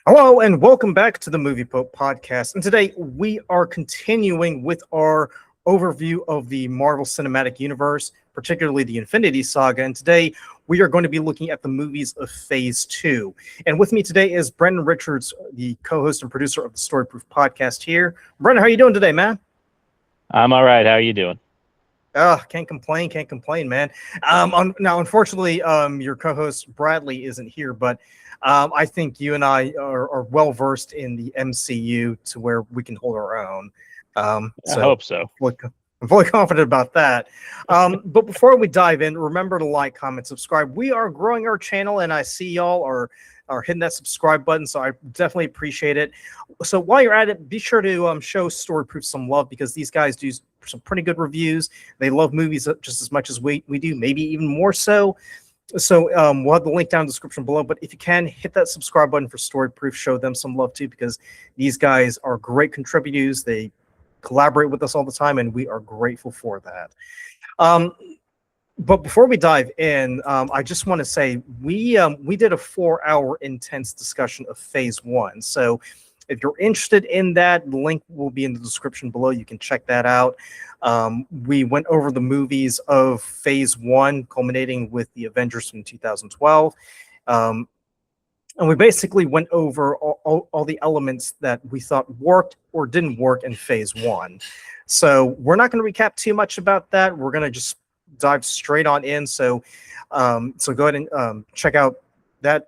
Hello and welcome back to the Movie Pope podcast. And today we are continuing with our overview of the Marvel Cinematic Universe, particularly the Infinity Saga. And today we are going to be looking at the movies of Phase 2. And with me today is Brendan Richards, the co-host and producer of the StoryProof podcast here. Brendan, how are you doing today, man? I'm all right. How are you doing? Can't complain, man. Now, unfortunately, your co-host Bradley isn't here, but I think you and I are well versed in the MCU to where we can hold our own. I hope so. I'm fully confident about that. But before we dive in, remember to like, comment, subscribe. We are growing our channel, and I see y'all are hitting that subscribe button, so I definitely appreciate it. So while you're at it, be sure to show StoryProof some love, because these guys do some pretty good reviews. They love movies just as much as we do, maybe even more so. So we'll have the link down in the description below, but if you can, hit that subscribe button for StoryProof. Show them some love too, because these guys are great contributors. They collaborate with us all the time, and we are grateful for that. But before we dive in, I just want to say we did a 4-hour intense discussion of Phase 1. So if you're interested in that, the link will be in the description below. You can check that out. We went over the movies of Phase 1, culminating with the Avengers from 2012. And we basically went over all the elements that we thought worked or didn't work in Phase 1. So we're not going to recap too much about that. We're going to just dive straight on in. So go ahead and check out that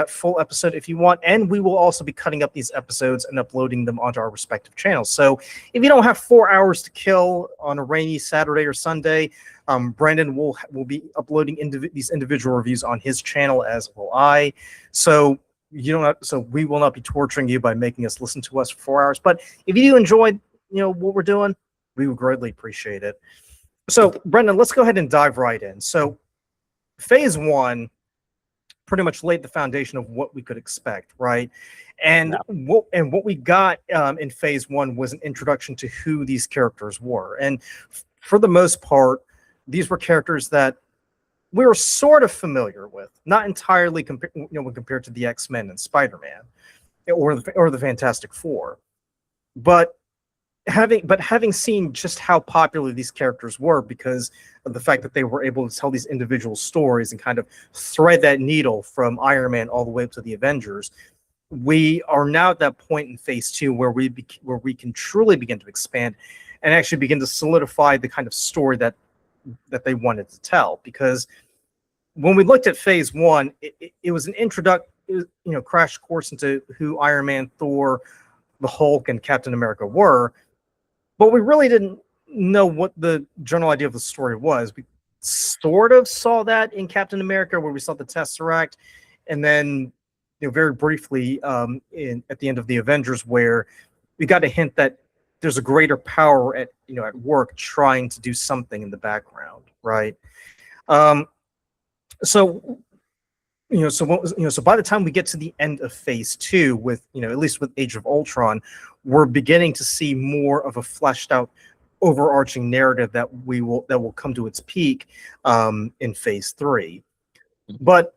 full episode if you want, and we will also be cutting up these episodes and uploading them onto our respective channels. So if you don't have 4 hours to kill on a rainy Saturday or Sunday, Brandon will be uploading these individual reviews on his channel, as will I. So we will not be torturing you by making us listen to us for 4 hours. But if you do enjoy what we're doing, we would greatly appreciate it. So Brendan, let's go ahead and dive right in. So Phase 1 pretty much laid the foundation of what we could expect, right? And what we got in Phase 1 was an introduction to who these characters were. And for the most part, these were characters that we were sort of familiar with, not entirely when compared to the X-Men and Spider-Man or the Fantastic Four. But having seen just how popular these characters were, because of the fact that they were able to tell these individual stories and kind of thread that needle from Iron Man all the way up to the Avengers, we are now at that point in Phase 2 where we can truly begin to expand and actually begin to solidify the kind of story that they wanted to tell. Because when we looked at Phase 1, it was an crash course into who Iron Man, Thor, the Hulk, and Captain America were. But we really didn't know what the general idea of the story was. We sort of saw that in Captain America, where we saw the Tesseract, and then very briefly at the end of the Avengers, where we got a hint that there's a greater power at work trying to do something in the background, right? So by the time we get to the end of Phase 2, with at least with Age of Ultron, we're beginning to see more of a fleshed out, overarching narrative that will come to its peak in Phase 3. But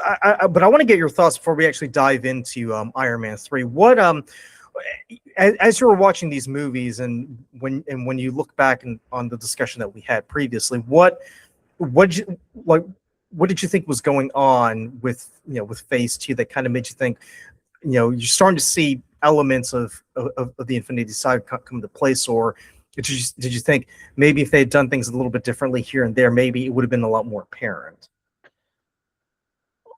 I want to get your thoughts before we actually dive into Iron Man 3. What as you were watching these movies, and when you look back on the discussion that we had previously, what did you think was going on with Phase 2 that kind of made you think you're starting to see elements of the Infinity Saga come to place? Or did you think maybe if they had done things a little bit differently here and there, maybe it would have been a lot more apparent?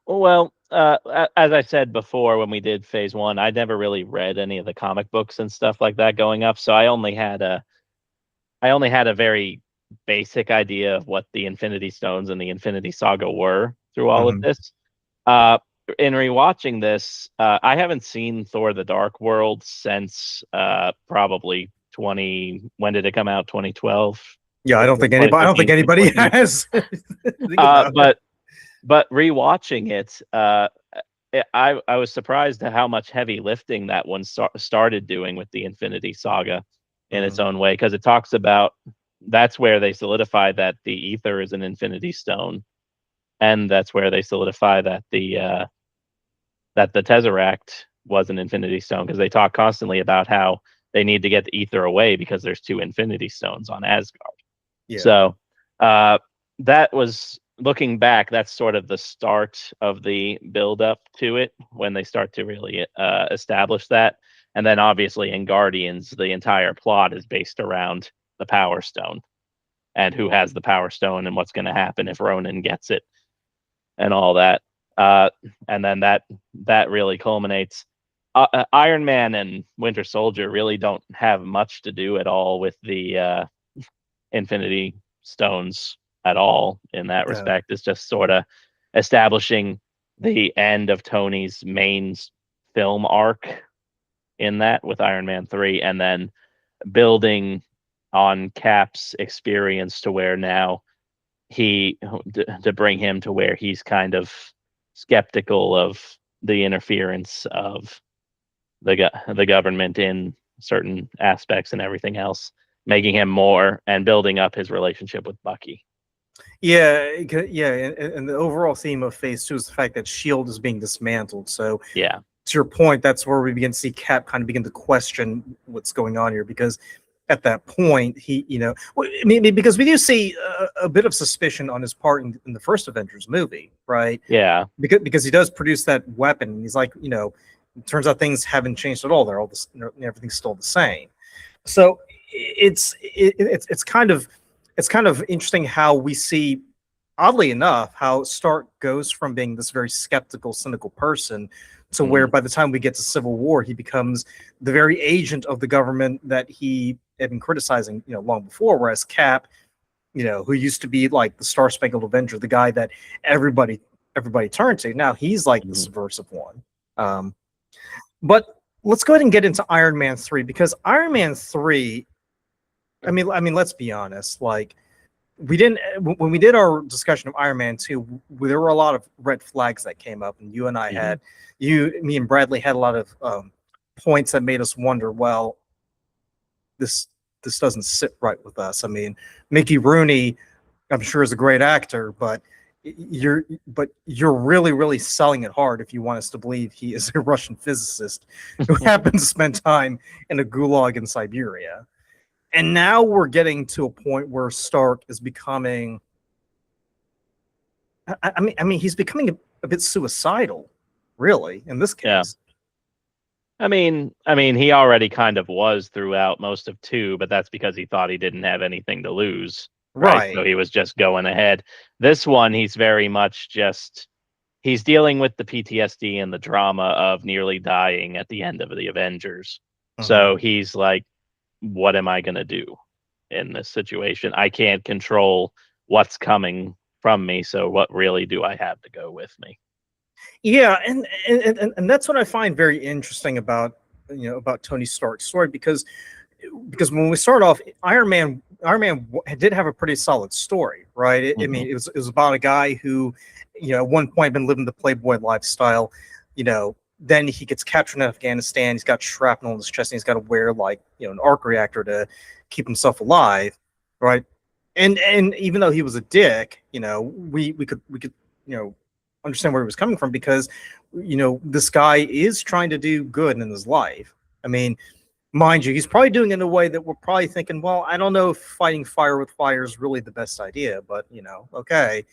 Well, as I said before, when we did Phase 1, I never really read any of the comic books and stuff like that going up, so I only had a very basic idea of what the Infinity Stones and the Infinity Saga were through all of this. In rewatching this, I haven't seen Thor: The Dark World since probably when did it come out? 2012. Yeah, I don't think anybody has. But rewatching it, I was surprised at how much heavy lifting that one started doing with the Infinity Saga in its own way, because it talks about that's where they solidify that the ether is an Infinity Stone, and that's where they solidify that the that the Tesseract was an Infinity Stone, because they talk constantly about how they need to get the ether away because there's 2 Infinity Stones on Asgard. Yeah. So that was, looking back, that's sort of the start of the build up to it, when they start to really establish that. And then obviously in Guardians, the entire plot is based around the Power Stone and who has the Power Stone and what's going to happen if Ronan gets it and all that. And then that really culminates. Iron Man and Winter Soldier really don't have much to do at all with the Infinity Stones at all in that respect. It's just sort of establishing the end of Tony's main film arc in that with Iron Man 3, and then building on Cap's experience to where now to bring him to where he's kind of skeptical of the interference of the government in certain aspects and everything else, making him more, and building up his relationship with Bucky. Yeah, and the overall theme of Phase 2 is the fact that S.H.I.E.L.D. is being dismantled. So yeah, to your point, that's where we begin to see Cap kind of begin to question what's going on here, because at that point, because we do see a bit of suspicion on his part in the first Avengers movie, right? Yeah. Because he does produce that weapon, and he's like, it turns out things haven't changed at all. They're all everything's still the same. So it's kind of interesting how we see, oddly enough, how Stark goes from being this very skeptical, cynical person to where by the time we get to Civil War, he becomes the very agent of the government that he had been criticizing, long before. Whereas Cap, who used to be like the Star Spangled Avenger, the guy that everybody turned to, now he's like the subversive one. But let's go ahead and get into Iron Man 3, because Iron Man 3, I mean, let's be honest, like, we didn't, when we did our discussion of Iron Man 2, there were a lot of red flags that came up, and you and I had, me and Bradley had a lot of points that made us wonder, well, this doesn't sit right with us. I mean, Mickey Rooney, I'm sure, is a great actor, but you're really, really selling it hard if you want us to believe he is a Russian physicist who happened to spend time in a gulag in Siberia. And now we're getting to a point where Stark is becoming, I mean, he's becoming a bit suicidal, really, in this case. Yeah. I mean, he already kind of was throughout most of 2, but that's because he thought he didn't have anything to lose. Right. So he was just going ahead. This one, he's very much he's dealing with the PTSD and the drama of nearly dying at the end of the Avengers. So he's like, what am I going to do in this situation? I can't control what's coming from me. So what really do I have to go with me? Yeah, and that's what I find very interesting about Tony Stark's story, because when we start off, Iron Man did have a pretty solid story, right? I mean, it was about a guy who, at one point had been living the Playboy lifestyle. Then he gets captured in Afghanistan. He's got shrapnel in his chest, and he's got to wear an arc reactor to keep himself alive, right? And even though he was a dick, we could understand where he was coming from, because this guy is trying to do good in his life. I mean, mind you, he's probably doing it in a way that we're probably thinking, well, I don't know if fighting fire with fire is really the best idea, but okay.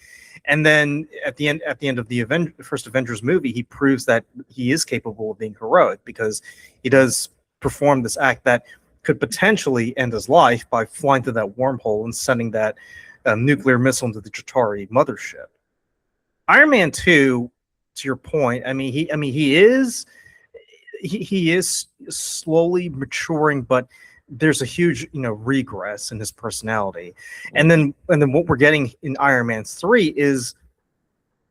And then at the end of the first Avengers movie, he proves that he is capable of being heroic, because he does perform this act that could potentially end his life by flying through that wormhole and sending that nuclear missile into the Chitauri mothership. Iron Man 2, to your point, he is slowly maturing, but there's a huge regress in his personality. And then what we're getting in Iron Man 3 is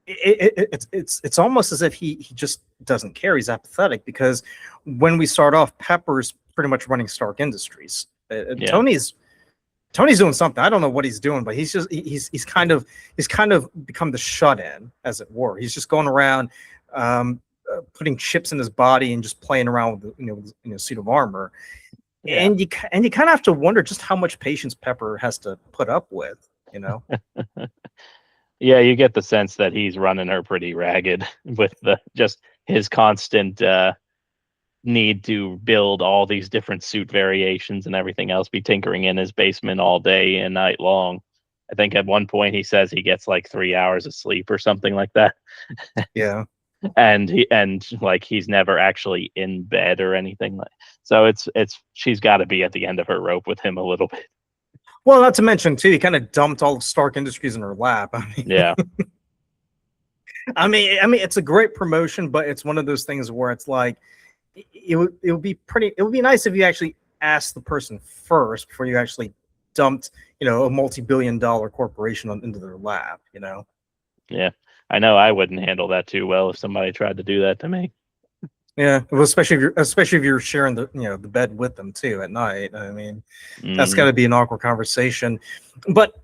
it's almost as if he just doesn't care. He's apathetic, because when we start off, Pepper's pretty much running Stark Industries. Tony's doing something. I don't know what he's doing, but he's kind of become the shut-in, as it were. He's just going around putting chips in his body and just playing around with the suit of armor. Yeah. And you kind of have to wonder just how much patience Pepper has to put up with. Yeah, you get the sense that he's running her pretty ragged with his constant need to build all these different suit variations and everything else, be tinkering in his basement all day and night long. I think at one point he says he gets like 3 hours of sleep or something like that. Yeah. And like he's never actually in bed or anything like. So it's she's got to be at the end of her rope with him a little bit. Well, not to mention too, he kind of dumped all of Stark Industries in her lap. Yeah. I mean, it's a great promotion, but it's one of those things where it's like, it would be nice if you actually asked the person first before you actually dumped, a multi-billion-dollar corporation into their lap. Yeah, I know I wouldn't handle that too well if somebody tried to do that to me. Yeah, well, especially if you're sharing the the bed with them too at night. I mean, that's got to be an awkward conversation. But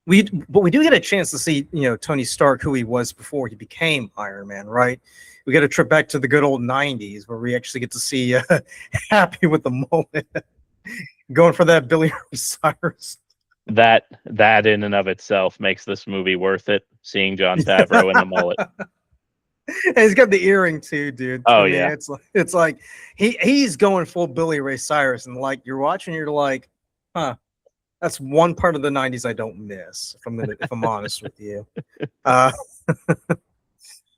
we do get a chance to see Tony Stark, who he was before he became Iron Man, right? We get a trip back to the good old '90s where we actually get to see Happy with the mullet, going for that Billy Ray Cyrus. That in and of itself makes this movie worth it. Seeing Jon Favreau in a mullet. And he's got the earring too, dude. Oh yeah, it's like he's going full Billy Ray Cyrus, and like you're watching, you're like, huh. That's one part of the '90s I don't miss. If I'm honest with you.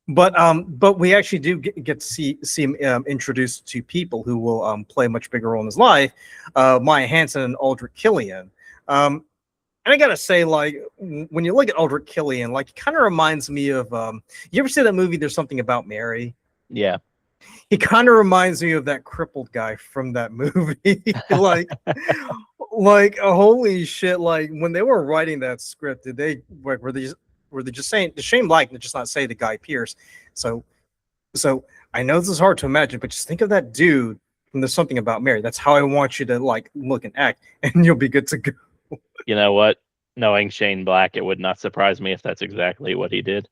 But we actually do get to see him introduced to people who will play a much bigger role in his life. Maya Hansen and Aldrich Killian. And I gotta say, like, when you look at Aldrich Killian, like, it kind of reminds me of you ever see that movie There's Something About Mary? Yeah. He kind of reminds me of that crippled guy from that movie. like holy shit! Like when they were writing that script, were they just saying the Shane Black and just not say to Guy Pearce? So I know this is hard to imagine, but just think of that dude from There's Something About Mary. That's how I want you to like look and act, and you'll be good to go. You know what? Knowing Shane Black, it would not surprise me if that's exactly what he did.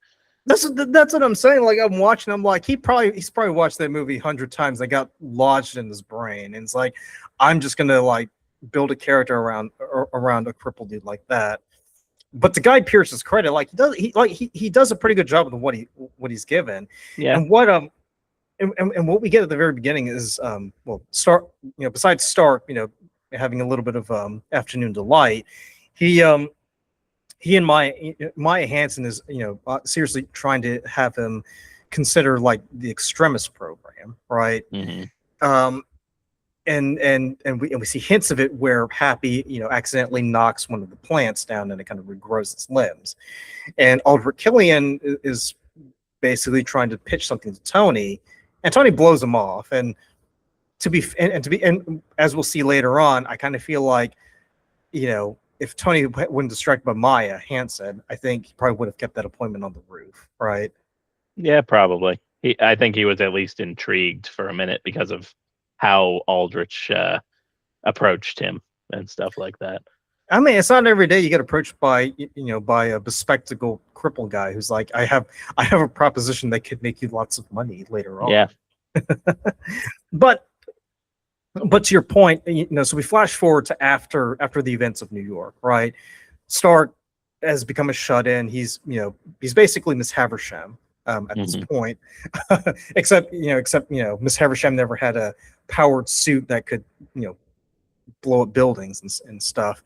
That's what I'm saying. Like I'm watching, I'm like, he's probably watched that movie 100 times. That got lodged in his brain, and it's like, I'm just gonna like build a character around a crippled dude like that. But to Guy Pearce's credit, like he does a pretty good job with what he's given. Yeah. And what and what we get at the very beginning is Stark, besides Stark, having a little bit of afternoon delight, he and Maya Hansen is seriously trying to have him consider like the extremist program, right? Mm-hmm. And we see hints of it where Happy accidentally knocks one of the plants down and it kind of regrows its limbs, and Aldrich Killian is basically trying to pitch something to Tony, and Tony blows him off. And as we'll see later on, I kind of feel like if Tony wasn't distracted by Maya Hansen, I think he probably would have kept that appointment on the roof, right? Yeah, probably. I think he was at least intrigued for a minute because of how Aldrich approached him and stuff like that. I mean, it's not every day you get approached by a bespectacled crippled guy who's like, I have a proposition that could make you lots of money later on. Yeah. But to your point, so we flash forward to after the events of New York, right? Stark has become a shut-in. He's basically Miss Havisham at this point, except Miss Havisham never had a powered suit that could blow up buildings and stuff,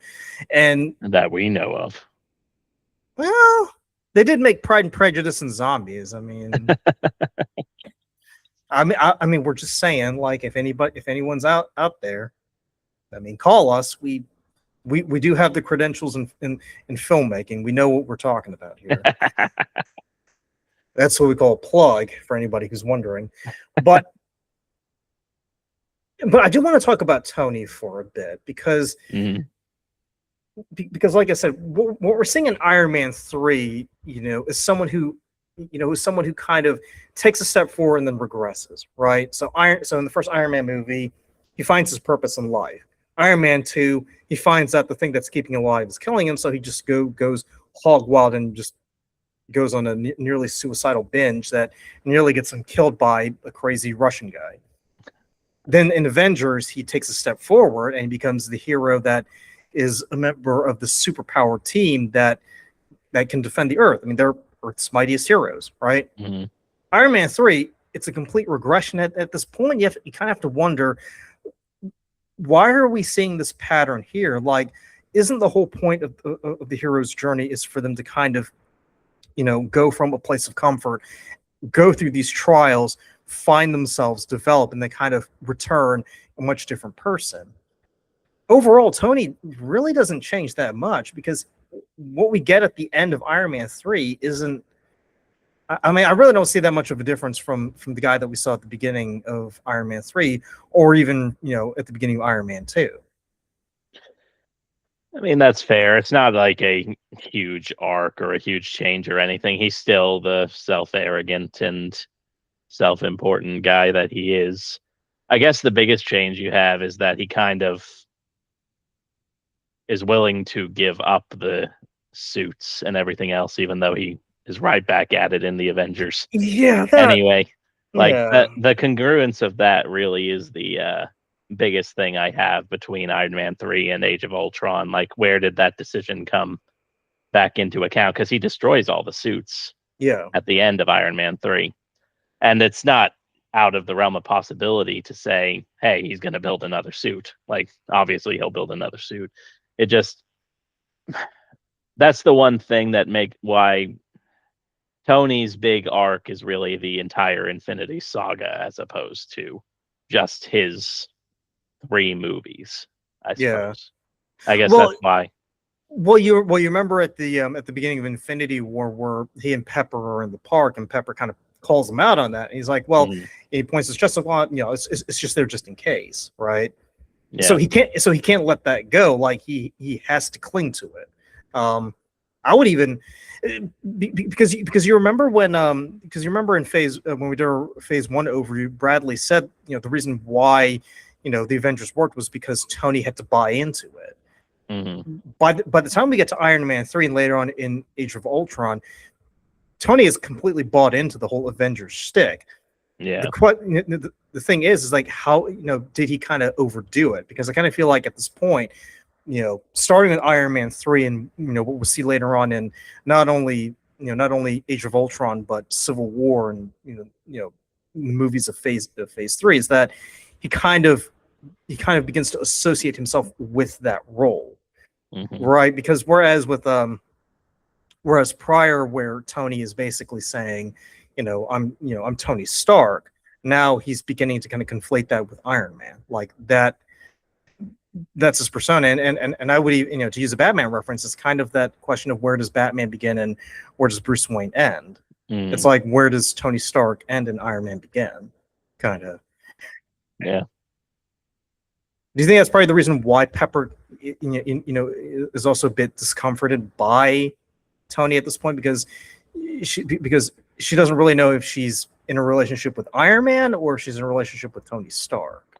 and that we know of. Well, they did make Pride and Prejudice and Zombies. I mean. I mean, we're just saying, like, if anyone's out there, I mean, call us. We do have the credentials in filmmaking. We know what we're talking about here. That's what we call a plug for anybody who's wondering. But I do want to talk about Tony for a bit because like I said, what we're seeing in Iron Man 3, is someone who kind of takes a step forward and then regresses, right? So in the first Iron Man movie, he finds his purpose in life. Iron Man 2, he finds that the thing that's keeping him alive is killing him, so he just goes hog wild and just goes on a nearly suicidal binge that nearly gets him killed by a crazy Russian guy. Then in Avengers, he takes a step forward and he becomes the hero that is a member of the superpowered team that can defend the Earth. I mean, they're Earth's mightiest heroes, right? Mm-hmm. Iron Man 3, it's a complete regression at this point. You kind of have to wonder, why are we seeing this pattern here? Like, isn't the whole point of the hero's journey is for them to kind of, go from a place of comfort, go through these trials, find themselves, develop, and they kind of return a much different person. Overall, Tony really doesn't change that much, because what we get at the end of Iron Man 3 isn't. I mean, I really don't see that much of a difference from the guy that we saw at the beginning of Iron Man 3, or even, at the beginning of Iron Man 2. I mean, that's fair. It's not like a huge arc or a huge change or anything. He's still the self-arrogant and self-important guy that he is. I guess the biggest change you have is that he kind of is willing to give up the suits and everything else, even though he is right back at it in the Avengers. Yeah, Anyway, like yeah. the congruence of that really is the biggest thing I have between Iron Man 3 and Age of Ultron. Like, where did that decision come back into account? Because he destroys all the suits Yeah. at the end of Iron Man 3. And it's not out of the realm of possibility to say, hey, he's going to build another suit. Like, obviously, he'll build another suit. It just, that's the one thing that why Tony's big arc is really the entire Infinity Saga, as opposed to just his 3 movies, I Yeah. suppose. I guess Well, that's why. Well, you remember at the beginning of Infinity War, where he and Pepper are in the park, and Pepper kind of calls him out on that. And he's like, "Well," he points, "It's just a lot, it's just there just in case, right?" Yeah. So he can't let that go. Like, he has to cling to it. I would even, because you remember in phase when we did our phase 1 overview, Bradley said, the reason why the Avengers worked was because Tony had to buy into it. Mm-hmm. By the time we get to Iron Man 3 and later on in Age of Ultron, Tony is completely bought into the whole Avengers shtick. Yeah. The thing is like, how did he kind of overdo it? Because I kind of feel like at this point, starting with Iron Man 3 and what we'll see later on in not only Age of Ultron, but Civil War, and movies of phase 3, is that he kind of begins to associate himself with that role. Mm-hmm. Right, because whereas prior, where Tony is basically saying, I'm Tony Stark, now he's beginning to kind of conflate that with Iron Man. Like, that's his persona. And I would even, to use a Batman reference, it's kind of that question of, where does Batman begin and where does Bruce Wayne end? It's like, where does Tony Stark end and Iron Man begin? Kind of. Yeah. Do you think that's probably the reason why Pepper, is also a bit discomforted by Tony at this point, because she doesn't really know if she's in a relationship with Iron Man or she's in a relationship with Tony Stark?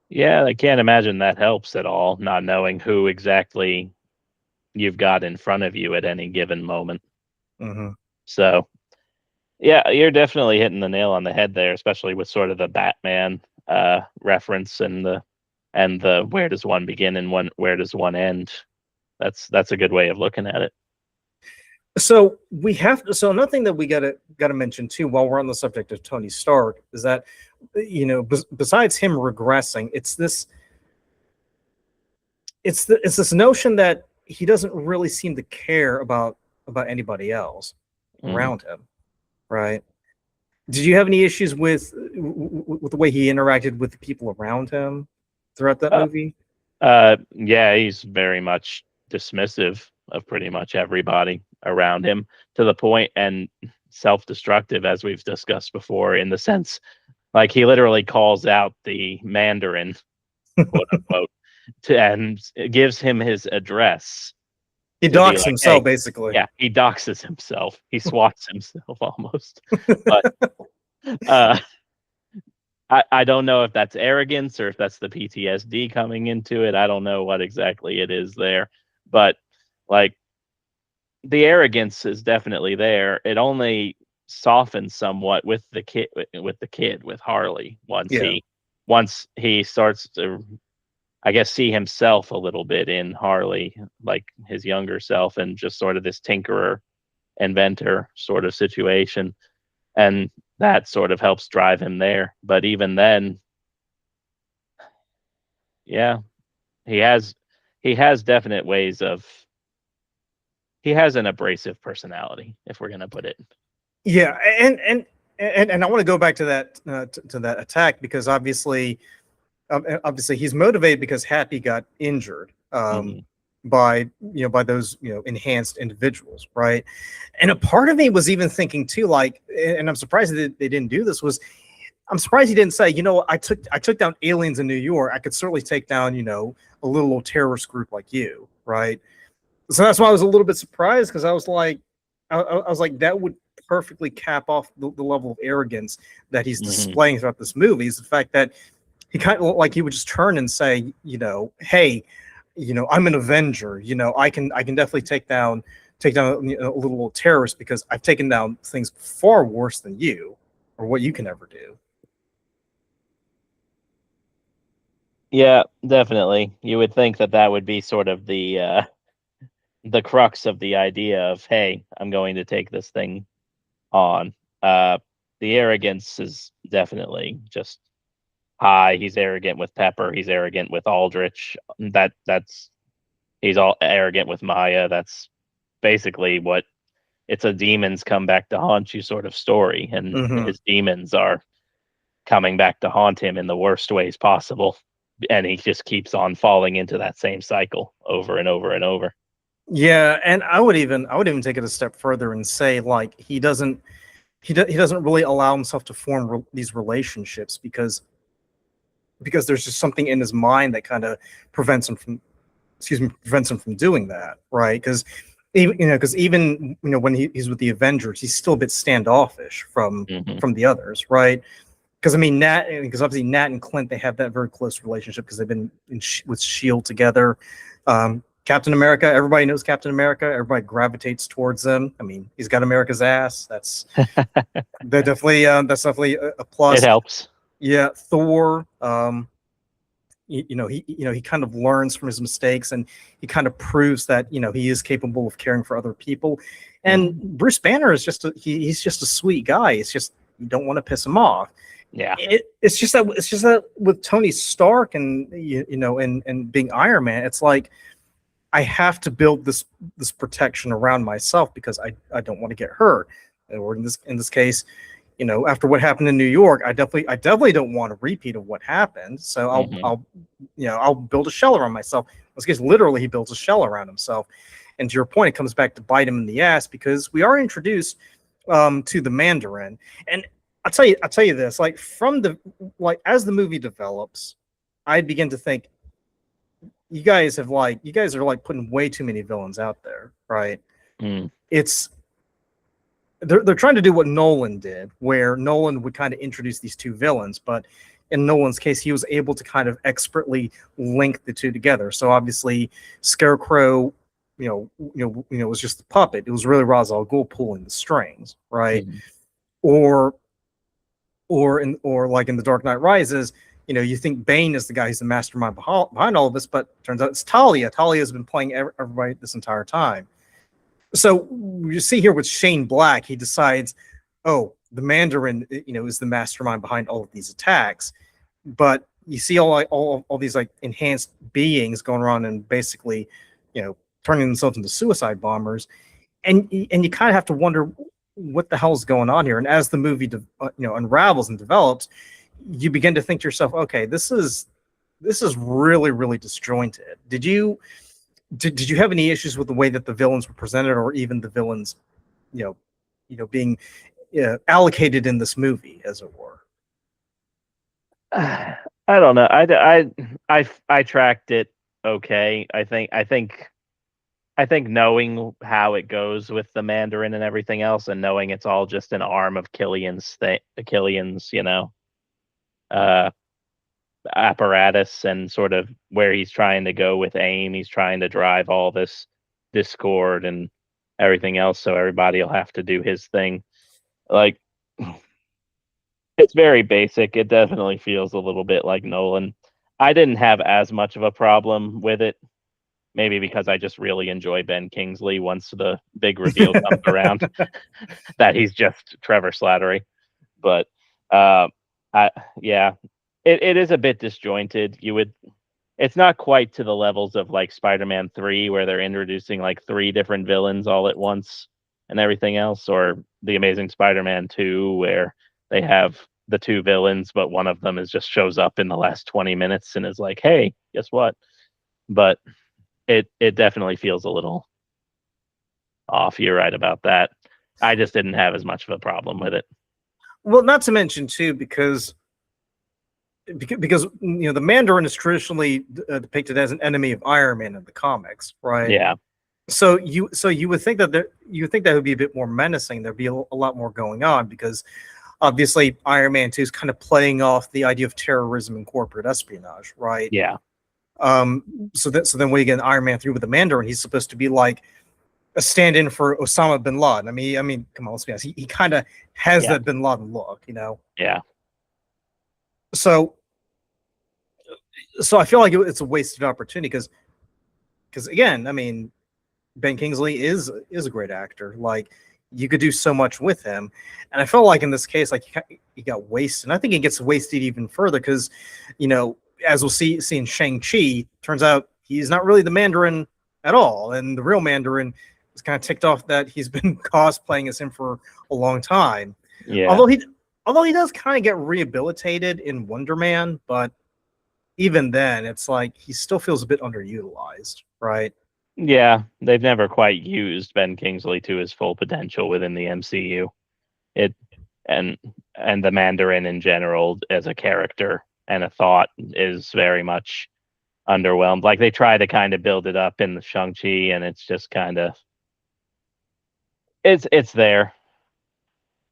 Yeah, I can't imagine that helps at all, not knowing who exactly you've got in front of you at any given moment. Mm-hmm. So, yeah, you're definitely hitting the nail on the head there, especially with sort of the Batman reference and the where does one begin and where does one end. That's a good way of looking at it. So another thing that we gotta mention too, while we're on the subject of Tony Stark, is that besides him regressing, it's this notion that he doesn't really seem to care about anybody else around him, right? Did you have any issues with the way he interacted with the people around him throughout that movie? Yeah, he's very much dismissive of pretty much everybody around him, to the point and self-destructive, as we've discussed before, in the sense, like, he literally calls out the Mandarin, quote unquote, and gives him his address. He docks himself, basically. Yeah, he doxes himself. He swats himself almost. But I don't know if that's arrogance or if that's the PTSD coming into it. I don't know what exactly it is there, but like, the arrogance is definitely there. It only softens somewhat with the kid, with Harley, once he starts to, I guess, see himself a little bit in Harley, like his younger self, and just sort of this tinkerer, inventor sort of situation. And that sort of helps drive him there. But even then, yeah, he has definite ways of he has an abrasive personality, if we're gonna put it. Yeah, and I want to go back to that to that attack because obviously he's motivated because Happy got injured by by those enhanced individuals, right? And a part of me was even thinking too, like, and I'm surprised that they didn't do this. I'm surprised he didn't say, I took down aliens in New York. I could certainly take down a little terrorist group like you, right? So that's why I was a little bit surprised because I was like, I was like that would perfectly cap off the level of arrogance that he's displaying throughout this movie. Is the fact that he kind of like he would just turn and say, hey, I'm an Avenger. I can definitely take down a little terrorist because I've taken down things far worse than you or what you can ever do. Yeah, definitely. You would think that would be sort of the crux of the idea of, hey, I'm going to take this thing on. The arrogance is definitely just high. He's arrogant with Pepper. He's arrogant with Aldrich. He's all arrogant with Maya. That's basically what it's a demons come back to haunt you sort of story, and his demons are coming back to haunt him in the worst ways possible, and he just keeps on falling into that same cycle over and over and over. Yeah, and I would even take it a step further and say like he doesn't really allow himself to form these relationships because there's just something in his mind that kind of prevents him from doing that, right? Because even when he's with the Avengers, he's still a bit standoffish from the others, right? Because obviously Nat and Clint, they have that very close relationship because they've been with Shield together. Captain America, everybody knows Captain America. Everybody gravitates towards him. I mean, he's got America's ass. That's definitely a plus. It helps. Yeah, Thor. He kind of learns from his mistakes, and he kind of proves that he is capable of caring for other people. And Bruce Banner is he's just a sweet guy. It's just you don't want to piss him off. Yeah, it's just that with Tony Stark and and being Iron Man, it's like I have to build this protection around myself because I don't want to get hurt. Or in this case, after what happened in New York, I definitely don't want a repeat of what happened. So I'll build a shell around myself. In this case, literally, he builds a shell around himself. And to your point, it comes back to bite him in the ass because we are introduced to the Mandarin. And I'll tell you this, like as the movie develops, I begin to think you guys are putting way too many villains out there, right? They're trying to do what Nolan did, where Nolan would kind of introduce these two villains, but in Nolan's case, he was able to kind of expertly link the two together. So obviously, Scarecrow, was just the puppet. It was really Ra's al Ghul pulling the strings, right? Or like in The Dark Knight Rises, you think Bane is the guy who's the mastermind behind all of this, but turns out it's Talia. Talia has been playing everybody this entire time. So you see here with Shane Black, he decides, oh, the Mandarin, is the mastermind behind all of these attacks. But you see all these like enhanced beings going around and basically, turning themselves into suicide bombers, and you kind of have to wonder what the hell is going on here. And as the movie unravels and develops, you begin to think to yourself, okay, this is really, really disjointed. Did you have any issues with the way that the villains were presented, or even the villains, being allocated in this movie, as it were? I don't know. I tracked it okay. I think knowing how it goes with the Mandarin and everything else, and knowing it's all just an arm of Killian's apparatus, and sort of where he's trying to go with AIM. He's trying to drive all this discord and everything else, so everybody will have to do his thing. Like, it's very basic. It definitely feels a little bit like Nolan. I didn't have as much of a problem with it, maybe because I just really enjoy Ben Kingsley once the big reveal comes around that he's just Trevor Slattery. But I yeah, it is a bit disjointed. It's not quite to the levels of like Spider-Man 3 where they're introducing like 3 different villains all at once and everything else, or The Amazing Spider-Man 2 where they have the 2 villains, but one of them just shows up in the last 20 minutes and is like, "Hey, guess what?" But it definitely feels a little off. You're right about that. I just didn't have as much of a problem with it. Well, not to mention too, because the Mandarin is traditionally depicted as an enemy of Iron Man in the comics, right? Yeah. So you would think that would be a bit more menacing. There'd be a lot more going on because obviously Iron Man 2 is kind of playing off the idea of terrorism and corporate espionage, right? Yeah. So then when you get Iron Man 3 with the Mandarin, he's supposed to be like a stand-in for Osama bin Laden. I mean, come on, let's be honest. He kind of has that bin Laden look, Yeah. So I feel like it's a wasted opportunity because again, I mean, Ben Kingsley is a great actor. Like you could do so much with him, and I felt like in this case, like he got wasted. And I think he gets wasted even further because, as we'll see in Shang-Chi, turns out he's not really the Mandarin at all, and the real Mandarin is kind of ticked off that he's been cosplaying as him for a long time. Yeah. Although he does kind of get rehabilitated in Wonder Man, but even then, it's like he still feels a bit underutilized, right? Yeah, they've never quite used Ben Kingsley to his full potential within the MCU. It and the Mandarin in general as a character and a thought is very much underwhelmed. Like they try to kind of build it up in the Shang-Chi, and it's just kind of it's there.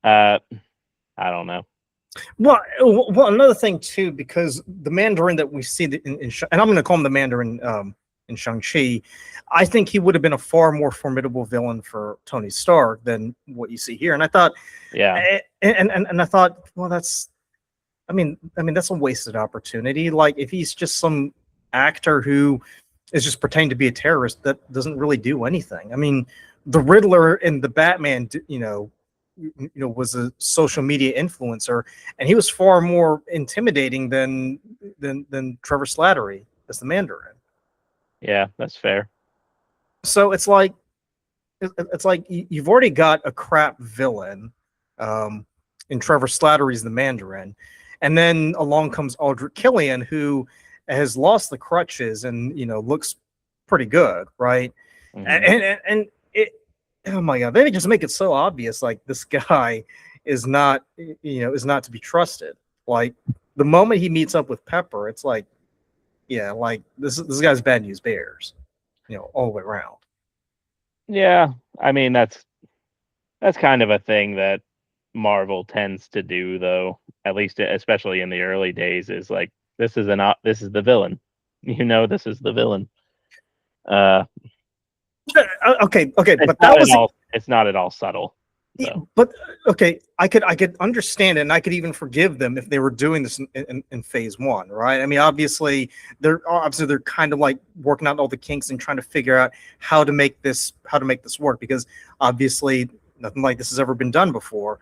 I don't know. Well, another thing too, because the Mandarin that we see and I'm going to call him the Mandarin in Shang-Chi, I think he would have been a far more formidable villain for Tony Stark than what you see here. And I thought, Yeah, and I thought, well, I mean, that's a wasted opportunity. Like if he's just some actor who is just pretending to be a terrorist, that doesn't really do anything. I mean, the Riddler in the Batman, was a social media influencer, and he was far more intimidating than Trevor Slattery as the Mandarin. yeah, that's fair. So it's like you've already got a crap villain in Trevor Slattery's the Mandarin, and then along comes Aldrich Killian, who has lost the crutches and looks pretty good, right? Mhm. And it, oh my god, they just make it so obvious. Like this guy is not to be trusted. Like the moment he meets up with Pepper, it's like, yeah, like this guy's bad news bears, all the way around. Yeah, I mean that's kind of a thing that Marvel tends to do, though. At least, especially in the early days, is like this is this is the villain. This is the villain. Uh, Okay, it's but not that at was all. It's not at all subtle. So but okay, I could understand it, and I could even forgive them if they were doing this in phase one, right? I mean, obviously they're kind of like working out all the kinks and trying to figure out how to make this work because obviously nothing like this has ever been done before.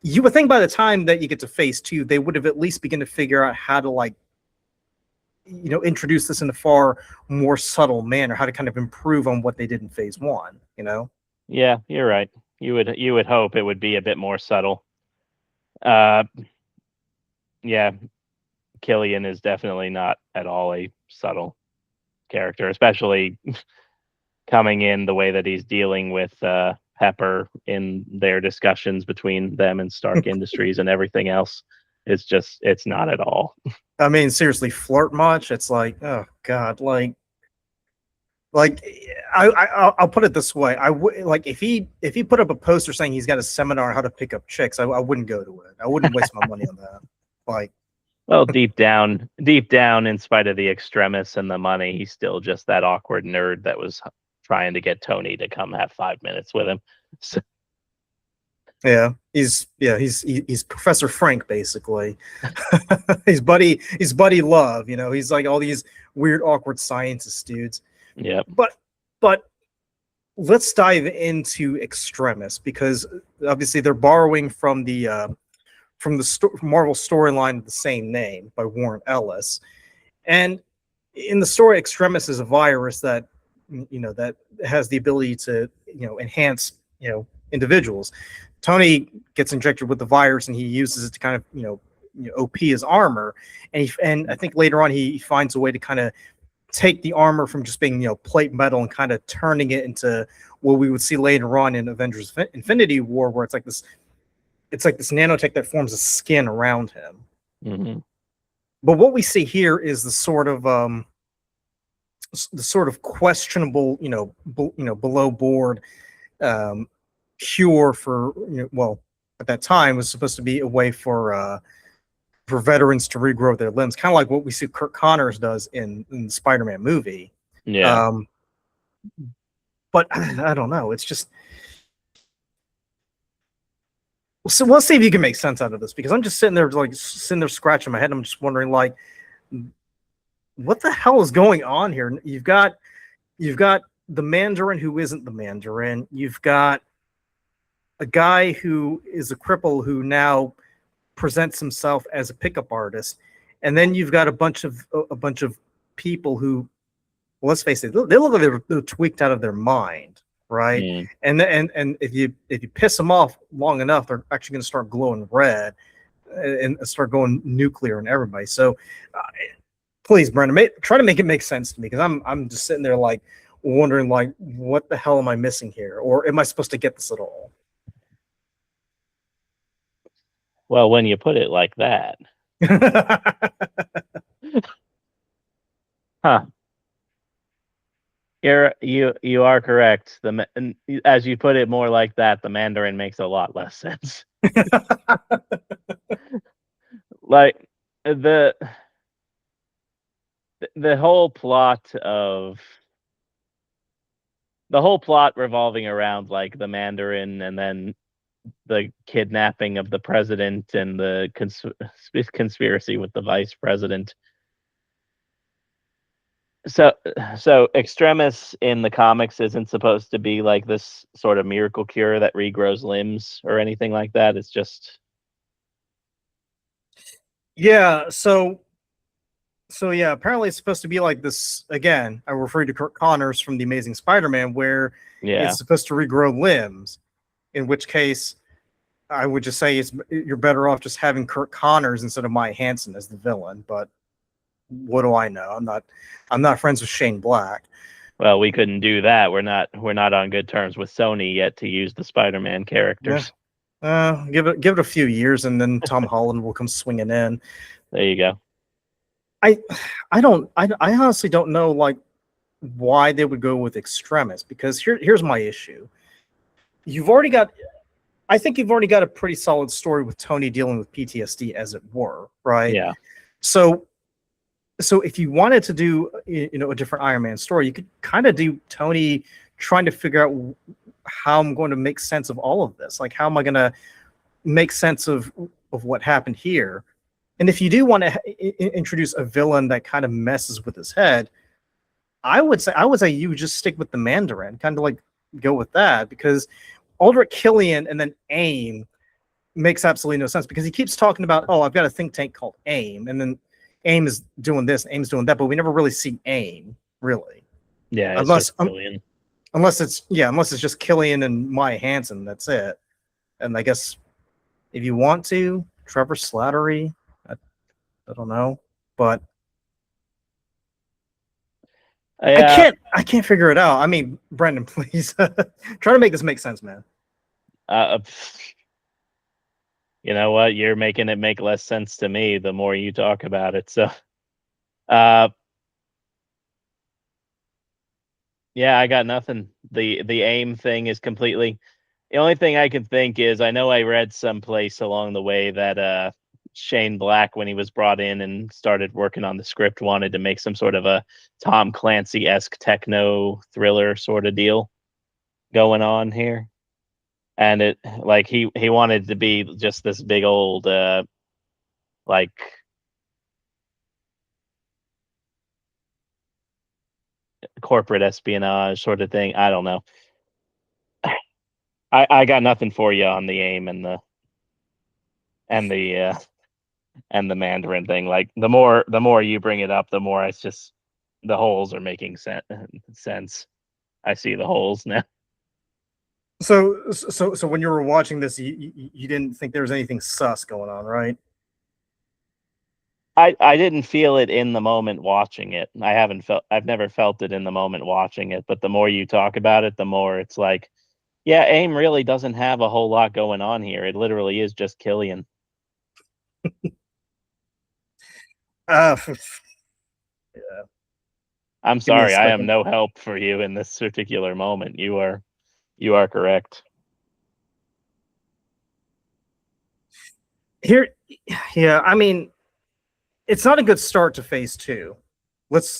You would think by the time that you get to phase two, they would have at least begun to figure out how to introduce this in a far more subtle manner, how to kind of improve on what they did in phase one, yeah, you're right. You would hope it would be a bit more subtle. Uh, yeah, Killian is definitely not at all a subtle character, especially coming in the way that he's dealing with Pepper in their discussions between them and Stark Industries and everything else. It's not at all. I mean, seriously, flirt much? It's like, oh god, like I'll put it this way: I would like if he put up a poster saying he's got a seminar on how to pick up chicks, I wouldn't go to it. I wouldn't waste my money on that. Like, Well, deep down, in spite of the extremis and the money, he's still just that awkward nerd that was trying to get Tony to come have 5 minutes with him. So, yeah, he's Professor Frank basically. he's buddy Love. He's like all these weird awkward scientist dudes. yeah, But let's dive into Extremis because obviously they're borrowing from the from the Marvel storyline of the same name by Warren Ellis. And in the story, Extremis is a virus that that has the ability to enhance individuals. Tony gets injected with the virus, and he uses it to kind of OP his armor, and I think later on he finds a way to kind of take the armor from just being plate metal and kind of turning it into what we would see later on in Avengers Infinity War, where it's like this nanotech that forms a skin around him. Mm-hmm. But what we see here is the sort of questionable, below board cure for well, at that time was supposed to be a way for veterans to regrow their limbs, kind of like what we see Kirk Connors does in the Spider-Man movie. Yeah. But I don't know. It's just, so let's see if you can make sense out of this, because I'm just sitting there scratching my head. I'm just wondering, like, what the hell is going on here? You've got the Mandarin who isn't the Mandarin. You've got a guy who is a cripple who now presents himself as a pickup artist, and then you've got a bunch of people who, well, let's face it, they look like they're tweaked out of their mind, right? Mm. And if you piss them off long enough, they're actually going to start glowing red and start going nuclear in everybody. So please, Brandon, try to make it make sense to me, because I'm just sitting there like wondering, like, what the hell am I missing here, or am I supposed to get this at all? Well, when you put it like that, huh? You are correct. As you put it more like that, the Mandarin makes a lot less sense. Like the whole plot revolving around like the Mandarin, and then the kidnapping of the president, and the conspiracy with the vice president. So Extremis in the comics isn't supposed to be like this sort of miracle cure that regrows limbs or anything like that. It's just, yeah. So yeah, apparently it's supposed to be like this. Again, I refer to Kirk Connors from The Amazing Spider-Man, where yeah, it's supposed to regrow limbs. In which case, I would just say you're better off just having Kirk Connors instead of Maya Hansen as the villain. But what do I know? I'm not friends with Shane Black. well, we couldn't do that. We're not on good terms with Sony yet to use the Spider-Man characters. Give it a few years, and then Tom Holland will come swinging in. There you go. I honestly don't know, like, why they would go with Extremis, because here's my issue. I think you've already got a pretty solid story with Tony dealing with PTSD, as it were, right? Yeah. So if you wanted to do a different Iron Man story, you could kind of do Tony trying to figure out how I'm going to make sense of all of this. Like, how am I going to make sense of what happened here? And if you do want to introduce a villain that kind of messes with his head, I would say you would just stick with the Mandarin, kind of like go with that, because Aldrich Killian and then AIM makes absolutely no sense, because he keeps talking about, oh, I've got a think tank called AIM, and then AIM is doing this, AIM's doing that, but we never really see AIM, really. Yeah, unless it's just Killian and Maya Hansen, that's it. And I guess if you want to, Trevor Slattery, I don't know, but I can't figure it out. I mean, Brendan, please try to make this make sense, man. You know what? You're making it make less sense to me the more you talk about it. So, yeah, I got nothing. The AIM thing is completely. The only thing I can think is, I know I read someplace along the way that Shane Black, when he was brought in and started working on the script, wanted to make some sort of a Tom Clancy-esque techno thriller sort of deal going on here. And it, like, he wanted to be just this big old like corporate espionage sort of thing. I don't know. I got nothing for you on the AIM and the and the Mandarin thing. Like the more you bring it up, the more it's just the holes are making sense. I see the holes now. So when you were watching this, you didn't think there was anything sus going on, right? I didn't feel it in the moment watching it. I've never felt it in the moment watching it, but the more you talk about it, the more it's like, yeah, AIM really doesn't have a whole lot going on here. It literally is just Killian. Uh, I'm give me a sorry, I am second. no help for you in this particular moment. You are correct. Here, yeah, I mean, it's not a good start to phase two.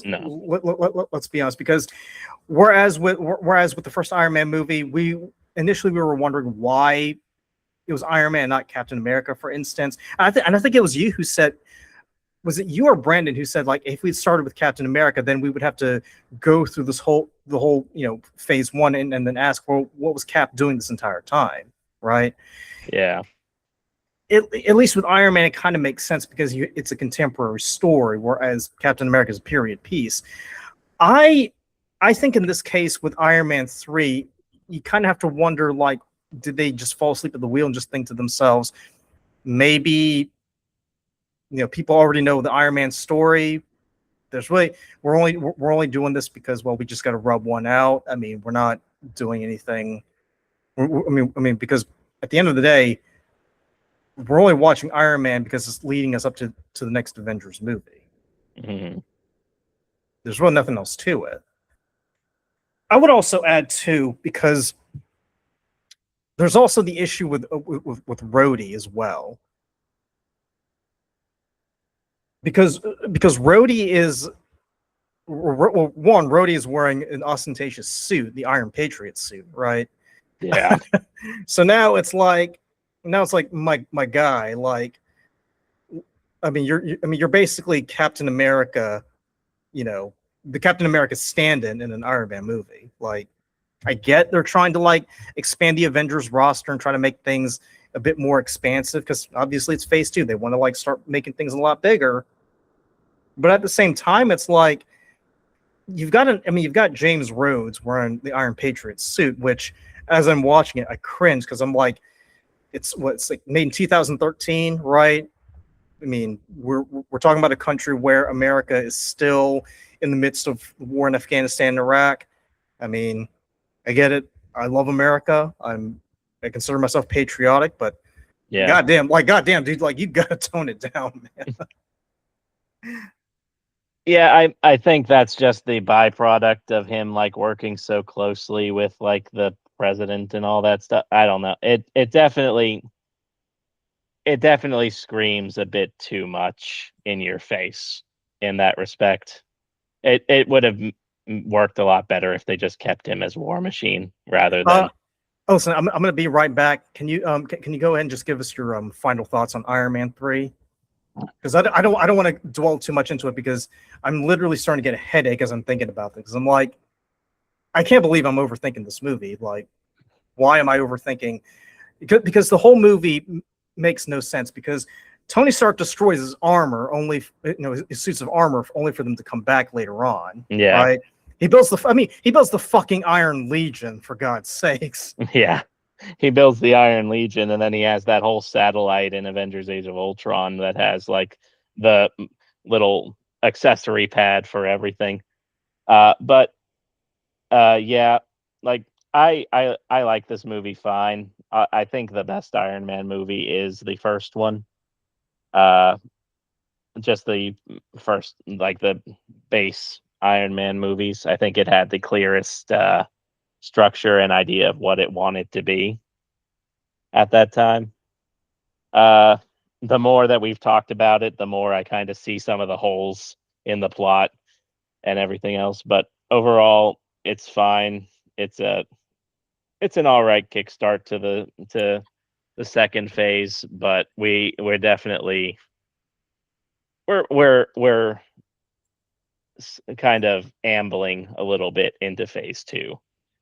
No. Let's be honest, because whereas with the first Iron Man movie, we were wondering why it was Iron Man, not Captain America, for instance. And I think it was you who said, was it you or Brandon who said, like, if we started with Captain America, then we would have to go through the whole phase one, and then ask, well, what was Cap doing this entire time, right? Yeah. At least with Iron Man, it kind of makes sense because it's a contemporary story, whereas Captain America is a period piece. I think in this case with Iron Man 3, you kind of have to wonder, like, did they just fall asleep at the wheel and just think to themselves, maybe people already know the Iron Man story. We're only doing this because, well, we just got to rub one out. I mean, we're not doing anything. Because at the end of the day, we're only watching Iron Man because it's leading us up to the next Avengers movie. Mm-hmm. There's really nothing else to it. I would also add too, because there's also the issue with Rhodey as well. Because Rhodey is, well, one, Rhodey is wearing an ostentatious suit, the Iron Patriot suit, right? Yeah. So now it's like my guy, like, you're basically Captain America, the Captain America stand-in in an Iron Man movie. Like, I get they're trying to, like, expand the Avengers roster and try to make things a bit more expansive because obviously it's phase two. They want to, like, start making things a lot bigger. But at the same time, it's like you've got James Rhodes wearing the Iron Patriot suit, which, as I'm watching it, I cringe because I'm like, it's like made in 2013, right? I mean, we're talking about a country where America is still in the midst of war in Afghanistan and Iraq. I mean, I get it. I love America. I consider myself patriotic, but Yeah. goddamn, dude, like, you gotta tone it down, man. Yeah, I think that's just the byproduct of him, like, working so closely with, like, the president and all that stuff. I don't know. It definitely screams a bit too much in your face in that respect. It would have worked a lot better if they just kept him as War Machine rather than. Listen, I'm gonna be right back. Can you can you go ahead and just give us your final thoughts on Iron Man 3? Because I don't want to dwell too much into it because I'm literally starting to get a headache as I'm thinking about this. Because I'm like, I can't believe I'm overthinking this movie. Like, why am I overthinking? Because the whole movie makes no sense. Because Tony Stark destroys his armor only, his suits of armor only for them to come back later on. Yeah. Right. He builds the fucking Iron Legion, for God's sakes. Yeah. He builds the Iron Legion, and then he has that whole satellite in Avengers Age of Ultron that has, like, the little accessory pad for everything. But yeah, like, I like this movie fine. I think the best Iron Man movie is the first one. Just the first, like, the base Iron Man movies. I think it had the clearest structure and idea of what it wanted to be at that time. The more that we've talked about it, the more I kind of see some of the holes in the plot and everything else. But overall, it's fine. It's an all right kickstart to the second phase, but we're definitely we're kind of ambling a little bit into phase two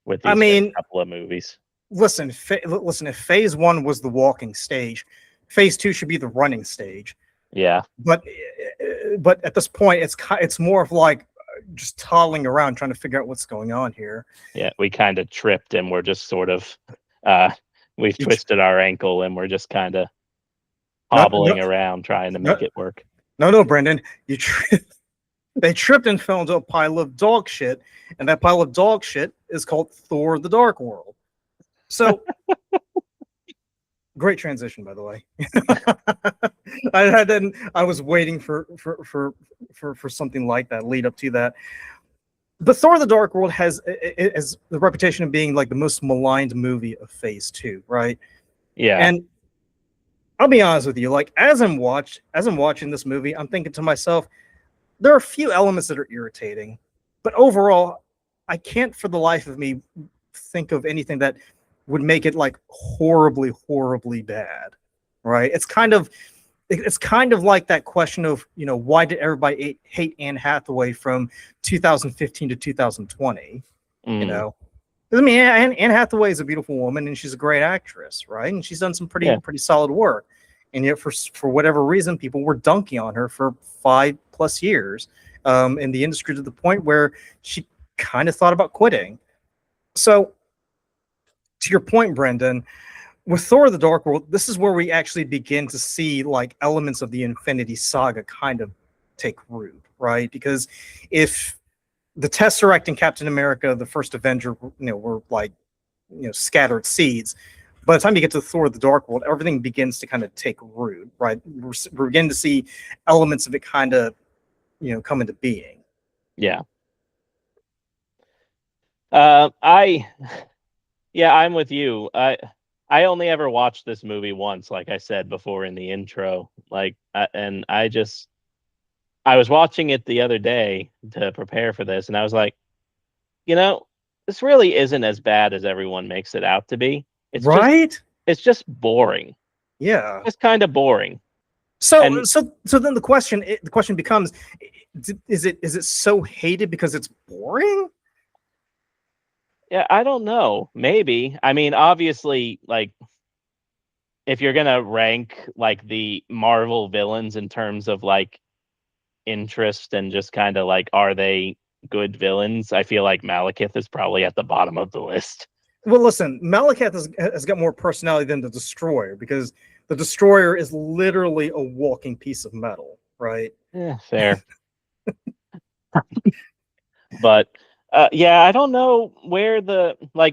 with these next couple of movies. Listen, if phase one was the walking stage, Phase 2 should be the running stage. Yeah. But at this point, it's more of like just toddling around trying to figure out what's going on here. Yeah, we kind of tripped and we're just sort of we've twisted our ankle and we're just kind of hobbling around trying to make it work. No, Brendan, they tripped and fell into a pile of dog shit, and that pile of dog shit is called Thor: The Dark World. So, great transition, by the way. I was waiting for something like that, lead up to that. But Thor: The Dark World has the reputation of being like the most maligned movie of Phase 2, right? Yeah. And I'll be honest with you, like as I'm watching this movie, I'm thinking to myself, there are a few elements that are irritating, but overall, I can't for the life of me think of anything that would make it like horribly, horribly bad, right? It's kind of like that question of, why did everybody hate Anne Hathaway from 2015 to 2020? You know, I mean, Anne Hathaway is a beautiful woman and she's a great actress, right? And she's done some pretty solid work. And yet, for whatever reason, people were dunking on her for 5+ years in the industry to the point where she kind of thought about quitting. So, to your point, Brendan, with Thor: The Dark World, this is where we actually begin to see like elements of the Infinity Saga kind of take root, right? Because if the Tesseract and Captain America, the first Avenger, were like, scattered seeds, by the time you get to Thor: The Dark World, everything begins to kind of take root, right? We're beginning to see elements of it kind of, come into being. Yeah. I'm with you. I only ever watched this movie once, like I said before in the intro. And I was watching it the other day to prepare for this, and I was like, this really isn't as bad as everyone makes it out to be. It's right? It's just boring. Yeah. It's kind of boring. So then the question becomes, is it so hated because it's boring? Yeah, I don't know. Maybe. I mean, obviously, like, if you're gonna rank like the Marvel villains in terms of like interest and just kind of like, are they good villains? I feel like Malekith is probably at the bottom of the list. Well, listen, Malekith has got more personality than the Destroyer, because the Destroyer is literally a walking piece of metal, right? Yeah, fair. But I don't know where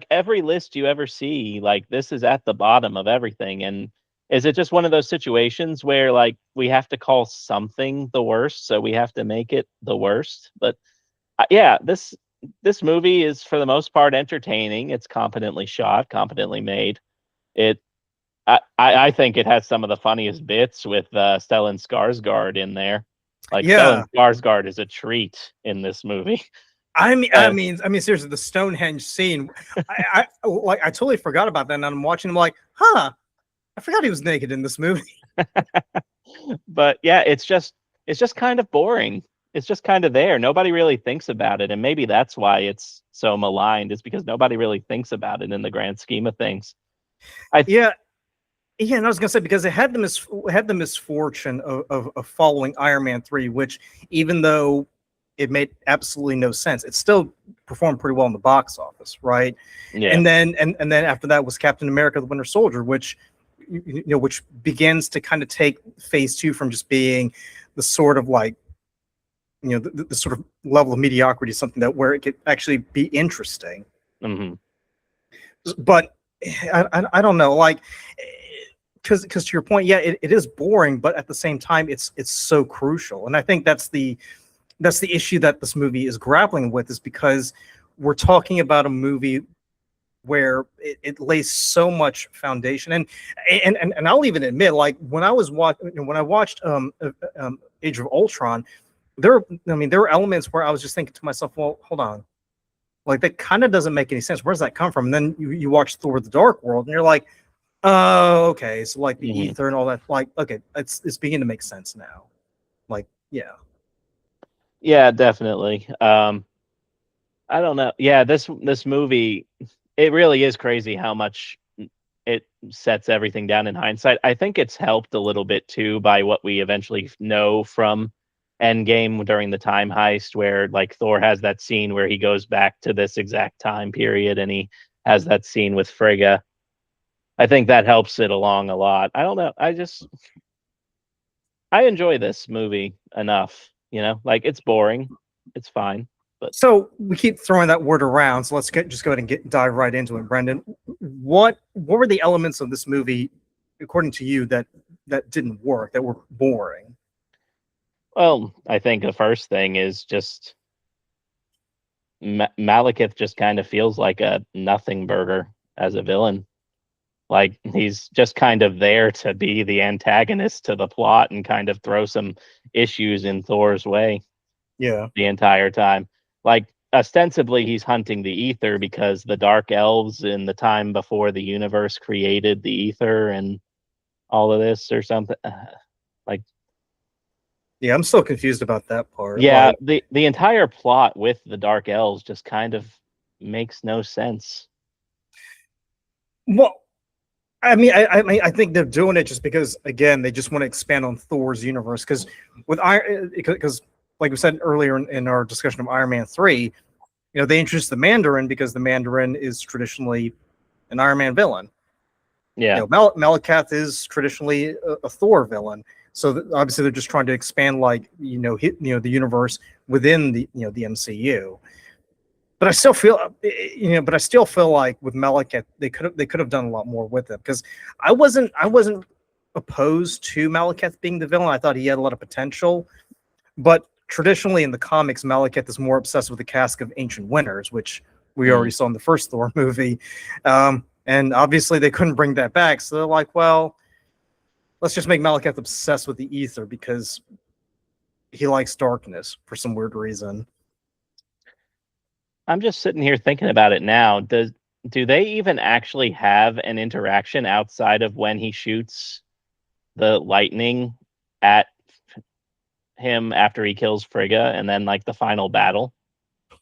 every list you ever see, like, this is at the bottom of everything. And is it just one of those situations where like we have to call something the worst, so we have to make it the worst? But this movie is for the most part entertaining. It's competently shot, competently made. I think it has some of the funniest bits with Stellan Skarsgård in there. Like, Stellan Skarsgård is a treat in this movie. I mean, seriously, the Stonehenge scene, I totally forgot about that, and I'm watching. I'm like, I forgot he was naked in this movie. But yeah, it's just kind of boring. It's just kind of there. Nobody really thinks about it, and maybe that's why it's so maligned. Is because nobody really thinks about it in the grand scheme of things. And I was gonna say, because it had the misfortune of following Iron Man 3, which, even though it made absolutely no sense, it still performed pretty well in the box office, right? Yeah. And then after that was Captain America: The Winter Soldier, which which begins to kind of take Phase 2 from just being the sort of like, the sort of level of mediocrity, something that where it could actually be interesting. Mm-hmm. But I don't know, like, because to your point, it is boring, but at the same time, it's so crucial. And I think that's the issue that this movie is grappling with, is because we're talking about a movie where it lays so much foundation. And I'll even admit, like, when I watched Age of Ultron, there were elements where I was just thinking to myself, well, hold on, like, that kind of doesn't make any sense. Where does that come from? And then you watch Thor: The Dark World, and you're like, oh, okay, so like the ether and all that, like, okay, it's beginning to make sense now. Like, yeah, definitely. I don't know. Yeah, this movie, it really is crazy how much it sets everything down in hindsight. I think it's helped a little bit too by what we eventually know from Endgame during the time heist, where like Thor has that scene where he goes back to this exact time period and he has that scene with Frigga. I think that helps it along a lot. I don't know. I enjoy this movie enough, like it's boring. It's fine. But So we keep throwing that word around. So let's just go ahead and dive right into it, Brendan. What were the elements of this movie, according to you, that didn't work, that were boring? well, I think the first thing is just Malekith just kind of feels like a nothing burger as a villain. Like he's just kind of there to be the antagonist to the plot and kind of throw some issues in Thor's way Yeah. the entire time. Like ostensibly he's hunting the ether because the dark elves in the time before the universe created the ether and all of this or something. Like Yeah, I'm still confused about that part. yeah, Like, the entire plot with the dark elves just kind of makes no sense. well, I mean, I think they're doing it just because, again, they just want to expand on Thor's universe. Because with Iron, because like we said earlier in our discussion of Iron Man 3, they introduced the Mandarin because the Mandarin is traditionally an Iron Man villain. Yeah. Malekith is traditionally a Thor villain. So obviously they're just trying to expand, like, the universe within the MCU. But I still feel, like with Malekith, they could have done a lot more with it, because I wasn't opposed to Malekith being the villain. I thought he had a lot of potential, but traditionally in the comics, Malekith is more obsessed with the cask of ancient winners, which we already saw in the first Thor movie, and obviously they couldn't bring that back. So they're like, well, let's just make Malekith obsessed with the ether because he likes darkness for some weird reason. I'm just sitting here thinking about it now. Do they even actually have an interaction outside of when he shoots the lightning at him after he kills Frigga and then like the final battle?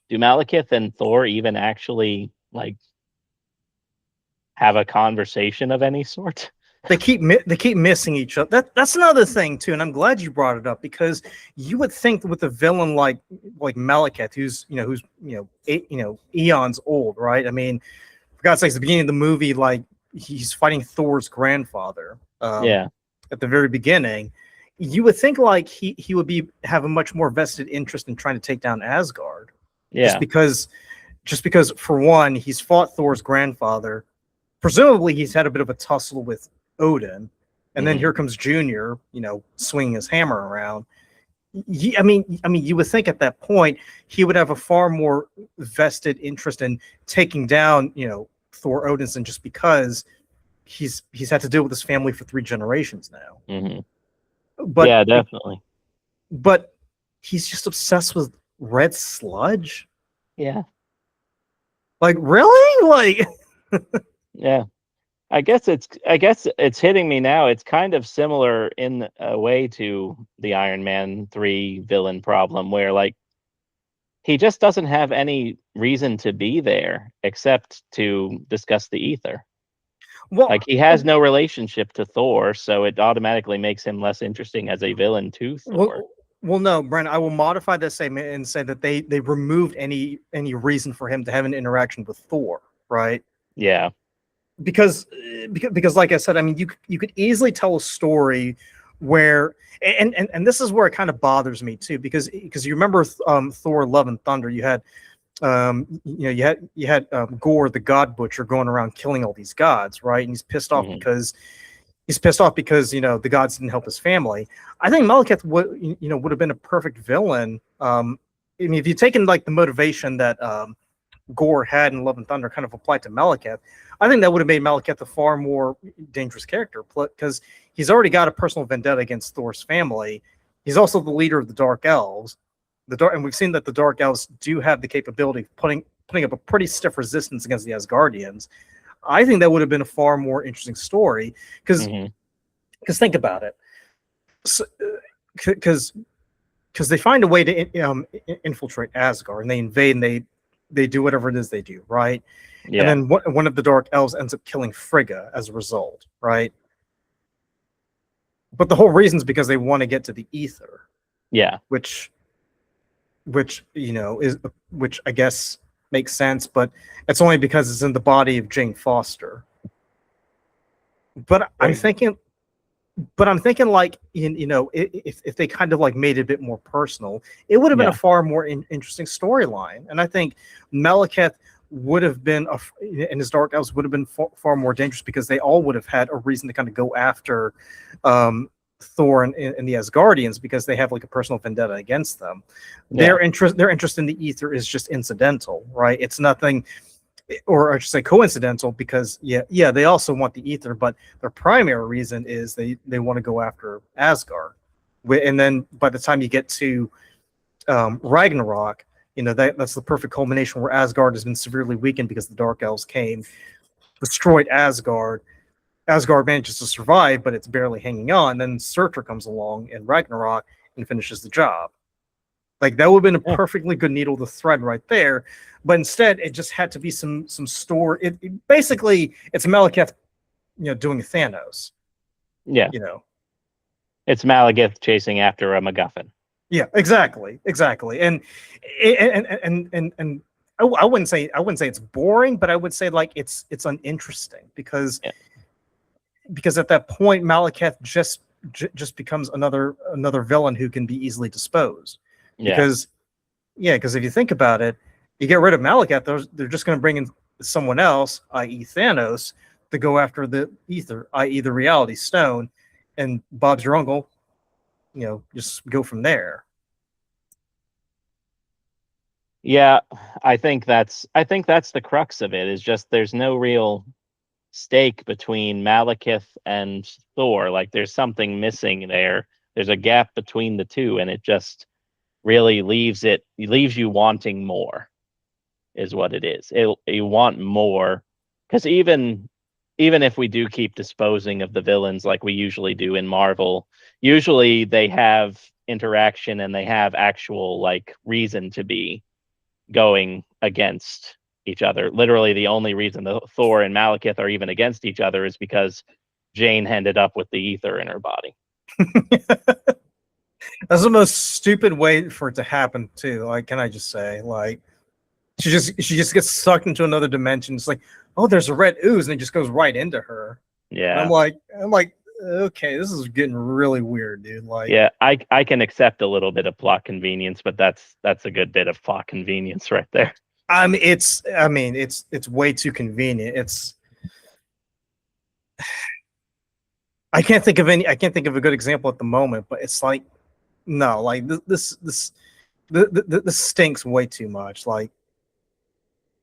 Do Malekith and Thor even actually like have a conversation of any sort? They keep missing each other. That's another thing too, and I'm glad you brought it up, because you would think with a villain like Malekith, who's eons old, right? I mean, for God's sakes, at the beginning of the movie, like, he's fighting Thor's grandfather. Yeah. At the very beginning, you would think like he would have a much more vested interest in trying to take down Asgard. Yeah. Just because for one, he's fought Thor's grandfather. Presumably, he's had a bit of a tussle with Odin, and then here comes Junior, swinging his hammer around. I mean, you would think at that point he would have a far more vested interest in taking down, Thor Odinson, just because he's had to deal with his family for 3 generations now. But yeah, definitely. But he's just obsessed with red sludge. Yeah. Like, really? Like, yeah. I guess it's hitting me now. It's kind of similar in a way to the Iron Man 3 villain problem, where like he just doesn't have any reason to be there except to discuss the ether. well, Like he has no relationship to Thor, so it automatically makes him less interesting as a villain to Thor. Well, no, Brent, I will modify this statement and say that they removed any reason for him to have an interaction with Thor, right? Yeah. Because like I said, I mean, you could easily tell a story where, and this is where it kind of bothers me too, because you remember Thor: Love and Thunder, you had Gore the God Butcher going around killing all these gods, right? And he's pissed off because the gods didn't help his family. I think Malekith would have been a perfect villain. I mean, if you've taken like the motivation that Gore had in Love and Thunder kind of applied to Malekith, I think that would have made Malekith a far more dangerous character, because he's already got a personal vendetta against Thor's family. He's also the leader of the Dark Elves. And we've seen that the Dark Elves do have the capability of putting up a pretty stiff resistance against the Asgardians. I think that would have been a far more interesting story, because think about it, because they find a way to infiltrate Asgard, and they invade, and they do whatever it is they do, right? Yeah. And then one of the Dark Elves ends up killing Frigga as a result, right? But the whole reason is because they want to get to the ether. Yeah. Which which I guess makes sense, but it's only because it's in the body of Jane Foster. But I'm thinking like if they kind of like made it a bit more personal, it would have been a far more interesting storyline. And I think Malekith would have been and his Dark Elves would have been far more dangerous, because they all would have had a reason to kind of go after Thor and the Asgardians, because they have like a personal vendetta against them. Their interest in the ether is just incidental, right? It's nothing, or I should say coincidental, because they also want the ether, but their primary reason is they want to go after Asgard. And then by the time you get to Ragnarok, that's the perfect culmination, where Asgard has been severely weakened because the Dark Elves came, destroyed Asgard. Asgard manages to survive, but it's barely hanging on. Then Surtur comes along in Ragnarok and finishes the job. Like, that would have been a perfectly good needle to thread right there. But instead, it just had to be some story. Basically, it's Malekith, doing Thanos. Yeah. It's Malekith chasing after a MacGuffin. Yeah, exactly. And I wouldn't say it's boring, but I would say like it's uninteresting, because at that point Malekith just becomes another villain who can be easily disposed. Because if you think about it, you get rid of Malekith, they're just going to bring in someone else, i.e. Thanos, to go after the ether, i.e. the Reality Stone, and Bob's your uncle. Just go from there. Yeah, I think that's the crux of it, is just there's no real stake between Malekith and Thor. Like, there's something missing there. There's a gap between the two, and it just really leaves you wanting more, is what it is. You want more, because even if we do keep disposing of the villains like we usually do in Marvel, usually they have interaction and they have actual like reason to be going against each other. Literally, the only reason the Thor and Malekith are even against each other is because Jane ended up with the ether in her body. That's the most stupid way for it to happen too. Like, can I just say, like, she just gets sucked into another dimension. It's like, oh, there's a red ooze, and it just goes right into her. Yeah. And I'm like, okay, this is getting really weird, dude. Like, yeah, I can accept a little bit of plot convenience, but that's a good bit of plot convenience right there. It's way too convenient. I can't think of a good example at the moment, but it's like, no, like this stinks way too much. Like,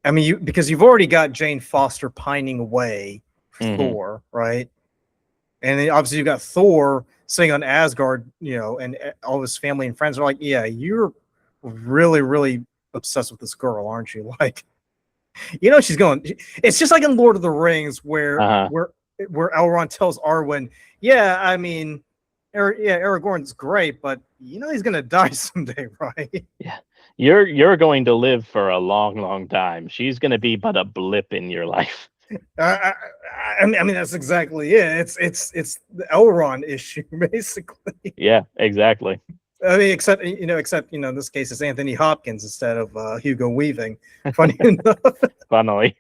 because you've already got Jane Foster pining away for Thor, right? And then obviously you've got Thor sitting on Asgard, and all his family and friends are like, yeah, you're really, really obsessed with this girl, aren't you? Like, she's going. It's just like in Lord of the Rings, where Elrond tells Arwen, Aragorn's great, but he's gonna die someday, right? Yeah, you're going to live for a long, long time. She's gonna be but a blip in your life. I mean, that's exactly it. It's the Elrond issue, basically. Yeah, exactly. I mean, except in this case it's Anthony Hopkins instead of Hugo Weaving. Funny enough. Funnily.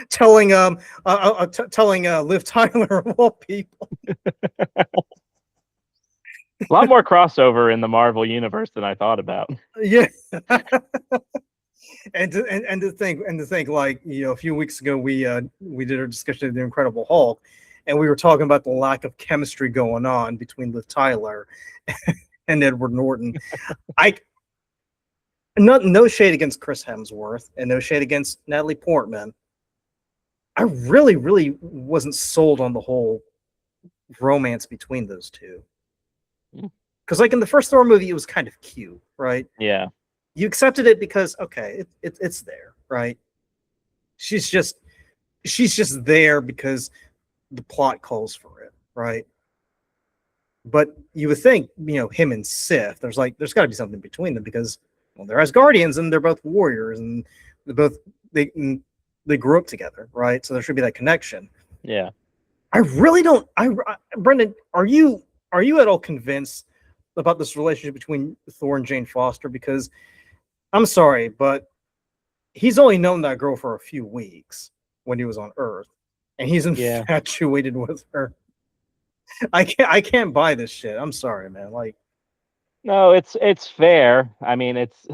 telling Liv Tyler of all people. A lot more crossover in the Marvel universe than I thought about. Yeah. And to think like, a few weeks ago we did our discussion of the Incredible Hulk, and we were talking about the lack of chemistry going on between Liv Tyler and Edward Norton. No shade against Chris Hemsworth and no shade against Natalie Portman. I really, really wasn't sold on the whole romance between those two. Because like in the first Thor movie, it was kind of cute, right? Yeah. You accepted it because, okay, it's there, right? She's just there because the plot calls for it, right? But you would think, him and Sif, there's got to be something between them, because well, they're Asgardians and they're both warriors, and they they grew up together, right? So there should be that connection. Yeah. I really don't. Brendan, are you at all convinced about this relationship between Thor and Jane Foster? Because I'm sorry, but he's only known that girl for a few weeks when he was on Earth, and he's infatuated with her. I can't buy this shit. I'm sorry, man. Like, No, it's fair. I mean, it's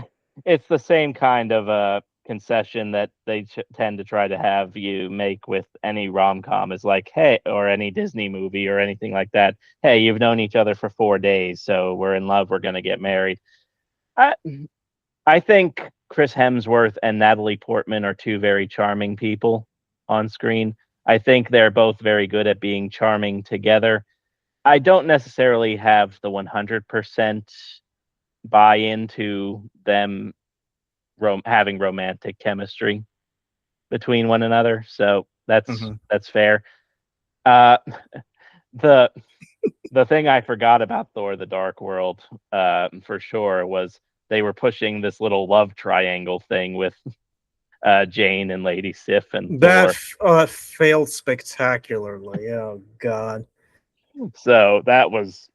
the same kind of concession that they tend to try to have you make with any rom-com, is like, hey, or any Disney movie or anything like that. Hey, you've known each other for 4 days, so we're in love, we're going to get married. I think Chris Hemsworth and Natalie Portman are two very charming people on screen. I think they're both very good at being charming together. I don't necessarily have the 100% buy into them having romantic chemistry between one another, so that's fair. The thing I forgot about Thor: The Dark World, for sure, was they were pushing this little love triangle thing with Jane and Lady Sif and Thor. That failed spectacularly. Oh God. So that was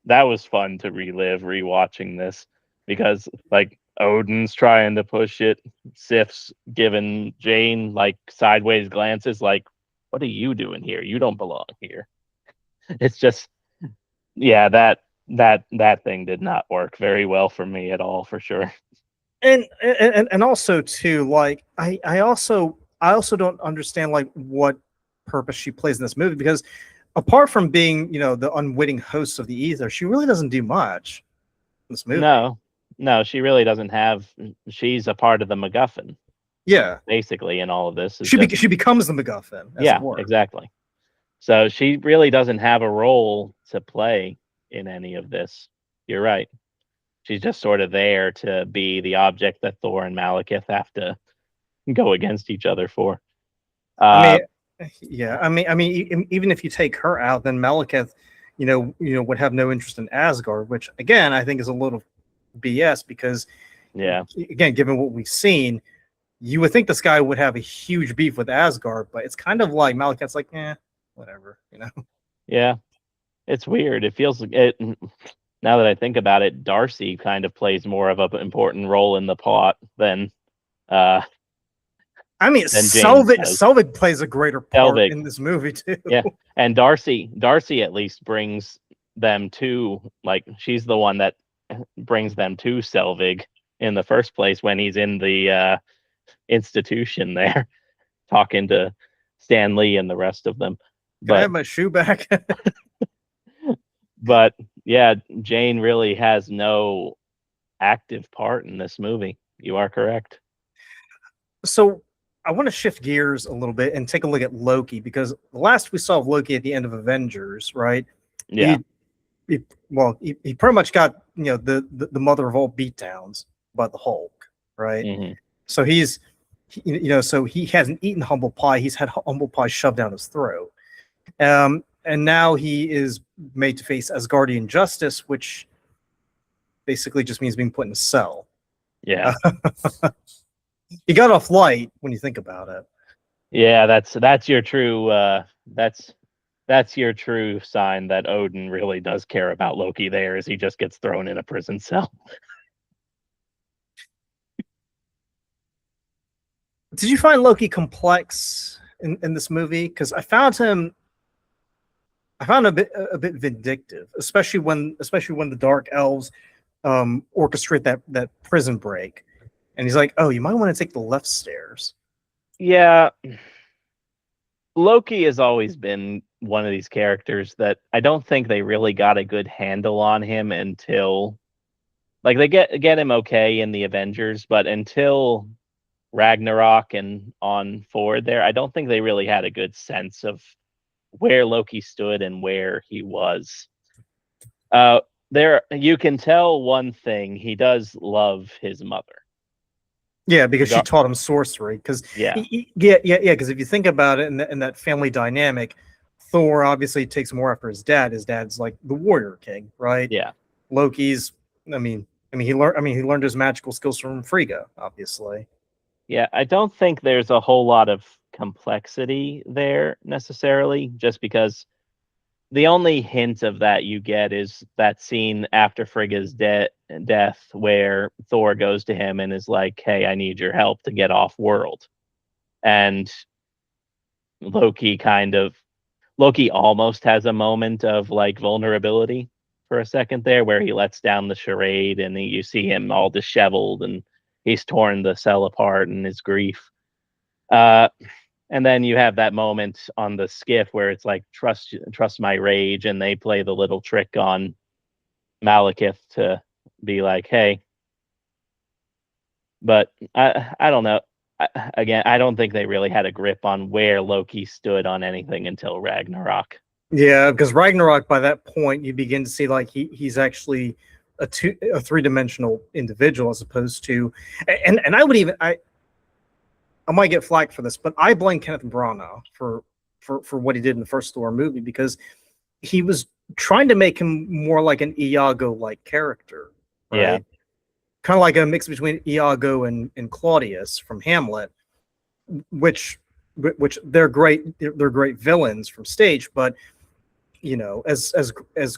fun to relive rewatching this, because like Odin's trying to push it, Sif's giving Jane like sideways glances, like, "What are you doing here? You don't belong here." It's just, yeah, that thing did not work very well for me at all, for sure. And also too, like I also don't understand like what purpose she plays in this movie, because apart from being, the unwitting host of the ether, she really doesn't do much in this movie. No, she really doesn't have. She's a part of the MacGuffin. Yeah, basically, in all of this, she becomes the MacGuffin. Yeah, exactly. So she really doesn't have a role to play in any of this. You're right. She's just sort of there to be the object that Thor and Malekith have to go against each other for. I mean, even if you take her out, then Malekith, would have no interest in Asgard, which again I think is a little BS, because again, given what we've seen, you would think this guy would have a huge beef with Asgard, but it's kind of like Malekith's like, whatever, Yeah, it's weird. It feels like it. Now that I think about it, Darcy kind of plays more of an important role in the plot than. I mean, Selvig plays a greater part in this movie too. Yeah, and Darcy at least brings them to, like, she's the one that brings them to Selvig in the first place when he's in the institution there, talking to Stan Lee and the rest of them. Can I have my shoe back? But yeah, Jane really has no active part in this movie. You are correct. So I want to shift gears a little bit and take a look at Loki, because the last we saw of Loki at the end of Avengers, right? Yeah. He pretty much got, the mother of all beatdowns by the Hulk, right? Mm-hmm. So so he hasn't eaten humble pie. He's had humble pie shoved down his throat. And now he is made to face Asgardian justice, which basically just means being put in a cell. Yeah. He got off light when you think about it. Yeah, that's your true that's your true sign that Odin really does care about Loki there, is he just gets thrown in a prison cell. Did you find Loki complex in this movie? Because I found him a bit vindictive, especially when the Dark Elves orchestrate that prison break. And he's like, "Oh, you might want to take the left stairs." Yeah. Loki has always been one of these characters that I don't think they really got a good handle on him until, like, they get him okay in the Avengers, but until Ragnarok and on forward there, I don't think they really had a good sense of where Loki stood and where he was. There, you can tell one thing: he does love his mother. Yeah, because she taught him sorcery. Because because if you think about it, in that family dynamic, Thor obviously takes more after his dad. His dad's like the warrior king, right? Yeah. Loki's, I mean, He learned his magical skills from Frigga, obviously. Yeah, I don't think there's a whole lot of complexity there necessarily, just because the only hint of that you get is that scene after Frigga's death where Thor goes to him and is like, "Hey, I need your help to get off world." And Loki kind of Loki almost has a moment of like vulnerability for a second there where he lets down the charade and you see him all disheveled and he's torn the cell apart in his grief. Uh, and then you have that moment on the skiff where it's like trust my rage, and they play the little trick on Malekith to be like, hey, but I don't know. Again, I don't think they really had a grip on where Loki stood on anything until Ragnarok. Yeah, because Ragnarok, by that point, you begin to see like he's actually a three-dimensional individual as opposed to, and I would even I might get flack for this, but I blame Kenneth Branagh for what he did in the first Thor movie, because he was trying to make him more like an Iago-like character, right? Yeah. Kind of like a mix between Iago and Claudius from Hamlet, which they're great. They're great villains from stage, but as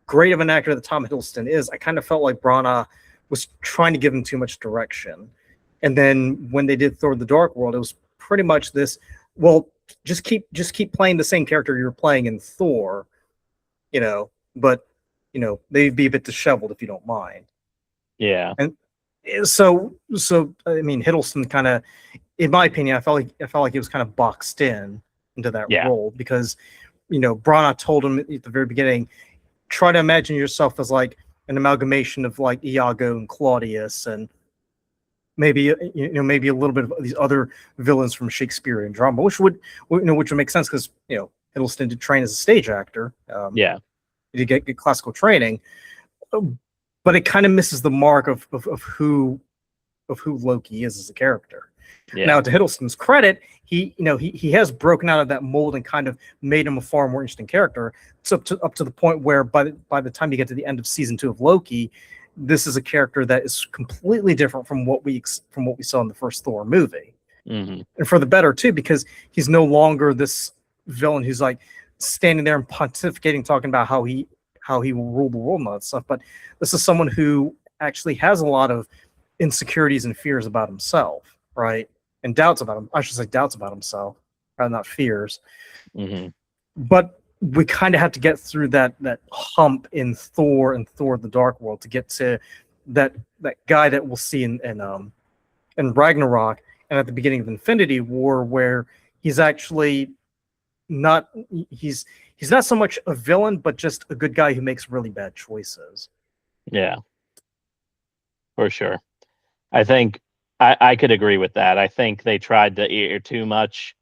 great of an actor that Tom Hiddleston is, I kind of felt like Branagh was trying to give him too much direction. And then when they did Thor: The Dark World, it was pretty much this. Well, just keep playing the same character you're playing in Thor, but they'd be a bit disheveled if you don't mind. Yeah. And so I mean, Hiddleston kind of, in my opinion, I felt like he was kind of boxed into that role, because Branagh told him at the very beginning, try to imagine yourself as like an amalgamation of like Iago and Claudius, and maybe maybe a little bit of these other villains from Shakespearean drama, which would make sense, because Hiddleston did train as a stage actor. He did get classical training, but it kind of misses the mark of who Loki is as a character. Yeah. Now, to Hiddleston's credit, he has broken out of that mold and kind of made him a far more interesting character. So up to the point where by the time you get to the end of season 2 of Loki, this is a character that is completely different from what we saw in the first Thor movie, and for the better too, because he's no longer this villain who's like standing there and pontificating, talking about how he will rule the world and all that stuff. But this is someone who actually has a lot of insecurities and fears about himself, right? And doubts about him. I should say doubts about himself, not fears. But we kind of have to get through that hump in Thor and Thor: The Dark World to get to that guy that we'll see in Ragnarok and at the beginning of Infinity War, where he's actually not so much a villain, but just a good guy who makes really bad choices. Yeah, for sure. I think I could agree with that. I think they tried to ear too much.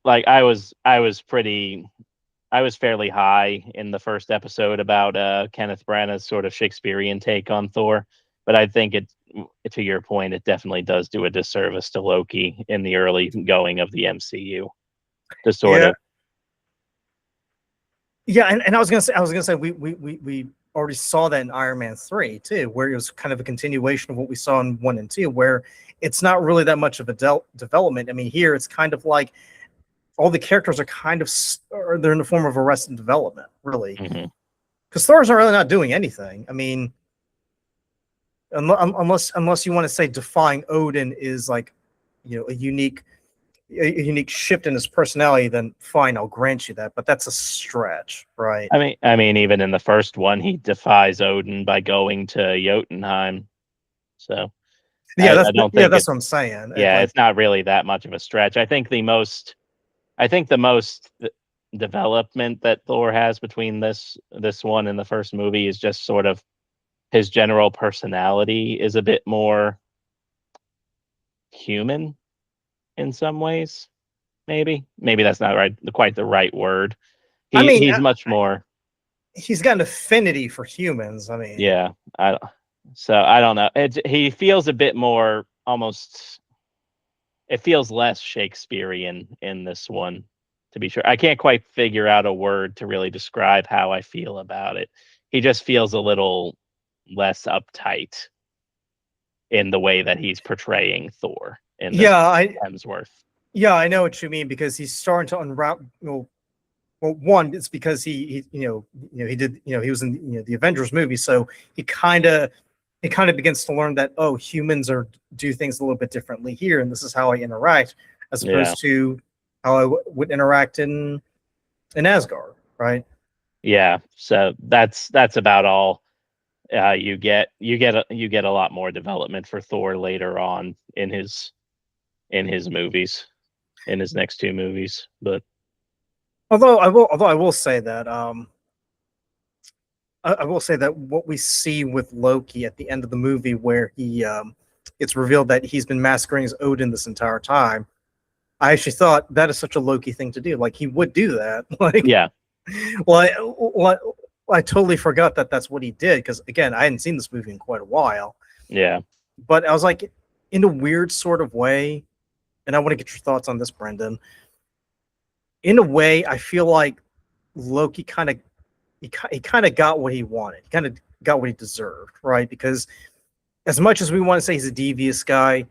Like I was fairly high in the first episode about Kenneth Branagh's sort of Shakespearean take on Thor, but I think to your point, it definitely does do a disservice to Loki in the early going of the MCU. To sort of. Yeah, and I was gonna say we already saw that in Iron Man 3 too, where it was kind of a continuation of what we saw in 1 and 2, where it's not really that much of a development. I mean, here it's kind of like all the characters are kind of they're in the form of arrested development, really, because Thor's really not doing anything. I mean, unless you want to say defying Odin is like, a unique shift in his personality, then fine, I'll grant you that. But that's a stretch, right? I mean, even in the first one, he defies Odin by going to Jotunheim. So yeah, that's what I'm saying. Yeah, it's not really that much of a stretch. I think the most development that Thor has between this one and the first movie is just sort of his general personality is a bit more human in some ways. Maybe that's not quite the right word. He's much more. He's got an affinity for humans. I mean, yeah. I don't know. He feels a bit more almost. It feels less Shakespearean in this one, to be sure. I can't quite figure out a word to really describe how I feel about it. He just feels a little less uptight in the way that he's portraying Thor in this Hemsworth. Yeah, I know what you mean, because he's starting to unwrap. Well, one, it's because he he did, he was in the Avengers movie, so he kind of begins to learn that, oh, humans do things a little bit differently here, and this is how I interact, as opposed to how I would interact in Asgard, right? Yeah, so that's about all you get. You get a lot more development for Thor later on in his movies, in his next two movies. But although I will say that I will say that what we see with Loki at the end of the movie, where it's revealed that he's been masquerading as Odin this entire time, I actually thought that is such a Loki thing to do. Like, he would do that. Like, yeah, I totally forgot that that's what he did, because again, I hadn't seen this movie in quite a while. yeah, But I was like, in a weird sort of way, and I want to get your thoughts on this, Brendan. In a way, I feel like Loki kind of got what he wanted. He kind of got what he deserved, right? Because as much as we want to say he's a devious guy,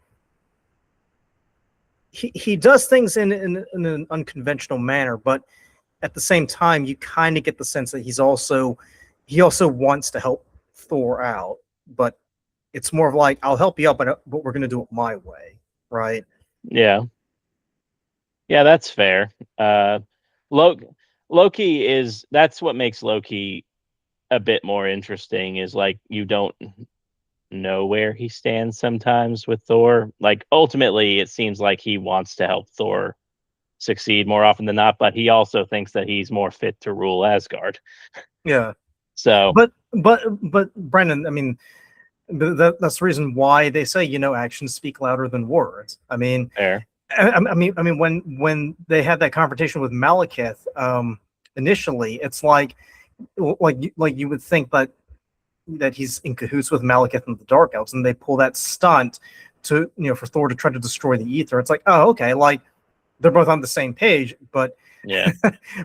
he does things in an unconventional manner, but at the same time, you kind of get the sense that he also wants to help Thor out, but it's more of like, I'll help you out, but we're going to do it my way, right? yeah. That's fair. Loki is, that's what makes Loki a bit more interesting, is like, you don't know where he stands sometimes with Thor. Like, ultimately, it seems like he wants to help Thor succeed more often than not, but he also thinks that he's more fit to rule Asgard. Yeah. So, but Brendan, I mean, that's the reason why they say, actions speak louder than words. I mean, fair. I mean, when they had that confrontation with Malekith, initially, it's like you would think that he's in cahoots with Malekith and the Dark Elves, and they pull that stunt to for Thor to try to destroy the ether. It's like, oh, okay, like they're both on the same page, but yeah,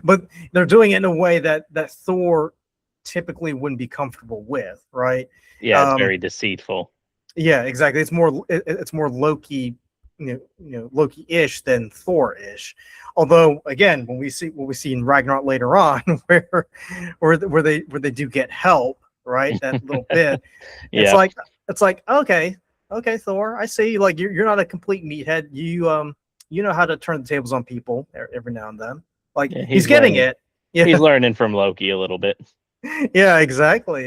but they're doing it in a way that Thor typically wouldn't be comfortable with, right? Yeah, it's very deceitful. Yeah, exactly. It's more Loki, Loki-ish than Thor-ish. Although, again, when we see what we see in Ragnarok later on, where they do get help, right? That little bit. It's like okay, Thor, I see. Like, you're not a complete meathead. You know how to turn the tables on people every now and then. Like, he's getting learning. it. Yeah. He's learning from Loki a little bit. Yeah, exactly.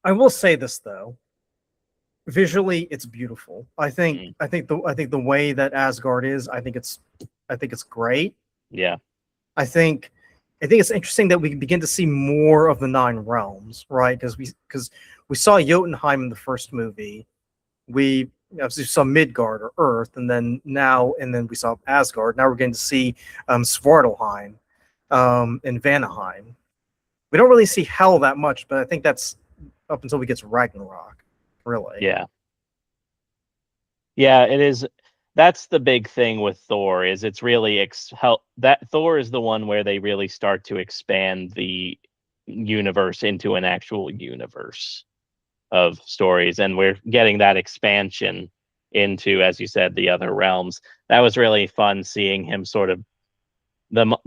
I will say this though. Visually, it's beautiful. I think the way that Asgard is, I think it's great. Yeah. I think it's interesting that we begin to see more of the Nine Realms, right? Because we saw Jotunheim in the first movie. We obviously saw Midgard or Earth, and then we saw Asgard. Now we're getting to see Svartalheim and Vanaheim. We don't really see Hell that much, but I think that's up until we get to Ragnarok, really. Yeah, it is. That's the big thing with Thor, is it's really that Thor is the one where they really start to expand the universe into an actual universe of stories, and we're getting that expansion into, as you said, the other realms. That was really fun, seeing him sort of the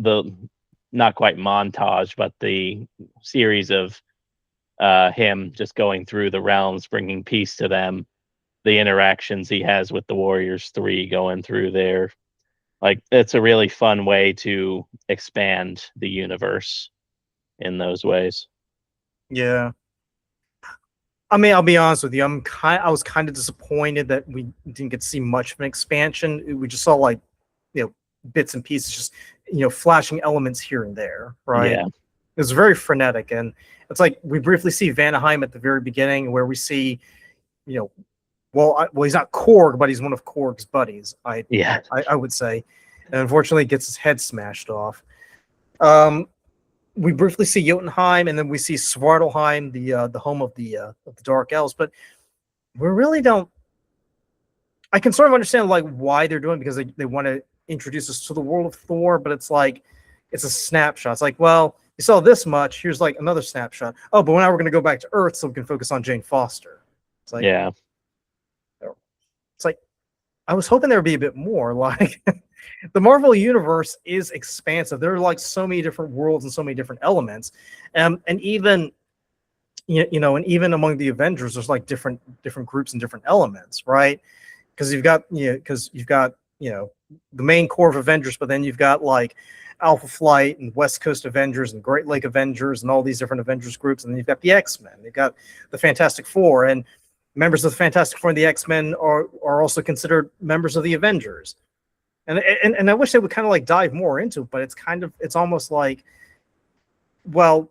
not quite montage, but the series of him just going through the realms, bringing peace to them, the interactions he has with the Warriors 3 going through there. Like, it's a really fun way to expand the universe in those ways. Yeah. I mean, I'll be honest with you. I was kind of disappointed that we didn't get to see much of an expansion. We just saw, like, bits and pieces, just flashing elements here and there, right? Yeah. It was very frenetic, and it's like we briefly see Vanaheim at the very beginning, where we see, well, he's not Korg, but he's one of Korg's buddies. I would say, and unfortunately, gets his head smashed off. We briefly see Jotunheim, and then we see Svartalheim, the home of the Dark Elves. But we really don't. I can sort of understand, like, why they're doing it, because they want to introduce us to the world of Thor, but it's like, it's a snapshot. It's like, well, you saw this much. Here's like another snapshot. Oh, but now we're going to go back to Earth so we can focus on Jane Foster. It's like, Yeah. It's like, I was hoping there would be a bit more. Like, the Marvel universe is expansive. There are like so many different worlds and so many different elements, and even and even among the Avengers, there's like different groups and different elements, right? Because you've got the main core of Avengers, but then you've got like Alpha Flight and West Coast Avengers and Great Lake Avengers and all these different Avengers groups, and then you've got the X-Men, you've got the Fantastic Four, and members of the Fantastic Four and the X-Men are also considered members of the Avengers. And I wish they would kind of like dive more into it, but it's almost like, well,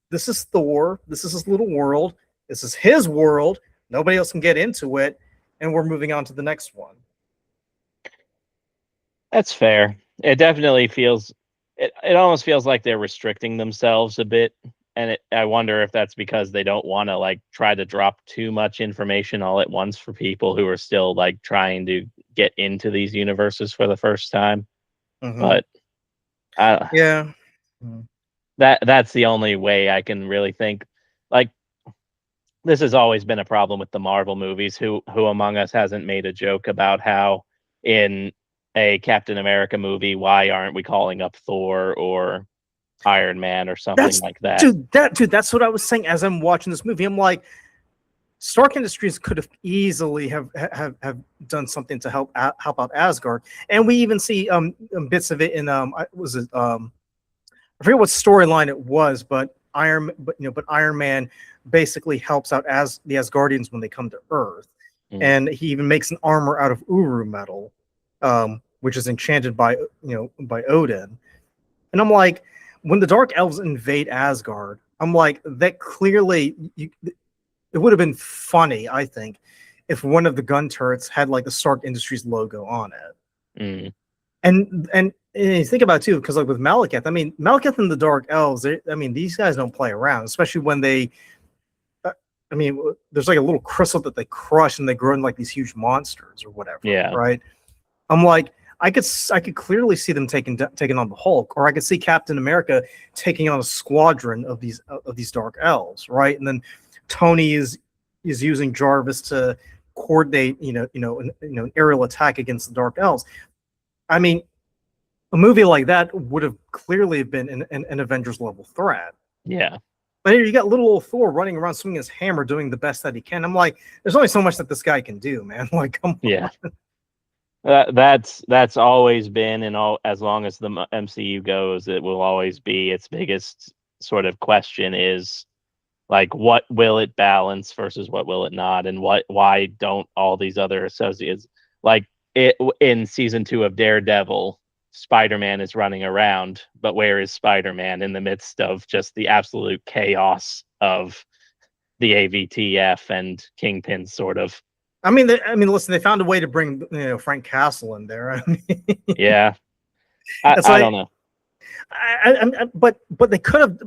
this is Thor, this is his little world, this is his world, nobody else can get into it, and we're moving on to the next one. That's fair. It definitely feels it almost feels like they're restricting themselves a bit, and I wonder if that's because they don't want to like try to drop too much information all at once for people who are still like trying to get into these universes for the first time. But yeah, that's the only way I can really think. Like, this has always been a problem with the Marvel movies. Who among us hasn't made a joke about how in a Captain America movie, why aren't we calling up Thor or Iron Man or something like that? Dude, that's what I was saying as I'm watching this movie. I'm like, Stark Industries could have easily have done something to help out Asgard, and we even see bits of it in I forget what storyline it was, but Iron Man basically helps out as the Asgardians when they come to Earth, and he even makes an armor out of Uru metal, which is enchanted by Odin. And I'm like, when the Dark Elves invade Asgard, I'm like, that clearly it would have been funny, I think, if one of the gun turrets had like the Stark Industries logo on it. And you think about it too, because like with Malekith, I mean, Malekith and the Dark Elves, these guys don't play around, especially when they. There's like a little crystal that they crush and they grow in like these huge monsters or whatever. Yeah. Right. I'm like, I could clearly see them taking on the Hulk, or I could see Captain America taking on a squadron of these Dark Elves, right? And then Tony is using Jarvis to coordinate, an aerial attack against the Dark Elves. I mean, a movie like that would have clearly been an Avengers level threat. Yeah. But here you got little old Thor running around swinging his hammer, doing the best that he can. I'm like, there's only so much that this guy can do, man. Like, come on. That's always been, and all as long as the MCU goes, it will always be its biggest sort of question is like, what will it balance versus what will it not, and why don't all these other associates, like it in season 2 of Daredevil, Spider-Man is running around, but where is Spider-Man in the midst of just the absolute chaos of the AVTF and Kingpin, sort of? Listen, they found a way to bring Frank Castle in there. Yeah, I don't know. But they could have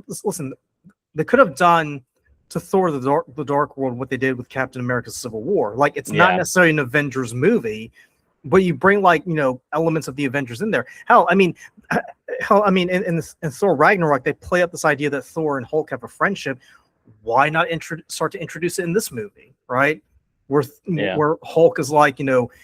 They could have done to Thor: The Dark World what they did with Captain America: Civil War. Like, it's not necessarily an Avengers movie, but you bring elements of the Avengers in there. In Thor Ragnarok, they play up this idea that Thor and Hulk have a friendship. Why not start to introduce it in this movie, right? Where Hulk is like,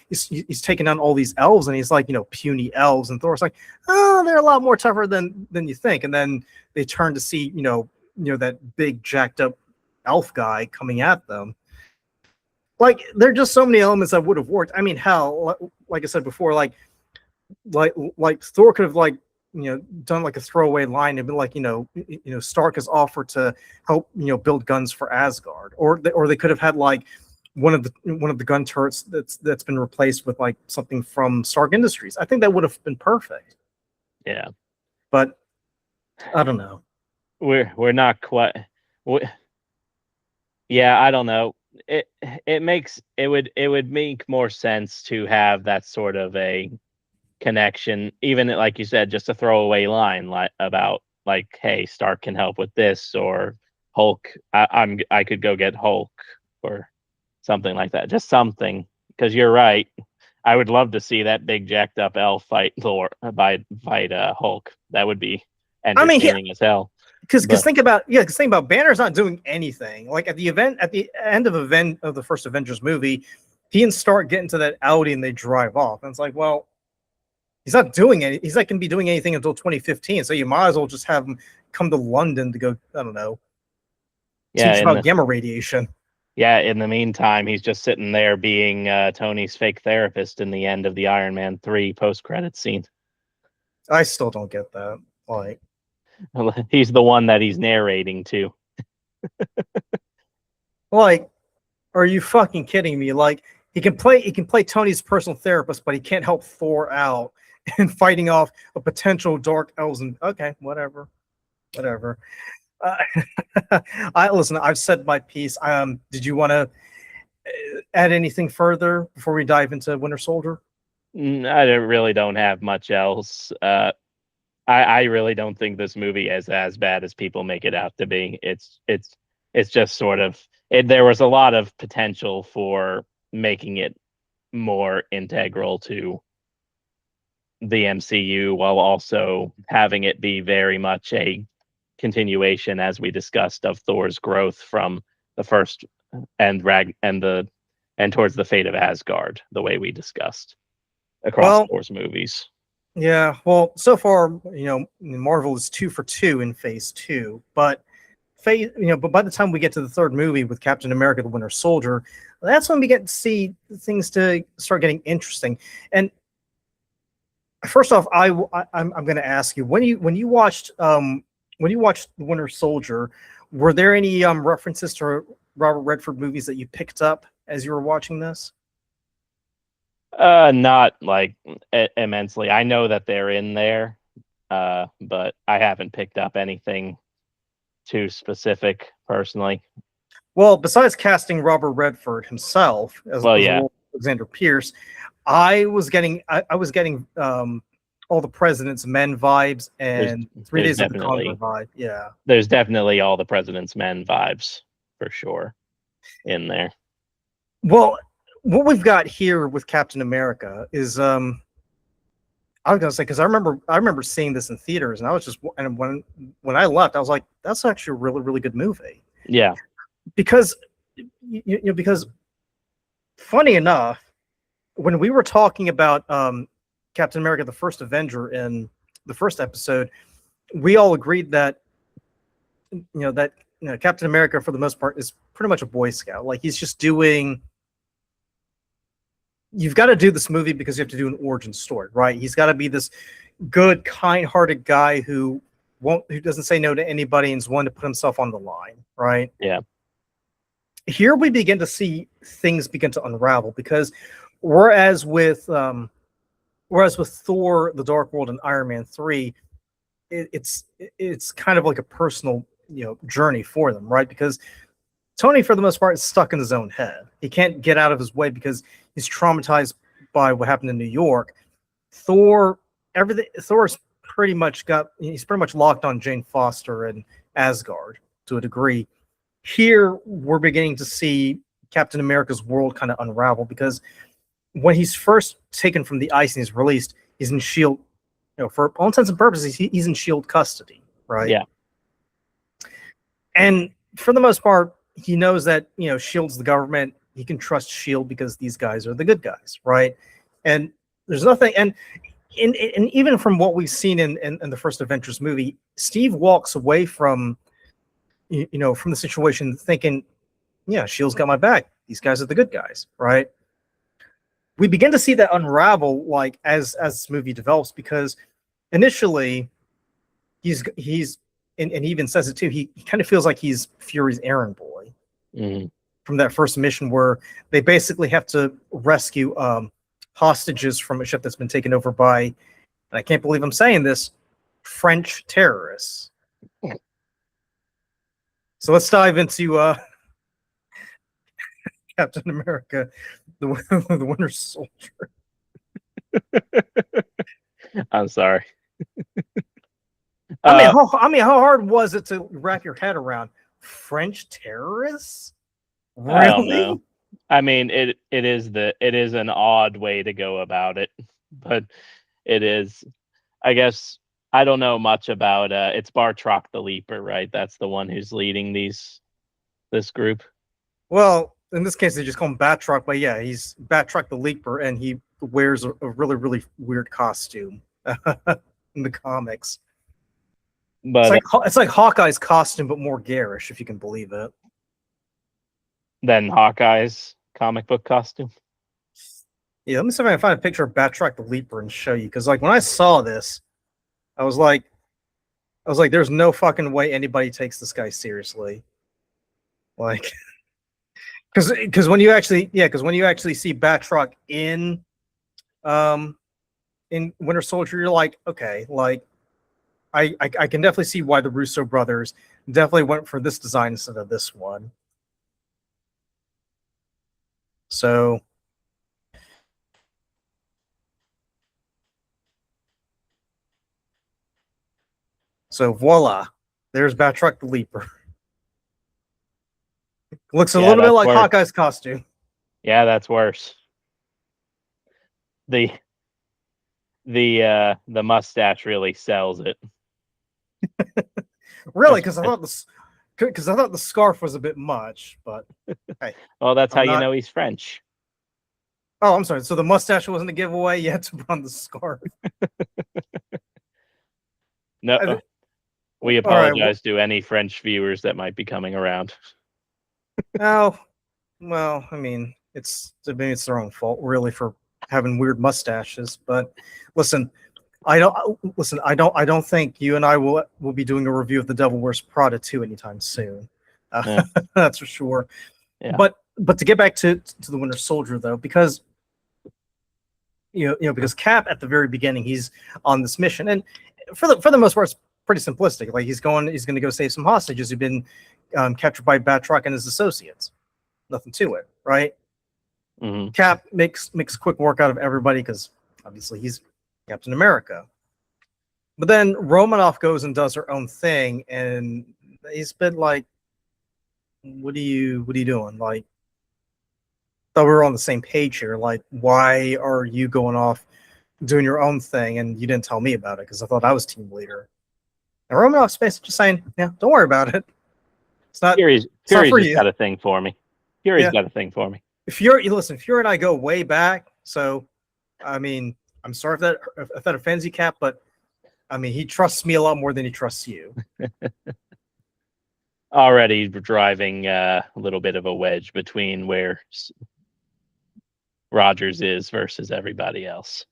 he's taking down all these elves, and he's like, puny elves, and Thor's like, oh, they're a lot more tougher than you think. And then they turn to see, that big jacked up elf guy coming at them. Like, there are just so many elements that would have worked. I mean, hell, like I said before, like Thor could have done like a throwaway line and been like, Stark has offered to help, build guns for Asgard, or they could have had like one of the gun turrets that's been replaced with like something from Stark Industries. I think that would have been perfect. Yeah, but I don't know. We're not quite. Yeah, I don't know. It would make more sense to have that sort of a connection, even like you said, just a throwaway line like about like, hey, Stark can help with this, or Hulk, I could go get Hulk, or something like that. Just something, because you're right. I would love to see that big jacked up elf fight Hulk. That would be entertaining as hell. Because think about Banner's not doing anything. Like at the end of the first Avengers movie, he and Stark get into that Audi and they drive off. And it's like, well, he's not doing any. He's not going to be doing anything until 2015. So you might as well just have him come to London to go. I don't know. Yeah, Teach about gamma radiation. Yeah, in the meantime, he's just sitting there being Tony's fake therapist in the end of the Iron Man 3 post-credit scene. I still don't get that. Like, he's the one that he's narrating to. Like, are you fucking kidding me? Like, he can play Tony's personal therapist, but he can't help Thor out in fighting off a potential dark elves. And okay, whatever. Listen. I've said my piece. Did you want to add anything further before we dive into Winter Soldier? I really don't have much else. I really don't think this movie is as bad as people make it out to be. It's just sort of there was a lot of potential for making it more integral to the MCU while also having it be very much a continuation, as we discussed, of Thor's growth from the first and towards the fate of Asgard, the way we discussed across Thor's movies. Yeah, well, so far, Marvel is 2 for 2 in Phase 2, but but by the time we get to the third movie with Captain America: The Winter Soldier, that's when we get to see things to start getting interesting. And first off, I'm going to ask you, when you watched The Winter Soldier, were there any references to Robert Redford movies that you picked up as you were watching this? Not like immensely. I know that they're in there, but I haven't picked up anything too specific personally. Well, besides casting Robert Redford himself as Alexander Pierce, I was getting all the President's Men vibes and 3 Days of the Conqueror vibe. Yeah, there's definitely all the President's Men vibes for sure in there. Well, what we've got here with Captain America is I was gonna say, because I remember seeing this in theaters, and I was just, and when I left, I was like, that's actually a really, really good movie. Yeah, because because funny enough, when we were talking about Captain America: The First Avenger in the first episode, we all agreed that Captain America, for the most part, is pretty much a Boy Scout. Like, he's just doing. You've got to do this movie because you have to do an origin story, right? He's got to be this good, kind-hearted guy who doesn't say no to anybody and is willing to put himself on the line, right? Yeah. Here we begin to see things begin to unravel, because whereas with Thor: The Dark World and Iron Man 3, it's kind of like a personal journey for them, right? Because Tony, for the most part, is stuck in his own head. He can't get out of his way because he's traumatized by what happened in New York. Thor's pretty much locked on Jane Foster and Asgard to a degree. Here, we're beginning to see Captain America's world kind of unravel, because when he's first taken from the ice and he's released, he's in S.H.I.E.L.D. For all intents and purposes, he's in S.H.I.E.L.D. custody, right? Yeah. And for the most part, he knows that S.H.I.E.L.D.'s the government. He can trust S.H.I.E.L.D. because these guys are the good guys, right? And there's nothing. And even from what we've seen in the first Avengers movie, Steve walks away from from the situation thinking, yeah, S.H.I.E.L.D.'s got my back. These guys are the good guys, right? We begin to see that unravel like as this movie develops, because initially he's and he even says it too. He kind of feels like he's Fury's errand boy. Mm-hmm. From that first mission where they basically have to rescue hostages from a ship that's been taken over by, and I can't believe I'm saying this, French terrorists. So let's dive into Captain America: The Winter Soldier. I'm sorry. I mean, how hard was it to wrap your head around French terrorists? Really? I don't know. I mean, it is an odd way to go about it, but it is. I guess I don't know much about it's Bartrock the Leaper, right? That's the one who's leading this group. Well, in this case, they just call him Batroc, but yeah, he's Batroc the Leaper, and he wears a really, really weird costume in the comics. But It's like Hawkeye's costume, but more garish, if you can believe it. then Hawkeye's comic book costume. Yeah, let me see if I can find a picture of Batroc the Leaper and show you. Because like when I saw this, I was like, there's no fucking way anybody takes this guy seriously. Like, because when you actually see Batroc in Winter Soldier, you're like, okay, like I can definitely see why the Russo brothers definitely went for this design instead of this one. So voila, there's Batroc the Leaper. Looks a little bit like worse. Hawkeye's costume. Yeah, that's worse. The mustache really sells it. Really, because I thought the scarf was a bit much, but hey. Well, that's how you know he's French. Oh, I'm sorry. So the mustache wasn't a giveaway. You had to put on the scarf. No, we apologize to any French viewers that might be coming around. Oh, well, I mean, it's their own fault, really, for having weird mustaches. But listen, I don't think you and I will be doing a review of The Devil Wears Prada 2 anytime soon. Yeah. That's for sure. Yeah. But to get back to the Winter Soldier, though, because because Cap at the very beginning, he's on this mission, and for the most part, it's pretty simplistic. Like he's going to go save some hostages who've been captured by Batroc and his associates. Nothing to it, right? Mm-hmm. Cap makes quick work out of everybody because obviously he's Captain America. But then Romanoff goes and does her own thing, and he's been like, "What are you doing?" Like, thought we were on the same page here. Like, why are you going off doing your own thing and you didn't tell me about it? Because I thought I was team leader. And Romanoff's basically just saying, "Yeah, don't worry about it. It's not. Fury's for just you." got a thing for me. Fury's got a thing for me. Fury and I go way back. So, I mean, I'm sorry if that offends you, Cap, but I mean, he trusts me a lot more than he trusts you. Already driving a little bit of a wedge between where Rogers is versus everybody else.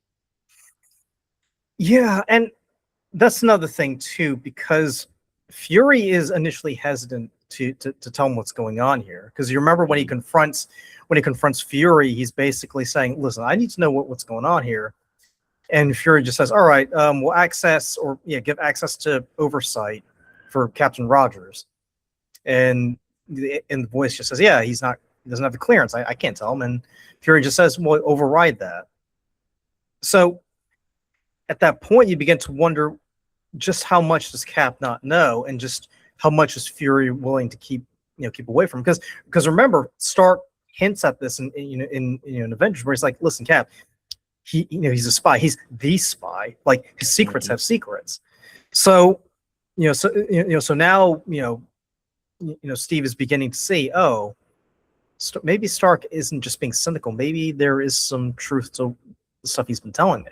Yeah, and that's another thing too, because Fury is initially hesitant to tell him what's going on here. Because you remember when he confronts Fury, he's basically saying, "Listen, I need to know what's going on here." And Fury just says, "All right, we'll give access to oversight for Captain Rogers." And the voice just says, "Yeah, he doesn't have the clearance. I can't tell him." And Fury just says, "Well, override that." So at that point, you begin to wonder just how much does Cap not know, and just how much is Fury willing to keep away from him? Because remember, Stark hints at this in Avengers, where he's like, "Listen, Cap, he's a spy. He's the spy. Like his secrets have secrets." So so now Steve is beginning to see, maybe Stark isn't just being cynical. Maybe there is some truth to the stuff he's been telling me.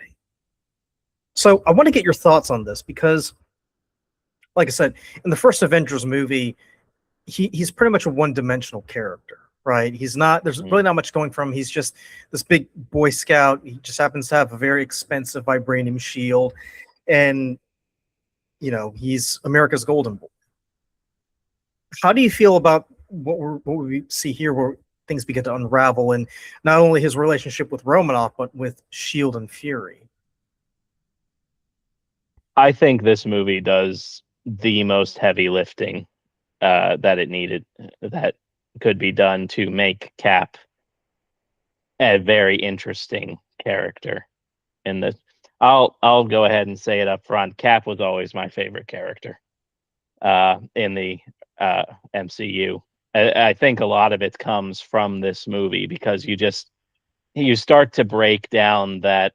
So I want to get your thoughts on this because, like I said, in the first Avengers movie, he's pretty much a one-dimensional character, right? There's really not much going from him. He's just this big Boy Scout. He just happens to have a very expensive vibranium shield, and he's America's golden boy. How do you feel about what we see here, where things begin to unravel, and not only his relationship with Romanoff, but with Shield and Fury? I think this movie does the most heavy lifting that it needed, that could be done to make Cap a very interesting character. In this, I'll go ahead and say it up front. Cap was always my favorite character in the MCU. I think a lot of it comes from this movie, because you start to break down that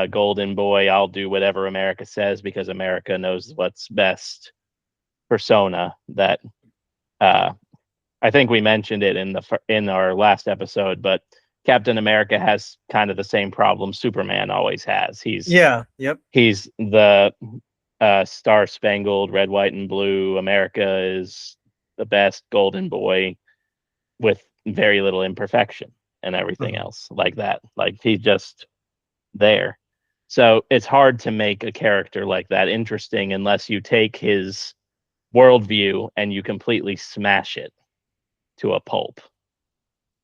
golden boy, I'll do whatever America says because America knows what's best persona that I think we mentioned it in our last episode, but Captain America has kind of the same problem Superman always has. He's the star spangled red, white, and blue. America is the best golden boy with very little imperfection and everything else like that. Like he's just there. So it's hard to make a character like that interesting unless you take his worldview and you completely smash it to a pulp.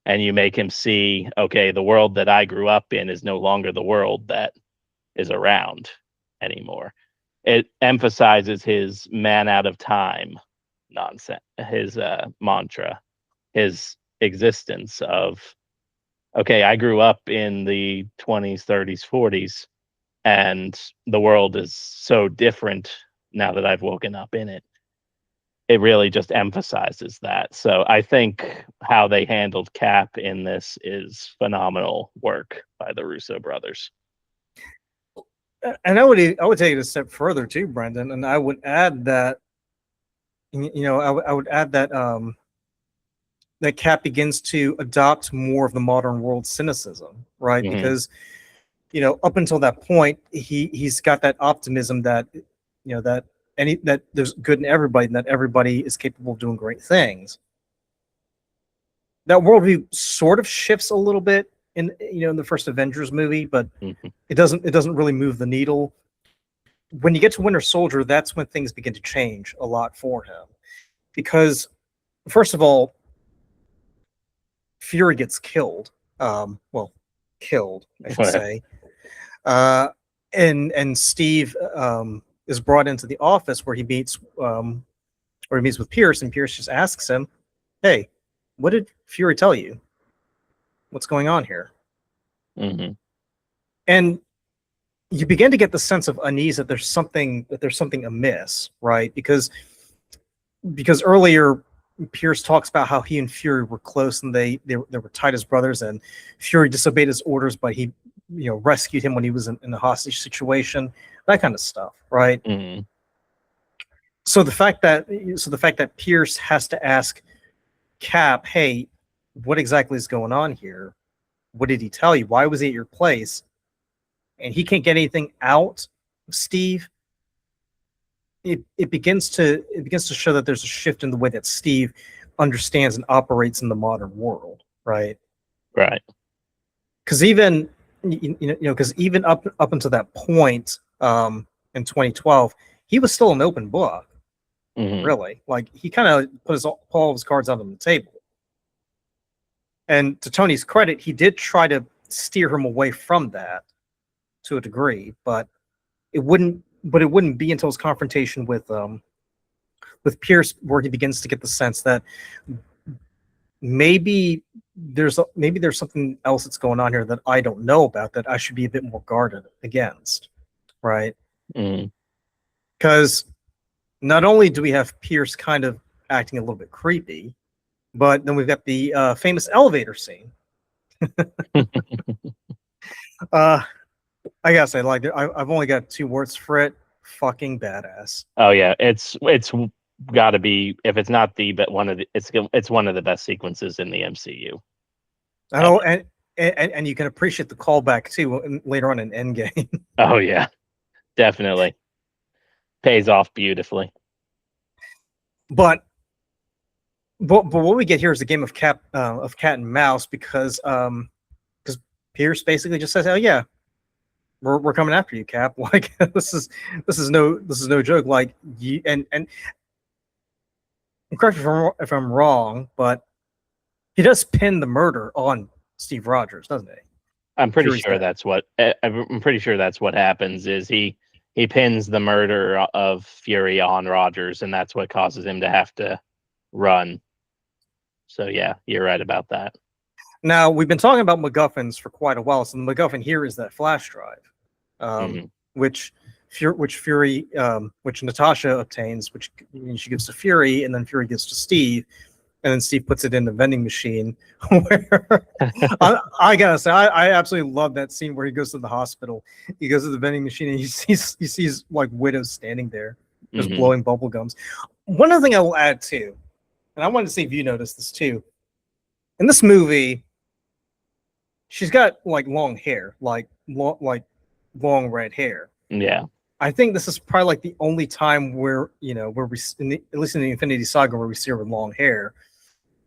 And you make him see, okay, the world that I grew up in is no longer the world that is around anymore. It emphasizes his man out of time nonsense, his mantra, his existence of, okay, I grew up in the 20s, 30s, 40s, and the world is so different now that I've woken up in it. It really just emphasizes that. So I think how they handled Cap in this is phenomenal work by the Russo brothers. And I would take it a step further too, Brendan, and I would add that, I would add that that Cap begins to adopt more of the modern world cynicism, right? Mhm. Because up until that point, he's got that optimism that that there's good in everybody and that everybody is capable of doing great things. That worldview sort of shifts a little bit in the first Avengers movie, but it doesn't really move the needle. When you get to Winter Soldier, that's when things begin to change a lot for him, because first of all, Fury gets killed. Killed, I should say. And Steve is brought into the office where he meets with Pierce, and Pierce just asks him, "Hey, what did Fury tell you? What's going on here?" And you begin to get the sense of unease that there's something amiss, right? Because earlier Pierce talks about how he and Fury were close and they were tight as brothers, and Fury disobeyed his orders, but he rescued him when he was in a hostage situation, that kind of stuff, right? So the fact that Pierce has to ask Cap, "Hey, what exactly is going on here? What did he tell you? Why was he at your place?" And he can't get anything out of Steve. It begins to show that there's a shift in the way that Steve understands and operates in the modern world, right? Right. Because even up until that point, in 2012, he was still an open book. Really, like he kind of put all of his cards out on the table. And to Tony's credit, he did try to steer him away from that to a degree, but it wouldn't be until his confrontation with Pierce where he begins to get the sense that maybe there's something else that's going on here that I don't know about, that I should be a bit more guarded against, right? Because not only do we have Pierce kind of acting a little bit creepy, but then we've got the famous elevator scene. I gotta say, like, I've only got 2 words for it: fucking badass. Oh yeah, it's got to be, if it's not the but one of the it's one of the best sequences in the MCU. I know, and you can appreciate the callback too later on in Endgame. Oh yeah, definitely pays off beautifully. But what we get here is a game of cat and mouse, because Pierce basically just says, "Oh yeah, we're coming after you, Cap." Like this is no joke. Like and correct me if I'm wrong, but he does pin the murder on Steve Rogers, doesn't he? I'm pretty sure that's what happens. Is he pins the murder of Fury on Rogers, and that's what causes him to have to run. So yeah, you're right about that. Now, we've been talking about MacGuffins for quite a while. So the MacGuffin here is that flash drive, which Natasha obtains, which she gives to Fury, and then Fury gives to Steve. and then Steve puts it in the vending machine. Where I gotta say, I absolutely love that scene where he goes to the hospital. He goes to the vending machine and he sees like Widow standing there, just blowing bubble gums. One other thing I will add too, and I wanted to see if you noticed this too. In this movie, she's got like long hair, like long red hair. Yeah. I think this is probably like the only time where where we at least in the Infinity Saga where we see her with long hair,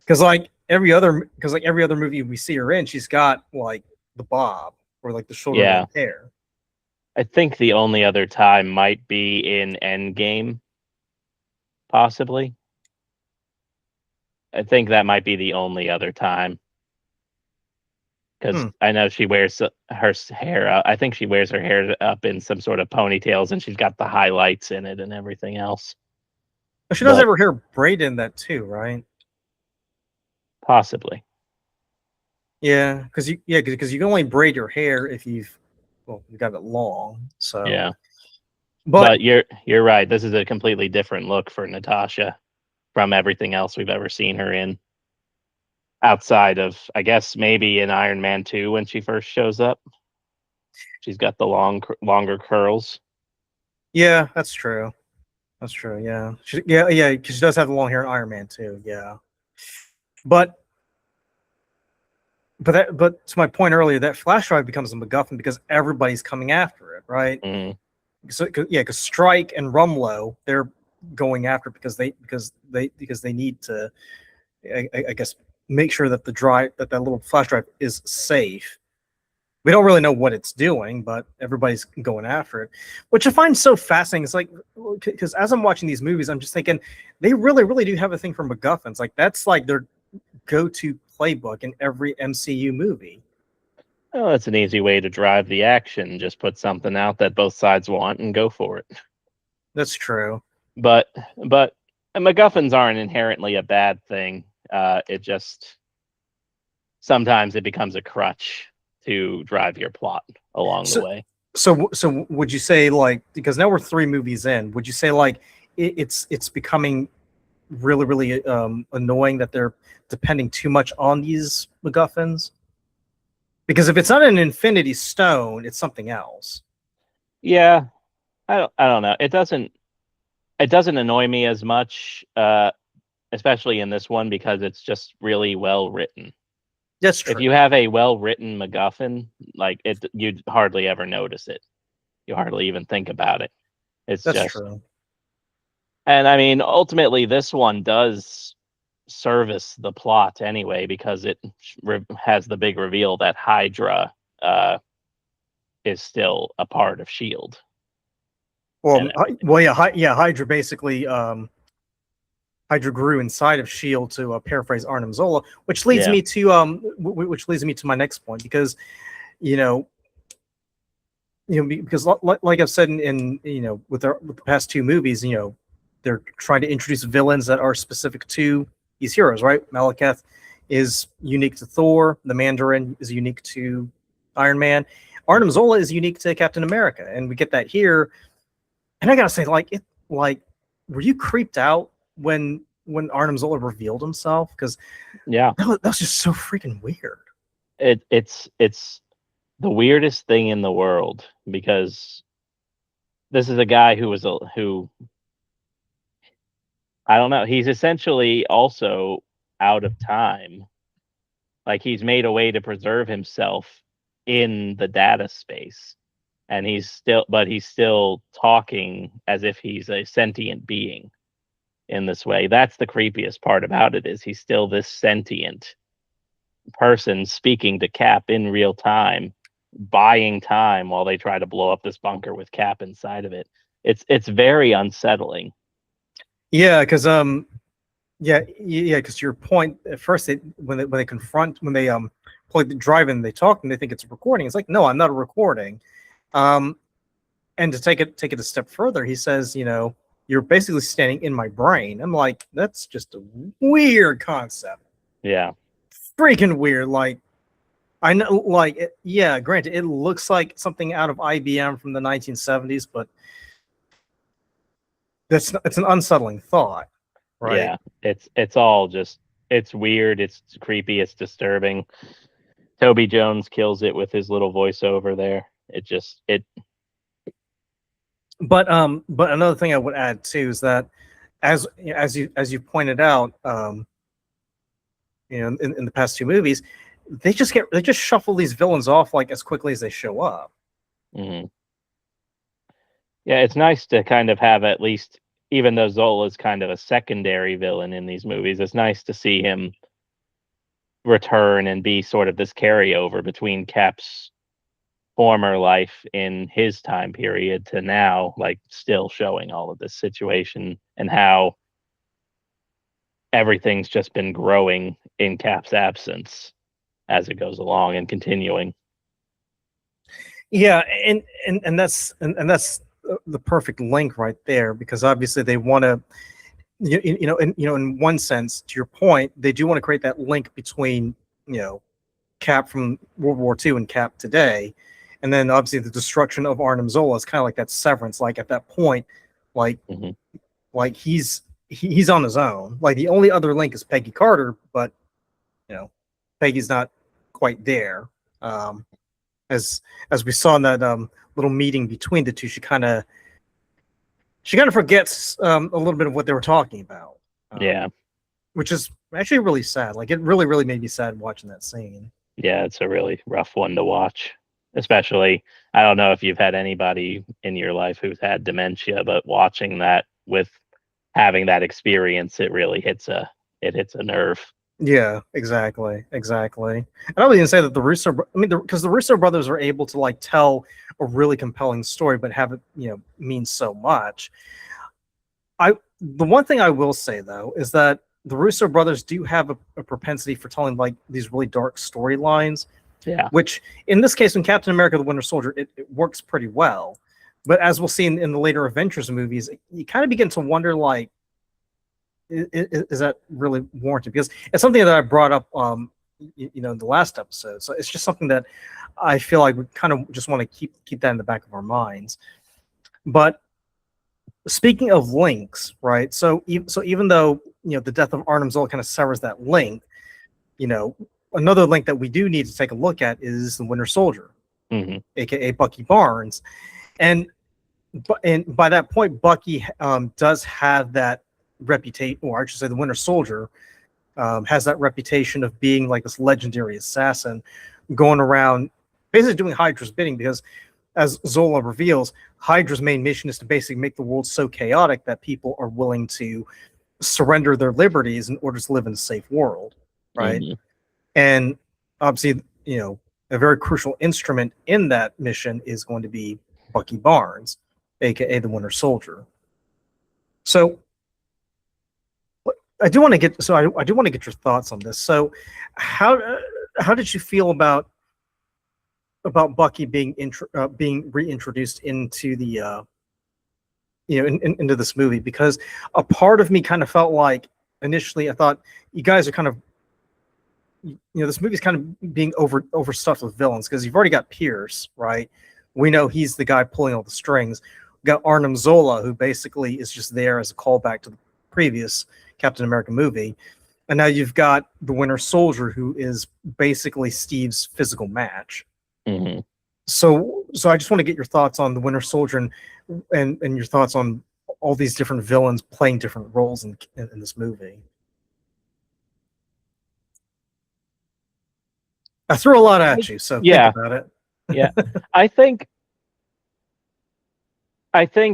because like every other movie we see her in, she's got like the bob or like the shoulder hair. I think the only other time might be in Endgame, possibly. I think that might be the only other time. Because I know she wears her hair. I think she wears her hair up in some sort of ponytails, and she's got the highlights in it and everything else. She does have her hair braided in that too, right? Possibly. Yeah, because you can only braid your hair if you've got it long. So yeah, but you're right. This is a completely different look for Natasha from everything else we've ever seen her in. Outside of, I guess, maybe in Iron Man 2 when she first shows up. She's got the longer curls. Yeah, that's true. That's true. Yeah. Because she does have the long hair in Iron Man 2. Yeah. But to my point earlier, that flash drive becomes a MacGuffin because everybody's coming after it, right? So because Strike and Rumlow, they're going after it because they need to, I guess, make sure that that little flash drive is safe. We don't really know what it's doing, but everybody's going after it, which I find so fascinating. It's like, because as I'm watching these movies, I'm just thinking they really, really do have a thing for MacGuffins. Like that's like their go-to playbook in every MCU movie. Well, that's an easy way to drive the action. Just put something out that both sides want and go for it. That's true. But MacGuffins aren't inherently a bad thing. It just sometimes it becomes a crutch to drive your plot along the way. So would you say, like, because now we're 3 movies in, would you say like it's becoming really, really annoying that they're depending too much on these MacGuffins? Because if it's not an Infinity Stone, it's something else. Yeah, I don't know. It doesn't annoy me as much, especially in this one, because it's just really well written. That's true. If you have a well-written MacGuffin, like it, you'd hardly ever notice it. You hardly even think about it. That's just true. And I mean, ultimately, this one does service the plot anyway, because it has the big reveal that Hydra is still a part of S.H.I.E.L.D. Hydra basically Hydra grew inside of S.H.I.E.L.D. to paraphrase Arnim Zola, which leads me to my next point, because because like I've said in with the past 2 movies, they're trying to introduce villains that are specific to these heroes, right? Malekith is unique to Thor, the Mandarin is unique to Iron Man, Arnim Zola is unique to Captain America, and we get that here. And I gotta say, were you creeped out when Arnim Zola revealed himself? Because that was just so freaking weird. It's the weirdest thing in the world, because this is a guy who I don't know, he's essentially also out of time. Like, he's made a way to preserve himself in the data space, and he's still talking as if he's a sentient being in this way. That's the creepiest part about it, is he's still this sentient person speaking to Cap in real time, buying time while they try to blow up this bunker with Cap inside of it. It's very unsettling. Yeah, because because to your point, at first when they plug the drive in, they talk and they think it's a recording. It's like, no, I'm not a recording. And to take it a step further, he says, you're basically standing in my brain. I'm like, that's just a weird concept. Yeah, freaking weird. Like, I know, granted, it looks like something out of IBM from the 1970s, but it's an unsettling thought, right? Yeah, it's all just it's weird, it's creepy, it's disturbing. Toby Jones kills it with his little voiceover there. It But another thing I would add too is that as you pointed out, in the past two movies, they just shuffle these villains off like as quickly as they show up. mhm. Yeah, it's nice to kind of have, at least, even though Zola's kind of a secondary villain in these movies, it's nice to see him return and be sort of this carryover between Cap's former life in his time period to now, like, still showing all of this situation and how everything's just been growing in Cap's absence as it goes along and continuing. Yeah, and that's the perfect link right there, because obviously they want to, in one sense, to your point, they do want to create that link between Cap from World War II and Cap today, and then obviously the destruction of Arnim Zola is kind of like that severance. Like at that point, like Mhm. like he's on his own. Like the only other link is Peggy Carter, but Peggy's not quite there. Um, as we saw in that little meeting between the two, she kind of forgets a little bit of what they were talking about. Yeah. Which is actually really sad. Like it really, really made me sad watching that scene. Yeah, it's a really rough one to watch. Especially, I don't know if you've had anybody in your life who's had dementia, but watching that with having that experience, it really hits a nerve. Yeah, exactly. And I would even say that because the Russo brothers are able to like tell a really compelling story, but have it mean so much. The one thing I will say though is that the Russo brothers do have a propensity for telling like these really dark storylines, Yeah. which in this case, in Captain America: The Winter Soldier, it works pretty well. But as we'll see in the later Avengers movies, you kind of begin to wonder like, is that really warranted? Because it's something that I brought up, in the last episode. So it's just something that I feel like we kind of just want to keep that in the back of our minds. But speaking of links, right? So even though the death of Arnim Zola kind of severs that link, another link that we do need to take a look at is the Winter Soldier, Hmm. aka Bucky Barnes, and by that point, Bucky does have that reputation, or I should say, the Winter Soldier has that reputation of being like this legendary assassin, going around basically doing Hydra's bidding. Because, as Zola reveals, Hydra's main mission is to basically make the world so chaotic that people are willing to surrender their liberties in order to live in a safe world, right? Hmm. And obviously, a very crucial instrument in that mission is going to be Bucky Barnes, aka the Winter Soldier. So I do want to get your thoughts on this. So how did you feel about Bucky being reintroduced into the into this movie? Because a part of me kind of felt like initially I thought you guys are kind of this movie's kind of being overstuffed with villains, because you've already got Pierce, right? We know he's the guy pulling all the strings. We got Arnim Zola, who basically is just there as a callback to the previous Captain America movie. And now you've got the Winter Soldier, who is basically Steve's physical match. Hmm. So I just want to get your thoughts on the Winter Soldier and your thoughts on all these different villains playing different roles in this movie. I threw a lot at you, so Yeah. think about it. Yeah. I think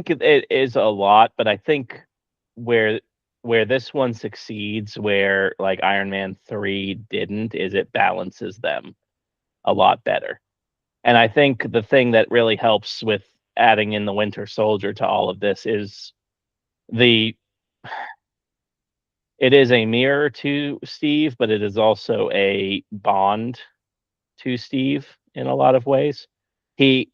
it is a lot, but I think where this one succeeds, where like Iron Man 3 didn't, is it balances them a lot better. And I think the thing that really helps with adding in the Winter Soldier to all of this is the it is a mirror to Steve, but it is also a bond to Steve in a lot of ways. He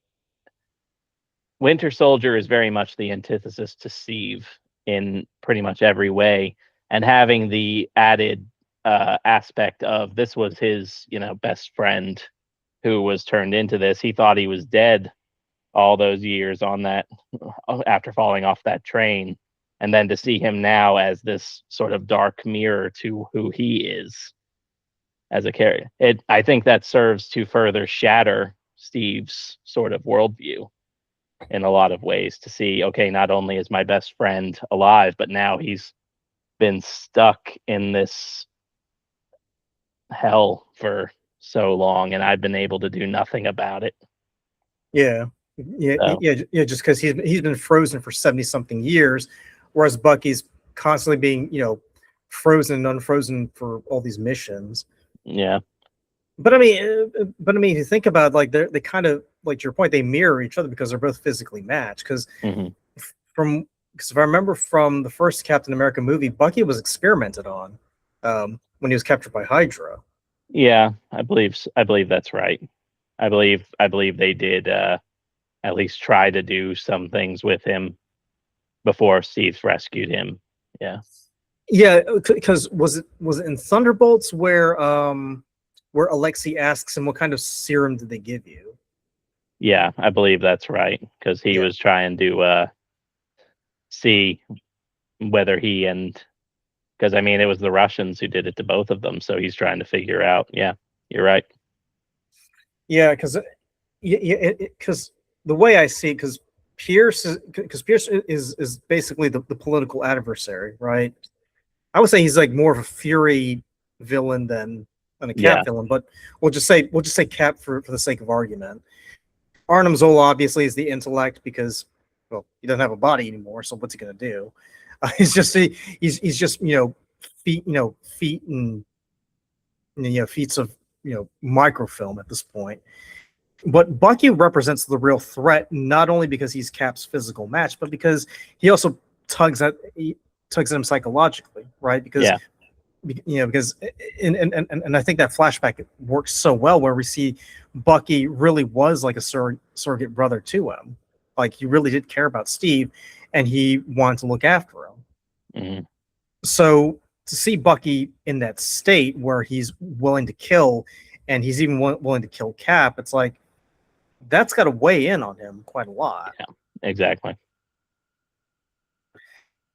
Winter Soldier is very much the antithesis to Steve in pretty much every way, and having the added aspect of this was his, best friend who was turned into this. He thought he was dead all those years on that after falling off that train, and then to see him now as this sort of dark mirror to who he is as a character, I think that serves to further shatter Steve's sort of worldview in a lot of ways. To see, okay, not only is my best friend alive, but now he's been stuck in this hell for so long, and I've been able to do nothing about it. Yeah, So, yeah. Just because he's been frozen for 70 something years, whereas Bucky's constantly being frozen and unfrozen for all these missions. yeah, But I mean, if you think about it, like they kind of like to your point, they mirror each other because they're both physically matched. Because hmm if I remember from the first Captain America movie, Bucky was experimented on when he was captured by Hydra. yeah. I believe that's right. I believe they did at least try to do some things with him before Steve rescued him. Yeah, Yeah, because was it in Thunderbolts where Alexei asks him what kind of serum did they give you? yeah. I believe that's right, because he Yeah, was trying to see whether he and because I mean it was the Russians who did it to both of them, so he's trying to figure out. Yeah, you're right. yeah, because the way I see it, because Pierce is basically the political adversary, right? I would say he's like more of a Fury villain than a Yeah, Cap villain, but we'll just say Cap for the sake of argument. Arnim Zola obviously is the intellect because well he doesn't have a body anymore, so what's he gonna do? He's just feet and feats of microfilm at this point. But Bucky represents the real threat, not only because he's Cap's physical match, but because he also tugs at him psychologically, right? Because yeah, because and I think that flashback works so well where we see Bucky really was like a surrogate brother to him. Like he really did care about Steve and he wanted to look after him. hmm So to see Bucky in that state where he's willing to kill and he's even willing to kill Cap, it's like that's got to weigh in on him quite a lot. yeah, exactly.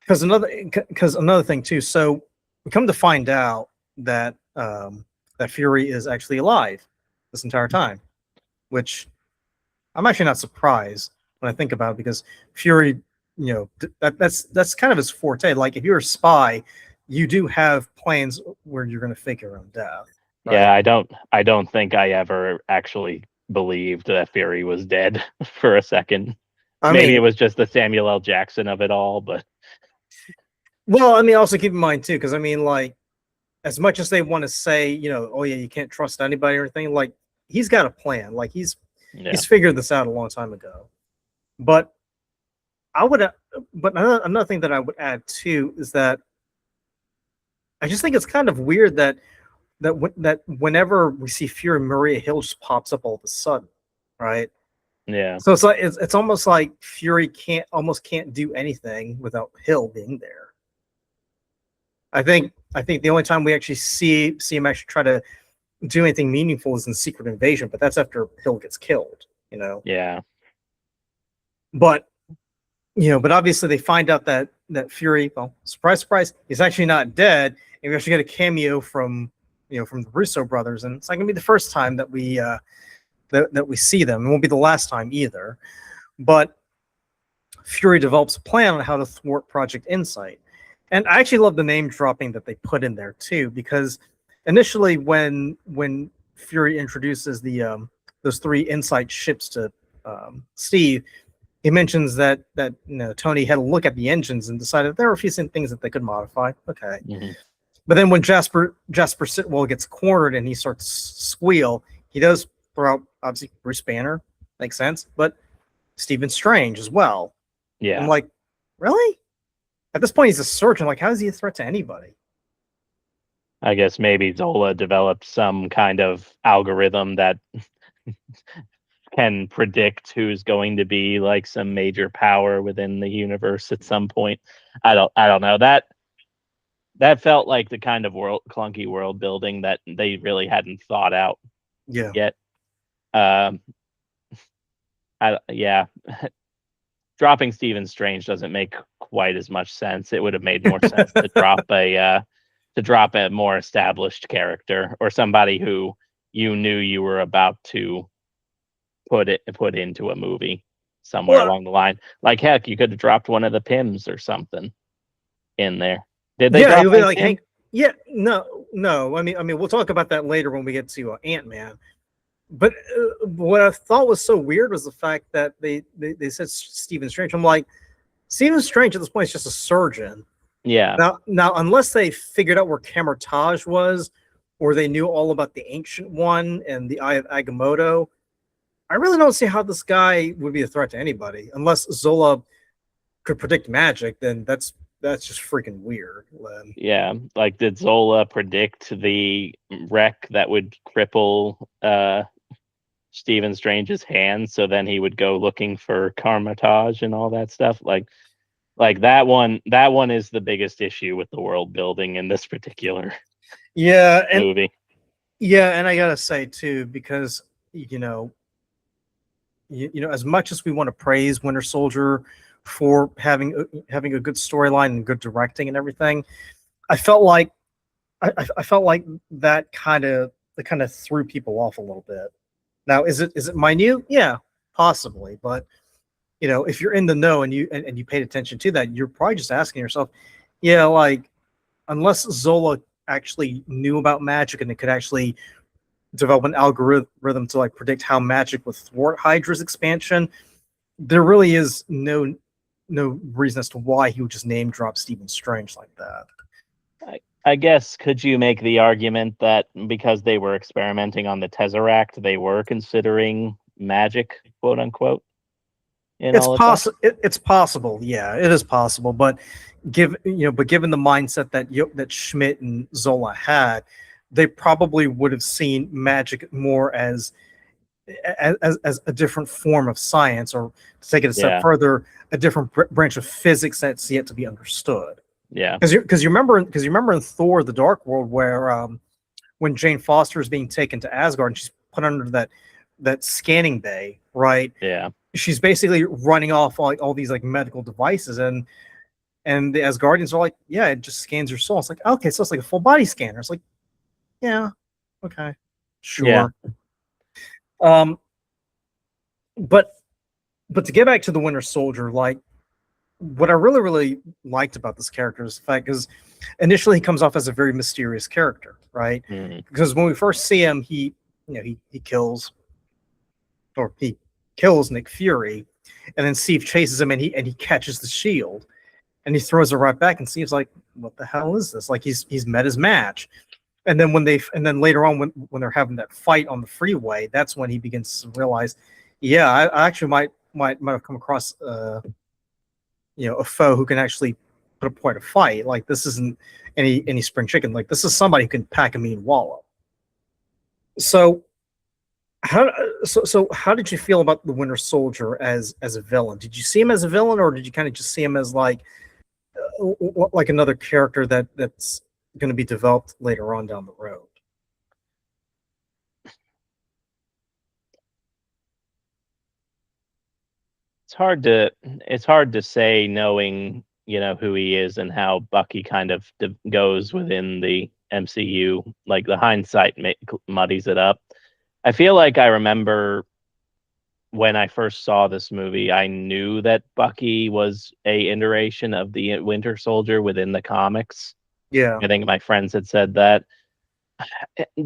Because another thing too. So we come to find out that that Fury is actually alive this entire time, which I'm actually not surprised when I think about it because Fury, that's kind of his forte. Like if you're a spy, you do have plans where you're going to fake your own death, Yeah, right? I don't think I ever actually believed that Fury was dead for a second. I Maybe it mean, was just the Samuel L. Jackson of it all, but well, I mean, also keep in mind too, because I mean, like as much as they want to say, oh yeah, you can't trust anybody or anything, like he's got a plan. Like yeah, he's figured this out a long time ago. But I would, but another thing that I would add too is that I just think it's kind of weird that whenever we see Fury, Maria Hill just pops up all of a sudden, right? yeah, So it's almost like Fury can't do anything without Hill being there. I think the only time we actually see him actually try to do anything meaningful is in Secret Invasion, but that's after Hill gets killed. yeah, But but obviously they find out that Fury, well, surprise, surprise, he's actually not dead, and we actually get a cameo from the Russo brothers, and it's not gonna be the first time that we see them. It won't be the last time either. But Fury develops a plan on how to thwart Project Insight, and I actually love the name dropping that they put in there too, because initially when Fury introduces those three Insight ships to Steve, he mentions that Tony had a look at the engines and decided there were a few things that they could modify. Okay, hmm but then when Jasper Sitwell gets cornered and he starts to squeal, he does throw out obviously Bruce Banner, makes sense, but Stephen Strange as well. I'm yeah. like, really? At this point, he's a surgeon. Like, how is he a threat to anybody? I guess maybe Zola developed some kind of algorithm that can predict who's going to be like some major power within the universe at some point. I don't know. That felt like the kind of clunky world building that they really hadn't thought out Yeah, yet. Um yeah. dropping Stephen Strange doesn't make quite as much sense. It would have made more sense to drop a more established character or somebody who you knew you were about to put into a movie somewhere Well, along the line. Like heck, you could have dropped one of the Pims or something in there. Did they yeah, drop you'll be Hank like Pym? Hank. Yeah, no. I mean, we'll talk about that later when we get to Ant-Man. But what I thought was so weird was the fact that they said Stephen Strange. I'm like, Stephen Strange at this point is just a surgeon. Yeah. Now, unless they figured out where Camertage was, or they knew all about the Ancient One and the Eye of Agamotto, I really don't see how this guy would be a threat to anybody. Unless Zola could predict magic, then that's just freaking weird. Yeah. Like, did Zola predict the wreck that would cripple Stephen Strange's hand, so then he would go looking for Carmitage and all that stuff? Like that one is the biggest issue with the world building in this particular movie. Yeah, and I gotta say too, because as much as we want to praise Winter Soldier for having a good storyline and good directing and everything, I felt like I felt like that kind of threw people off a little bit. Now, is it minute? Yeah, possibly, but if you're in the know and you paid attention to that, you're probably just asking yourself, yeah, like, unless Zola actually knew about magic and it could actually develop an algorithm to like predict how magic would thwart Hydra's expansion, there really is no reason as to why he would just name drop Stephen Strange like that. I guess, could you make the argument that because they were experimenting on the Tesseract, they were considering magic, quote unquote? It's possible. It's possible. Yeah, it is possible. But given the mindset that Schmidt and Zola had, they probably would have seen magic more as a different form of science, or to take it a step further, a different branch of physics that's yet to be understood. Yeah, because you remember in Thor: The Dark World where when Jane Foster is being taken to Asgard and she's put under that scanning bay, right? Yeah. She's basically running off all these like medical devices, and the Asgardians are like, yeah, it just scans your soul. It's like, okay, so it's like a full body scanner. It's like, yeah, okay, sure. Yeah. But to get back to the Winter Soldier, like, what I really, really liked about this character is the fact, because initially he comes off as a very mysterious character, right? Mm-hmm. Because when we first see him, he kills Nick Fury, and then Steve chases him and he catches the shield and he throws it right back, and Steve's like, what the hell is this? Like, he's met his match. And then later on when they're having that fight on the freeway, that's when he begins to realize, yeah, I actually might have come across a foe who can actually put up quite a fight. Like, this isn't any spring chicken. Like, this is somebody who can pack a mean wallop. So how did you feel about the Winter Soldier as a villain? Did you see him as a villain, or did you kind of just see him as like another character that's going to be developed later on down the road? It's hard to say, knowing who he is and how Bucky kind of goes within the MCU. Like, the hindsight muddies it up. I feel like I remember when I first saw this movie, I knew that Bucky was a iteration of the Winter Soldier within the comics. Yeah, I think my friends had said that.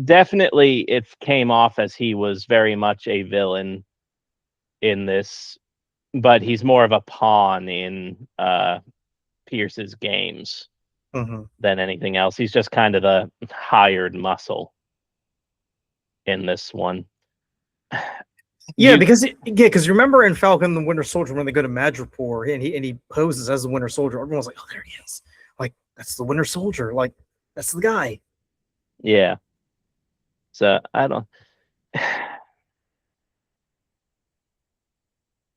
Definitely, it came off as he was very much a villain in this, but he's more of a pawn in Pierce's games than anything else. He's just kind of the hired muscle in this one. Yeah, because you remember in Falcon and the Winter Soldier when they go to Madripoor and he poses as the Winter Soldier, everyone's like, oh, there he is. Like, that's the Winter Soldier. Like, that's the guy. Yeah. So I don't.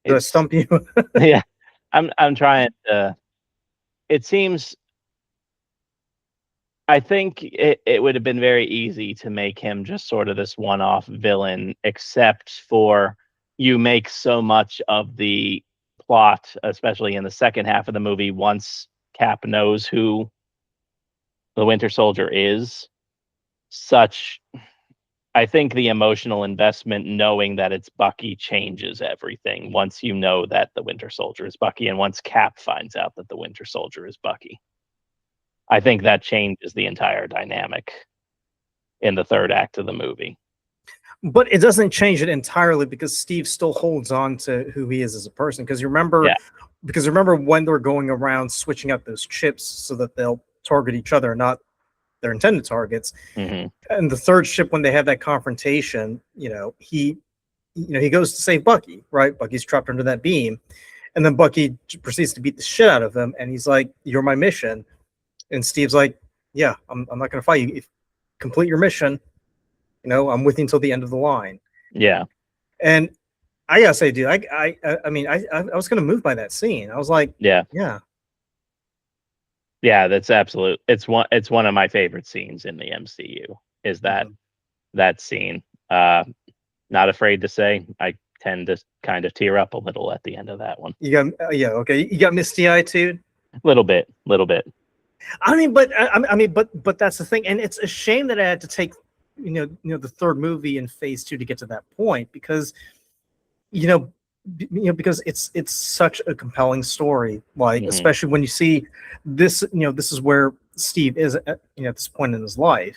Did I stump you? Yeah, I'm trying to. It seems. I think it would have been very easy to make him just sort of this one-off villain, except for you make so much of the plot, especially in the second half of the movie, once Cap knows who the Winter Soldier is. I think the emotional investment knowing that it's Bucky changes everything once you know that the Winter Soldier is Bucky, and once Cap finds out that the Winter Soldier is Bucky. I think that changes the entire dynamic in the third act of the movie. But it doesn't change it entirely because Steve still holds on to who he is as a person. Because remember when they're going around switching out those chips so that they'll target each other, not their intended targets. Mm-hmm. And the third ship, when they have that confrontation, he goes to save Bucky, right? Bucky's trapped under that beam, and then Bucky proceeds to beat the shit out of him, and he's like, "You're my mission," and Steve's like, "Yeah, I'm not going to fight you. Complete your mission. I'm with you until the end of the line." Yeah, and I gotta say, dude, I was going to move by that scene. I was like, yeah. Yeah, that's absolute. It's one of my favorite scenes in the MCU. Is that scene? Not afraid to say, I tend to kind of tear up a little at the end of that one. You got okay. You got misty eye too. Little bit. But that's the thing, and it's a shame that I had to take the third movie in phase 2 to get to that point because because it's such a compelling story, like especially when you see this, this is where Steve is at this point in his life,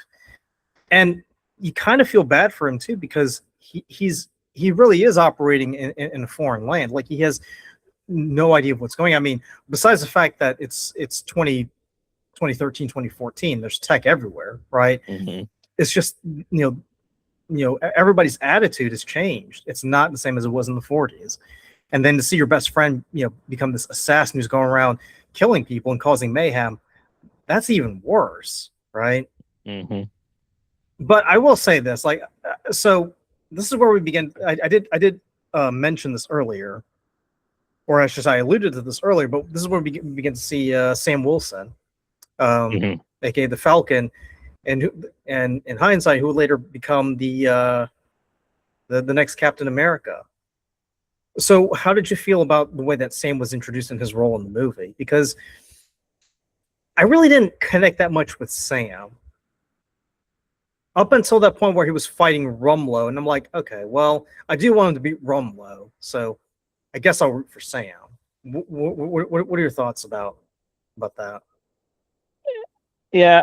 and you kind of feel bad for him too because he really is operating in a foreign land. Like, he has no idea of what's going on. I mean, besides the fact that it's 2013, 2014, there's tech everywhere, right? It's just everybody's attitude has changed. It's not the same as it was in the 40s. And then to see your best friend, become this assassin who's going around killing people and causing mayhem, that's even worse, right? But I will say this, like, so this is where we begin. I did mention this earlier, or I should say I alluded to this earlier, but this is where we begin to see Sam Wilson, aka the Falcon, and in hindsight, who would later become the next Captain America. So how did you feel about the way that Sam was introduced in his role in the movie? Because I really didn't connect that much with Sam up until that point where he was fighting Rumlow, and I'm like, okay, well, I do want him to beat Rumlow, so I guess I'll root for Sam. What are your thoughts about that? Yeah,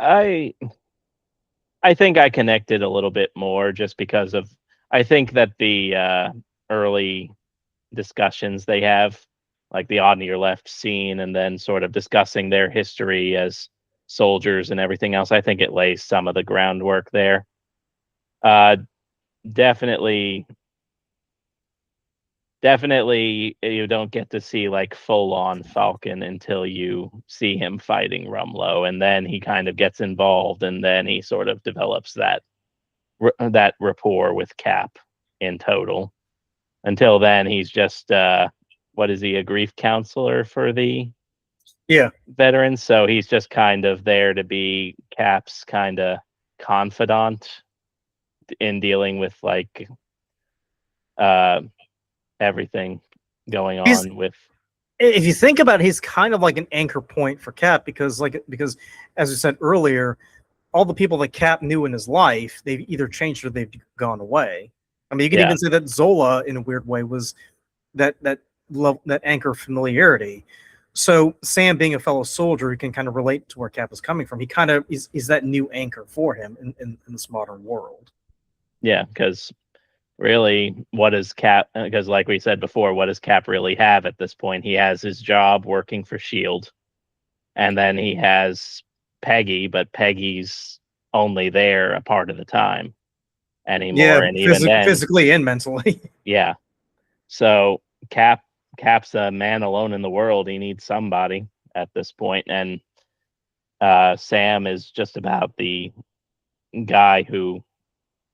I think I connected a little bit more just because of, I think that the early discussions they have, like the on your left scene, and then sort of discussing their history as soldiers and everything else, I think it lays some of the groundwork there. Definitely you don't get to see like full on Falcon until you see him fighting Rumlow, and then he kind of gets involved, and then he sort of develops that rapport with Cap in total. Until then, he's just what is he, a grief counselor for the veterans? So he's just kind of there to be Cap's kind of confidant in dealing with like everything going on with. If you think about it, he's kind of like an anchor point for Cap because as we said earlier, all the people that Cap knew in his life, they've either changed or they've gone away. I mean, you can even say that Zola, in a weird way, was that anchor familiarity. So Sam, being a fellow soldier, he can kind of relate to where Cap is coming from. He kind of is that new anchor for him in this modern world. Yeah, because really, what does Cap? Because like we said before, what does Cap really have at this point? He has his job working for S.H.I.E.L.D., and then he has Peggy, but Peggy's only there a part of the time anymore. Yeah, and even then, physically and mentally. Yeah. So Cap's a man alone in the world. He needs somebody at this point, and Sam is just about the guy who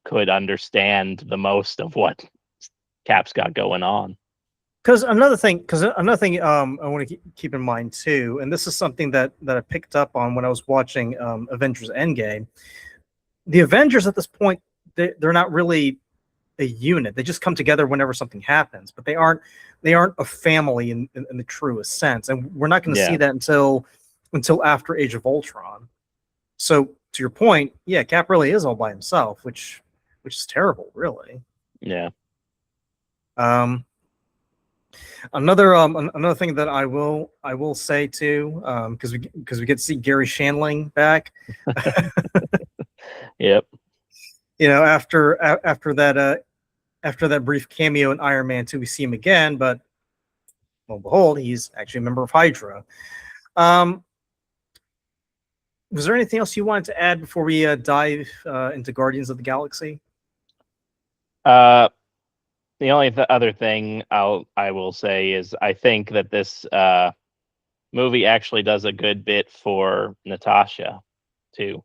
could understand the most of what Cap's got going on. Because another thing I want to keep in mind too, and this is something that I picked up on when I was watching Avengers Endgame. The Avengers at this point, they're not really a unit. They just come together whenever something happens, but they aren't a family in the truest sense. And we're not going to see that until after Age of Ultron. So to your point, yeah, Cap really is all by himself, which is terrible, really. Yeah. Another thing that I will say too, because we get to see Gary Shandling back. Yep. You know, after that brief cameo in Iron Man 2, we see him again, but lo and behold, he's actually a member of Hydra. Was there anything else you wanted to add before we dive into Guardians of the Galaxy? The only other thing I will say is I think that this movie actually does a good bit for Natasha too.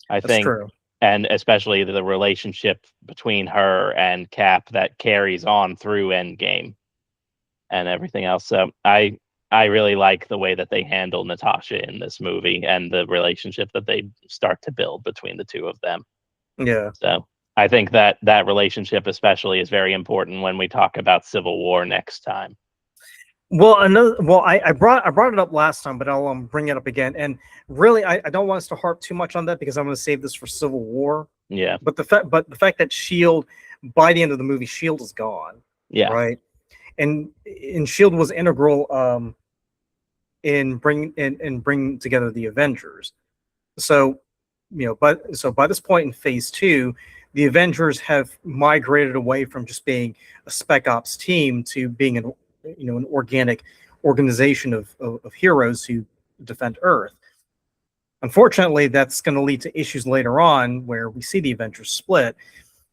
That's think true. And especially the relationship between her and Cap that carries on through Endgame and everything else. So I really like the way that they handle Natasha in this movie and the relationship that they start to build between the two of them. Yeah. So I think that relationship especially is very important when we talk about Civil War next time. Well, I brought it up last time, but I'll bring it up again. And really, I don't want us to harp too much on that because I'm going to save this for Civil War. Yeah. But the fact that Shield, by the end of the movie, Shield is gone. Yeah. Right. And Shield was integral in bringing together the Avengers. So, by this point in Phase 2, the Avengers have migrated away from just being a spec ops team to being an organic organization of heroes who defend Earth. Unfortunately, that's going to lead to issues later on where we see the Avengers split,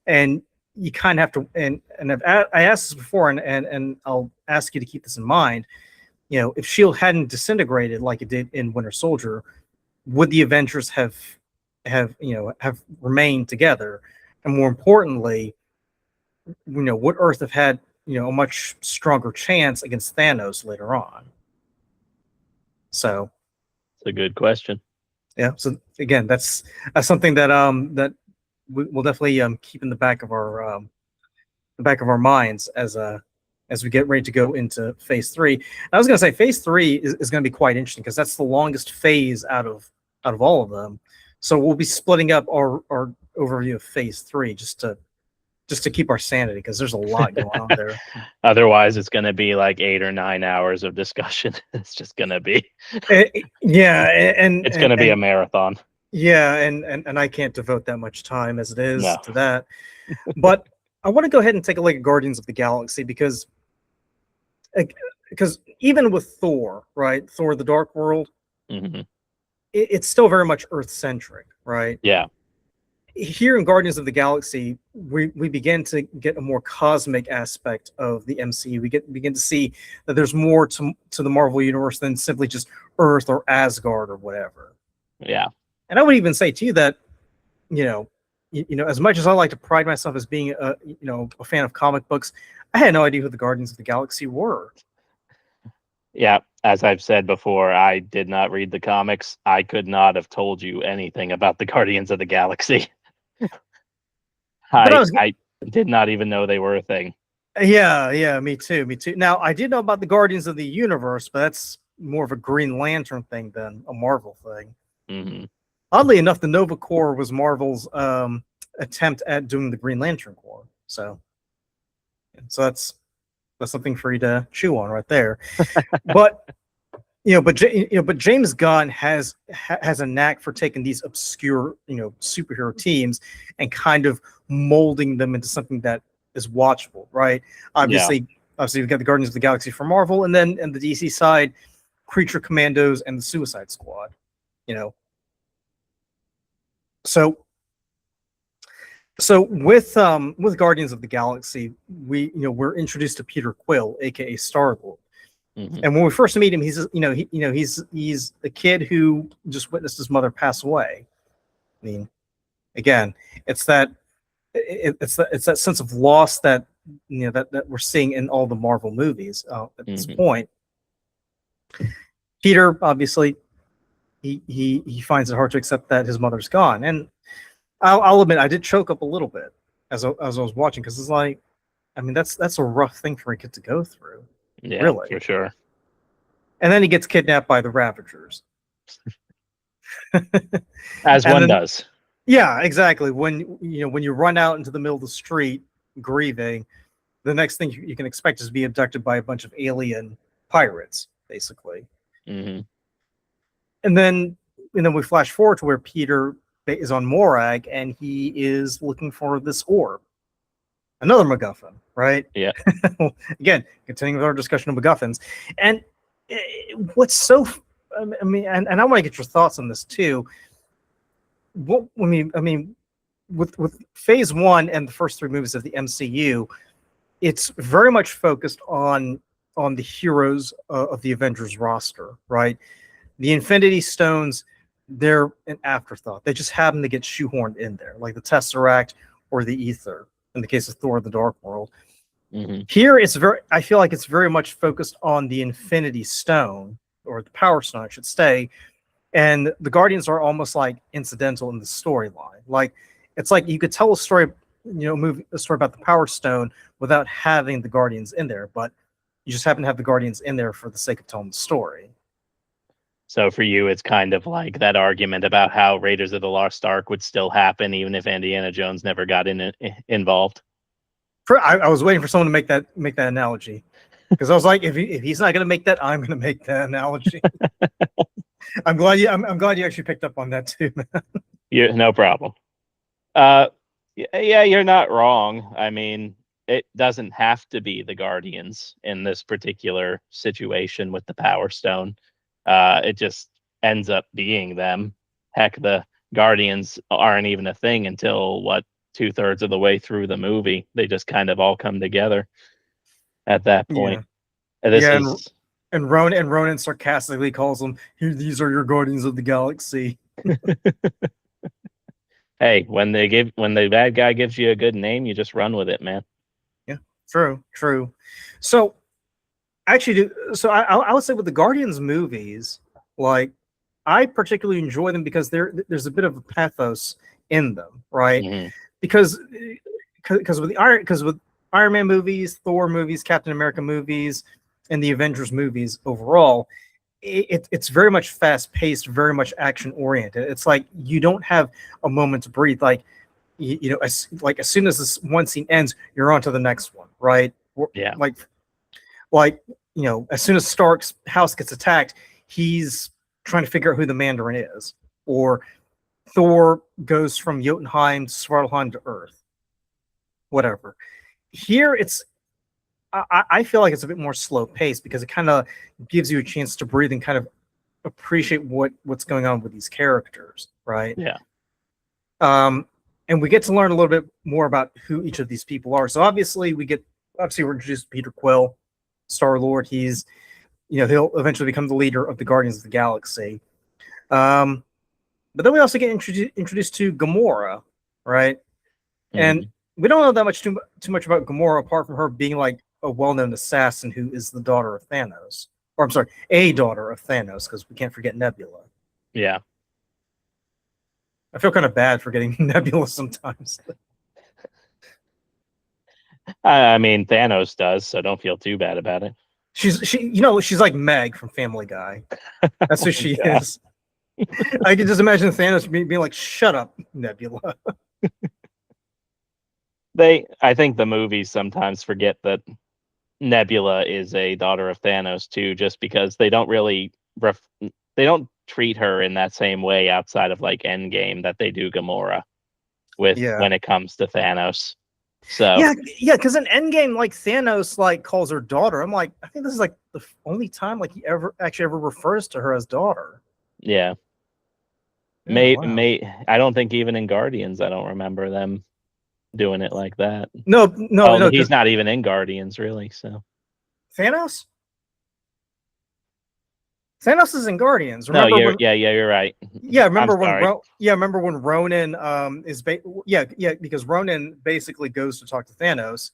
and you kind of have to. And I asked this before, and I'll ask you to keep this in mind. If Shield hadn't disintegrated like it did in Winter Soldier, would the Avengers have remained together? And more importantly, would Earth have had a much stronger chance against Thanos later on? So, it's a good question. Yeah. So again, that's something that that we'll definitely keep in the back of our minds as we get ready to go into Phase 3. And I was going to say Phase 3 is going to be quite interesting because that's the longest phase out of all of them. So we'll be splitting up our overview of Phase 3 just to keep our sanity because there's a lot going on there. Otherwise, it's going to be like 8 or 9 hours of discussion. It's just going to be and it's going to be a marathon. Yeah, and I can't devote that much time as it is to that. But I want to go ahead and take a look at Guardians of the Galaxy because even with Thor, right? Thor: The Dark World, it's still very much Earth-centric, right? Yeah. Here in Guardians of the Galaxy, we begin to get a more cosmic aspect of the MCU. We begin to see that there's more to the Marvel universe than simply just Earth or Asgard or whatever. Yeah. And I would even say to you that, as much as I like to pride myself as being a fan of comic books, I had no idea who the Guardians of the Galaxy were. Yeah, as I've said before, I did not read the comics. I could not have told you anything about the Guardians of the Galaxy. I did not even know they were a thing. Yeah, me too. Now, I did know about the Guardians of the Universe, but that's more of a Green Lantern thing than a Marvel thing. Mm-hmm. Oddly enough, the Nova Corps was Marvel's attempt at doing the Green Lantern Corps. So that's something for you to chew on right there. But James Gunn has a knack for taking these obscure superhero teams and kind of molding them into something that is watchable, right? Obviously we've got the Guardians of the Galaxy for Marvel, and then on the DC side, Creature Commandos and the Suicide Squad. So with Guardians of the Galaxy, we're introduced to Peter Quill, aka Star-Lord. Mm-hmm. And when we first meet him, he's a kid who just witnessed his mother pass away. I mean, again, it's that sense of loss that that we're seeing in all the Marvel movies at this point. Peter, obviously, he finds it hard to accept that his mother's gone, and I'll admit I did choke up a little bit as I was watching, because it's like, I mean, that's a rough thing for a kid to go through, Yeah, really. for sure. And then he gets kidnapped by the Ravagers. As And one then, does. yeah, exactly. When you run out into the middle of the street grieving, the next thing you can expect is to be abducted by a bunch of alien pirates, basically. Hmm. And then we flash forward to where Peter is on Morag and he is looking for this orb, another MacGuffin, right? Yeah. Again, continuing with our discussion of MacGuffins, and what's so, I mean, and I want to get your thoughts on this too. I mean, with Phase One and the first three movies of the MCU, it's very much focused on the heroes of the Avengers roster, right? The Infinity Stones, they're an afterthought. They just happen to get shoehorned in there, like the Tesseract or the Ether, in the case of Thor: The Dark World. Hmm. Here, I feel like it's very much focused on the Infinity Stone, or the Power Stone, I should say, and the Guardians are almost like incidental in the storyline. Like, it's like you could tell a story, a story about the Power Stone without having the Guardians in there, but you just happen to have the Guardians in there for the sake of telling the story. So for you, it's kind of like that argument about how Raiders of the Lost Ark would still happen even if Indiana Jones never got involved. I was waiting for someone to make that analogy, because I was like, if he's not going to make that, I'm going to make that analogy. I'm glad you actually picked up on that too, man. No problem. Yeah, you're not wrong. I mean, it doesn't have to be the Guardians in this particular situation with the Power Stone. It just ends up being them. Heck, the Guardians aren't even a thing until what, 2/3 of the way through the movie. They just kind of all come together at that point. Yeah, And this yeah, is and Ronan sarcastically calls them, "Here, these are your Guardians of the Galaxy." hey, when the bad guy gives you a good name, you just run with it, man. Yeah, true. So actually, I would say with the Guardians movies, like, I particularly enjoy them because there's a bit of a pathos in them, right? Hmm. Because with Iron Man movies, Thor movies, Captain America movies, and the Avengers movies overall, it's very much fast paced, very much action oriented. It's like you don't have a moment to breathe. Like, as soon as this one scene ends, you're on to the next one, right? Yeah. Like as soon as Stark's house gets attacked, he's trying to figure out who the Mandarin is, or Thor goes from Jotunheim to Svartalheim to Earth, whatever. Here, I feel like it's a bit more slow paced because it kind of gives you a chance to breathe and kind of appreciate what's going on with these characters, right? Yeah. And we get to learn a little bit more about who each of these people are. So obviously we're introduced to Peter Quill, Star-Lord. He'll eventually become the leader of the Guardians of the Galaxy. But then we also get introduced to Gamora, right? And we don't know that much too much about Gamora, apart from her being like a well-known assassin who is the daughter of Thanos. Or I'm sorry, a daughter of Thanos, because we can't forget Nebula. Yeah. I feel kind of bad for getting Nebula sometimes. I mean, Thanos does, so don't feel too bad about it. She's like Meg from Family Guy. That's who she God. is. I can just imagine Thanos being like, "Shut up, Nebula." I think the movies sometimes forget that Nebula is a daughter of Thanos too, just because they don't really they don't treat her in that same way outside of like Endgame that they do Gamora with Yeah. when it comes to Thanos. So Yeah, because in Endgame, like, Thanos like calls her daughter. I'm like, I think this is like the only time like he ever refers to her as daughter. yeah. Wow. I don't think even in Guardians I don't remember them doing it like that. No, Oh, he's 'cause not even in Guardians really, so Thanos. Thanos is in Guardians. no, Remember when? you're right. Yeah, I'm sorry. remember when Ronan because Ronan basically goes to talk to Thanos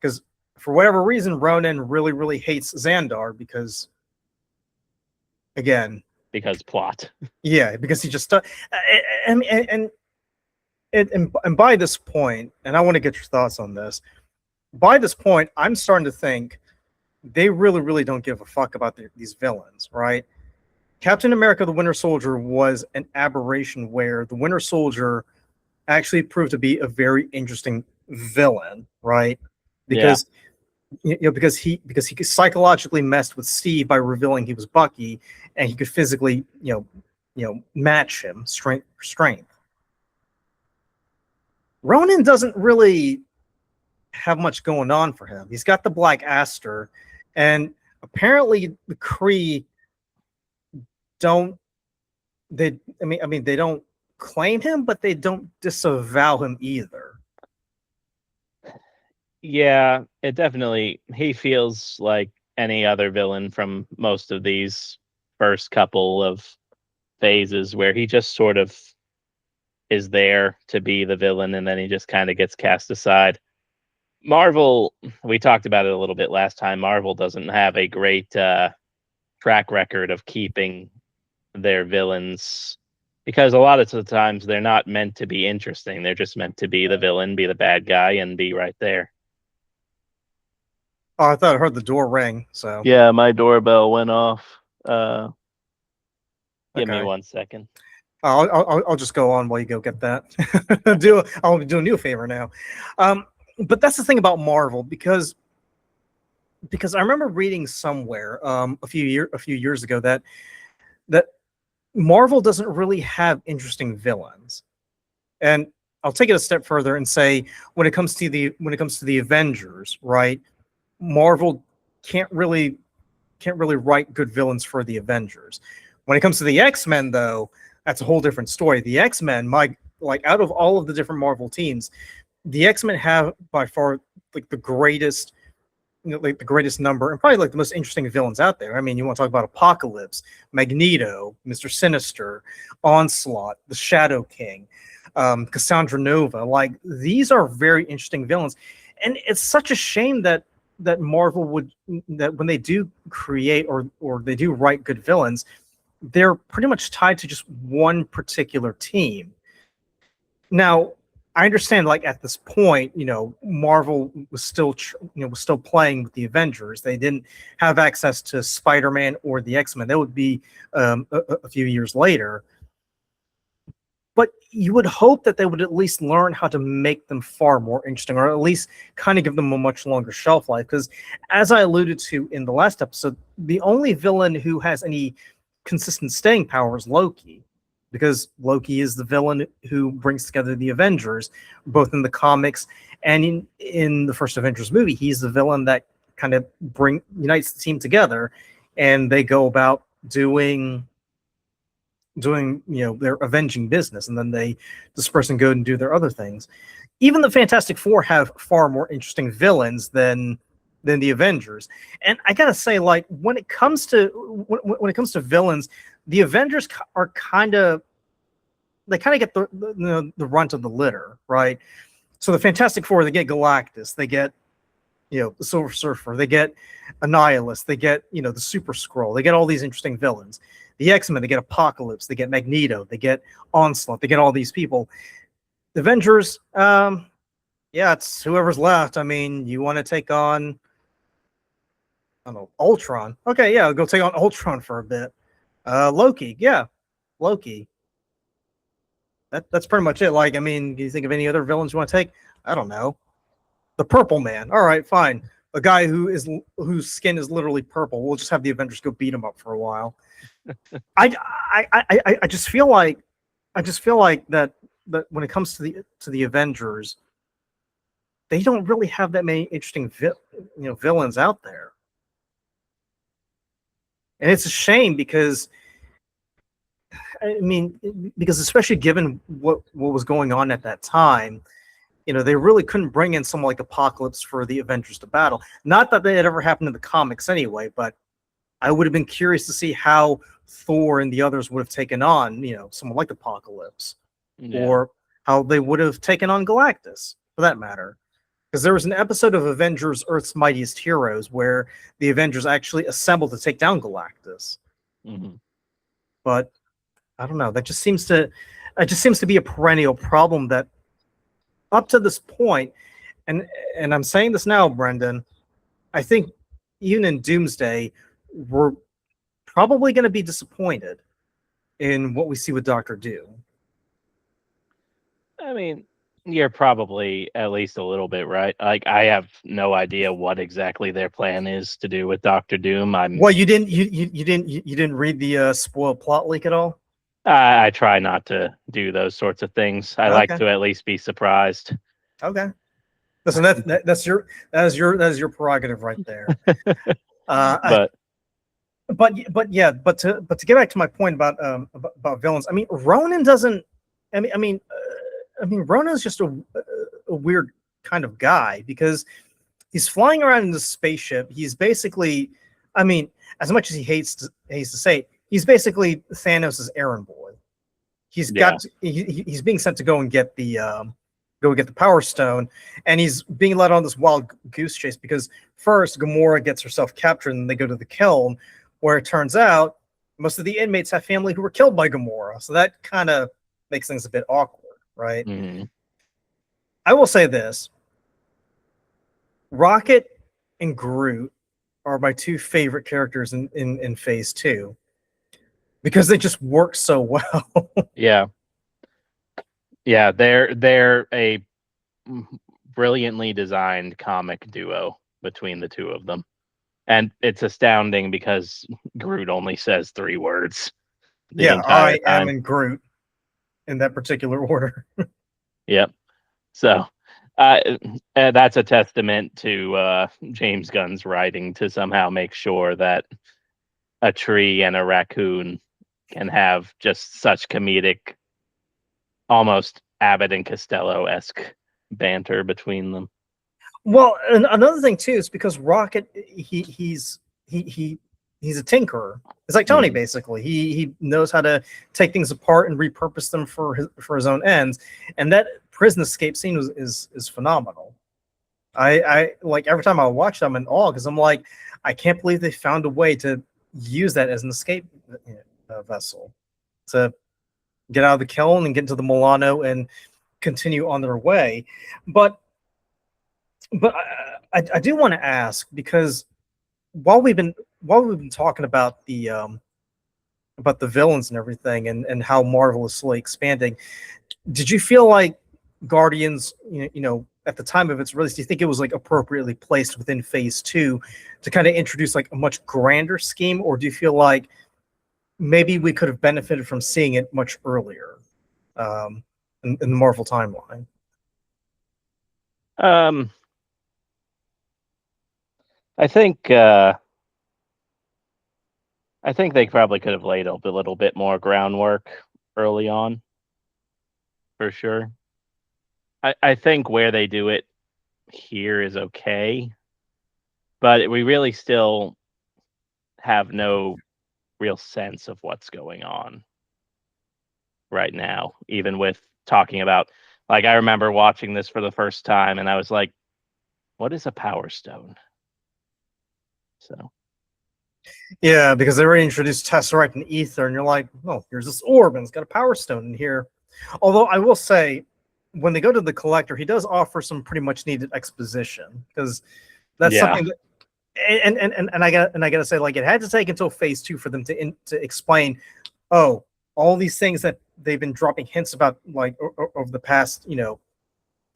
because for whatever reason Ronan really hates Xandar because, again, Because plot. yeah, because he just and and by this point, and I want to get your thoughts on this. By this point, I'm starting to think they really don't give a fuck about these villains, right? Captain America: The Winter Soldier was an aberration where the Winter Soldier actually proved to be a very interesting villain, right? Yeah. Because because he psychologically messed with Steve by revealing he was Bucky, and he could physically match him strength for strength. Ronan doesn't really have much going on for him. He's got the Black Aster, and apparently the Kree don't they don't claim him, but they don't disavow him either. Yeah, it definitely, he feels like any other villain from most of these first couple of phases where he just sort of is there to be the villain and then he just kind of gets cast aside. Marvel, we talked about it a little bit last time. Marvel doesn't have a great track record of keeping their villains because a lot of the times they're not meant to be interesting. They're just meant to be the villain, be the bad guy, and be right there. Oh, I thought I heard the door ring. So Yeah, my doorbell went off. Give me okay. 1 second. I'll just go on while you go get that. I'll be doing you a favor now. But that's the thing about Marvel because I remember reading somewhere a few years ago that Marvel doesn't really have interesting villains. And I'll take it a step further and say when it comes to the Avengers, right? Marvel can't really write good villains for the Avengers. When it comes to the X-Men, though, that's a whole different story. The X-Men, out of all of the different Marvel teams, the X-Men have by far like the greatest, the greatest number and probably like the most interesting villains out there. I mean, you want to talk about Apocalypse, Magneto, Mr. Sinister, Onslaught, the Shadow King, Cassandra Nova. Like these are very interesting villains, and it's such a shame that Marvel that when they do create or they do write good villains, they're pretty much tied to just one particular team. Now, I understand, like at this point, Marvel was still, was still playing with the Avengers. They didn't have access to Spider-Man or the X-Men. That would be a few years later. But you would hope that they would at least learn how to make them far more interesting, or at least kind of give them a much longer shelf life. Because, as I alluded to in the last episode, the only villain who has any consistent staying power is Loki, because Loki is the villain who brings together the Avengers, both in the comics and in the first Avengers movie. He's the villain that kind of unites the team together, and they go about doing their avenging business, and then they disperse and go and do their other things. Even the Fantastic Four have far more interesting villains than the Avengers. And I gotta say, like when it comes to villains, the Avengers are kind of get the runt of the litter, right? So the Fantastic Four, they get Galactus, they get the Silver Surfer, they get Annihilus, they get the Super Skrull, they get all these interesting villains. The X-Men, they get Apocalypse, they get Magneto, they get Onslaught, they get all these people. The Avengers, it's whoever's left. I mean, you want to take on, I don't know, Ultron. Okay, yeah, go take on Ultron for a bit. Loki, yeah, Loki. That's pretty much it. Like, I mean, do you think of any other villains you want to take? I don't know. The Purple Man. All right, fine. A guy whose skin is literally purple. We'll just have the Avengers go beat him up for a while. I just feel like that when it comes to the Avengers, they don't really have that many interesting villains out there, and it's a shame because especially given what was going on at that time, they really couldn't bring in someone like Apocalypse for the Avengers to battle. Not that that had ever happened in the comics anyway, but I would have been curious to see how Thor and the others would have taken on, someone like Apocalypse, or how they would have taken on Galactus, for that matter. Because there was an episode of Avengers: Earth's Mightiest Heroes where the Avengers actually assembled to take down Galactus. Mm-hmm. But I don't know. That just seems to be a perennial problem that up to this point, and I'm saying this now, Brendan, I think even in Doomsday, we're probably going to be disappointed in what we see with Doctor Doom. I mean, you're probably at least a little bit right. Like, I have no idea what exactly their plan is to do with Doctor Doom. Well, you didn't read the spoiled plot leak at all? I try not to do those sorts of things. I like Okay. to at least be surprised. Okay. Listen, that's your prerogative right there. But to get back to my point about villains, I mean, Ronan doesn't. I mean, Ronan's just a weird kind of guy because he's flying around in this spaceship. He's basically, I mean, as much as he hates to say it, he's basically Thanos' errand boy. He's he's being sent to go get the Power Stone, and he's being led on this wild goose chase because first Gamora gets herself captured, and they go to the kiln, where it turns out most of the inmates have family who were killed by Gamora, so that kind of makes things a bit awkward, right? mm-hmm. I will say this: Rocket and Groot are my two favorite characters in Phase 2 because they just work so well. Yeah, they're a brilliantly designed comic duo between the two of them, and it's astounding because Groot only says 3 words the entire time. Am in Groot in that particular order. Yep. So that's a testament to James Gunn's writing to somehow make sure that a tree and a raccoon can have just such comedic, almost Abbott and Costello-esque banter between them. Well, and another thing too is because Rocket, he's a tinkerer. It's like Tony, basically. He knows how to take things apart and repurpose them for his own ends. And that prison escape scene is phenomenal. I like every time I watch them in awe because I'm like, I can't believe they found a way to use that as an escape vessel to get out of the kiln and get into the Milano and continue on their way. But I do want to ask, because while we've been talking about the villains and everything and how marvelously expanding, did you feel like Guardians, you know, at the time of its release, do you think it was like appropriately placed within Phase 2 to kind of introduce like a much grander scheme, or do you feel like maybe we could have benefited from seeing it much earlier in the Marvel timeline? I think they probably could have laid a little bit more groundwork early on, for sure. I think where they do it here is okay, but we really still have no real sense of what's going on right now, even with talking about, like, I remember watching this for the first time and I was like, what is a Power Stone? So yeah, because they already introduced Tesseract and Ether, and you're like, oh, here's this orb, and it's got a Power Stone in here. Although I will say, when they go to the Collector, he does offer some pretty much needed exposition, because that's something that, and I gotta say, like, it had to take until Phase 2 for them to explain, oh, all these things that they've been dropping hints about, like, over the past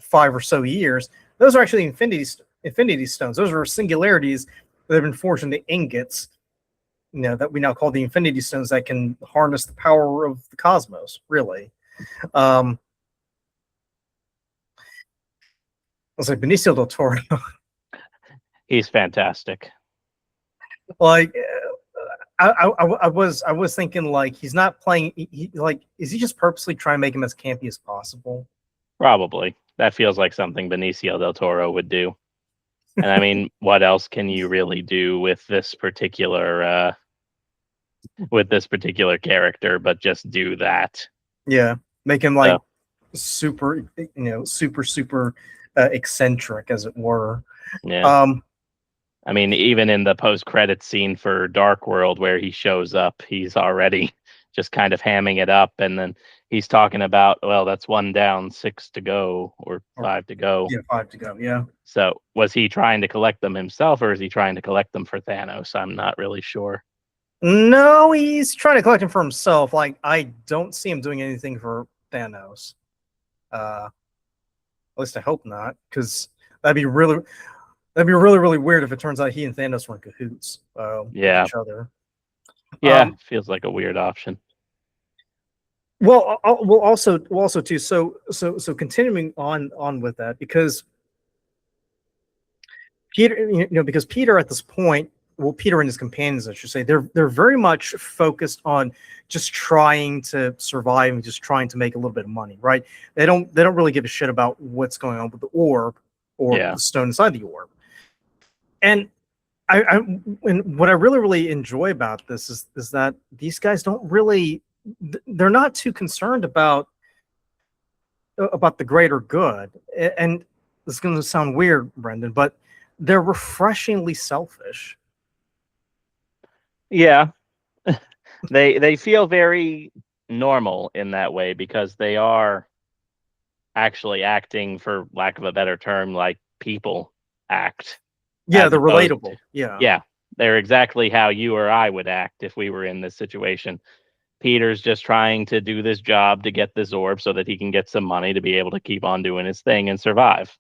5 or so years. Those are actually Infinity Stones. Those are singularities that have been forged into ingots, that we now call the Infinity Stones, that can harness the power of the cosmos, really. I was like, Benicio del Toro. he's fantastic. Like, I was thinking, like, he's not playing. Is he just purposely trying to make him as campy as possible? Probably. That feels like something Benicio del Toro would do. And I mean, what else can you really do with this particular character but just do that? Yeah, make him like super eccentric, as it were. Yeah. I mean, even in the post-credits scene for Dark World where he shows up, he's already just kind of hamming it up, and then he's talking about, well, that's 1 down, 6 to go, or 5 to go. Yeah, 5 to go. Yeah. So was he trying to collect them himself, or is he trying to collect them for Thanos? I'm not really sure. No, he's trying to collect them for himself. Like, I don't see him doing anything for Thanos. At least I hope not, because that'd be really, really weird if it turns out he and Thanos were in cahoots with each other. Yeah, feels like a weird option. Well, also too. So continuing on with that, because Peter, because Peter at this point, well, Peter and his companions, I should say, they're very much focused on just trying to survive and just trying to make a little bit of money, right? They don't really give a shit about what's going on with the orb or the stone inside the orb. And and what I really enjoy about this is that these guys don't really, they're not too concerned about the greater good. And this is going to sound weird, Brendan, but they're refreshingly selfish. Yeah. They feel very normal in that way, because they are actually acting, for lack of a better term, like people act. Yeah, they're relatable. Yeah, they're exactly how you or I would act if we were in this situation. Peter's just trying to do this job to get this orb so that he can get some money to be able to keep on doing his thing and survive.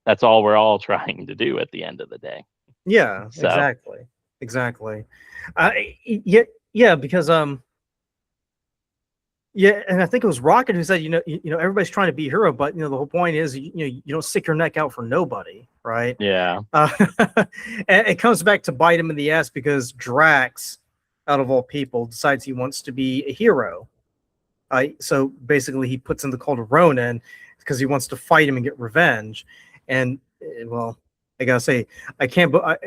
That's all we're all trying to do at the end of the day. Yeah, so. Exactly. Because and I think it was Rocket who said, everybody's trying to be a hero, but the whole point is, you don't stick your neck out for nobody, right? Yeah. And it comes back to bite him in the ass, because Drax, out of all people, decides he wants to be a hero. So basically, he puts in the call to Ronan because he wants to fight him and get revenge. And well, I gotta say, I can't. But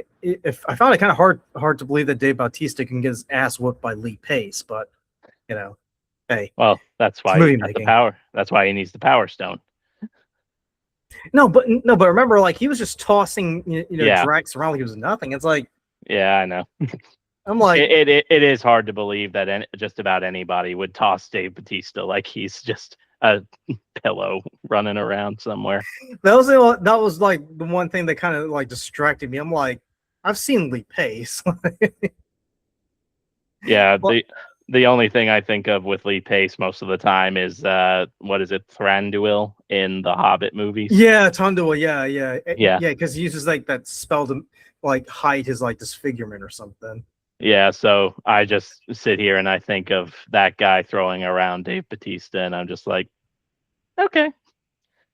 I found it kind of hard to believe that Dave Bautista can get his ass whooped by Lee Pace, but hey. Well, that's why he got the power. That's why he needs the Power Stone. No, but remember, like, he was just tossing Drax around like he was nothing. It's like, yeah, I know. I'm like, it is hard to believe that just about anybody would toss Dave Bautista like he's just a pillow running around somewhere. That was like the one thing that kind of like distracted me. I'm like, I've seen Lee Pace. Yeah, the only thing I think of with Lee Pace most of the time is what is it, Thranduil in the Hobbit movies? Yeah, Thranduil. Yeah, because he uses like that spell to like hide his like disfigurement or something. Yeah, so I just sit here and I think of that guy throwing around Dave Bautista, and I'm just like, okay,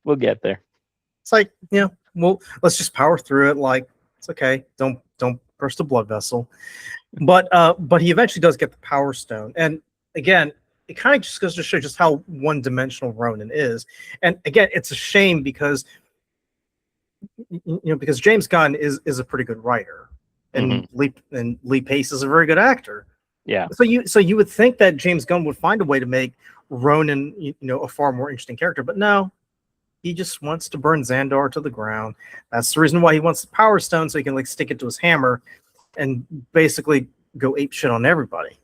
we'll get there. It's like, well, let's just power through it. Like, it's okay. Don't burst a blood vessel. But he eventually does get the Power Stone, and again, it kind of just goes to show just how one-dimensional Ronan is. And again, it's a shame because because James Gunn is a pretty good writer. And Lee Pace is a very good actor. Yeah. So you would think that James Gunn would find a way to make Ronan, a far more interesting character, but no, he just wants to burn Xandar to the ground. That's the reason why he wants the Power Stone, so he can like stick it to his hammer and basically go ape shit on everybody.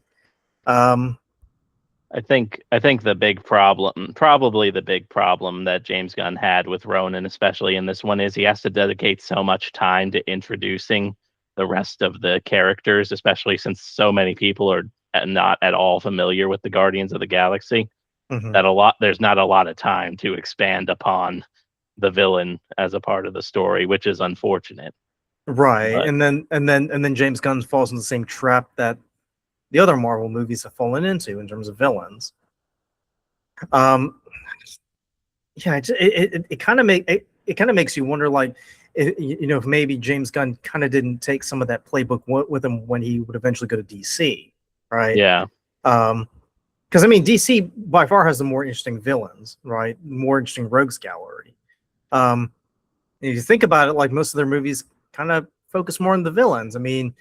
I think the big problem, probably the big problem that James Gunn had with Ronan, especially in this one, is he has to dedicate so much time to introducing the rest of the characters, especially since so many people are not at all familiar with the Guardians of the Galaxy. That there's not a lot of time to expand upon the villain as a part of the story, which is unfortunate. Right. But, and then James Gunn falls in the same trap that the other Marvel movies have fallen into in terms of villains. It kind of makes you wonder, like, if maybe James Gunn kind of didn't take some of that playbook with him when he would eventually go to DC, right? Yeah. Because I mean, DC by far has the more interesting villains, right? More interesting rogues gallery. If you think about it, like, most of their movies kind of focus more on the villains. I mean,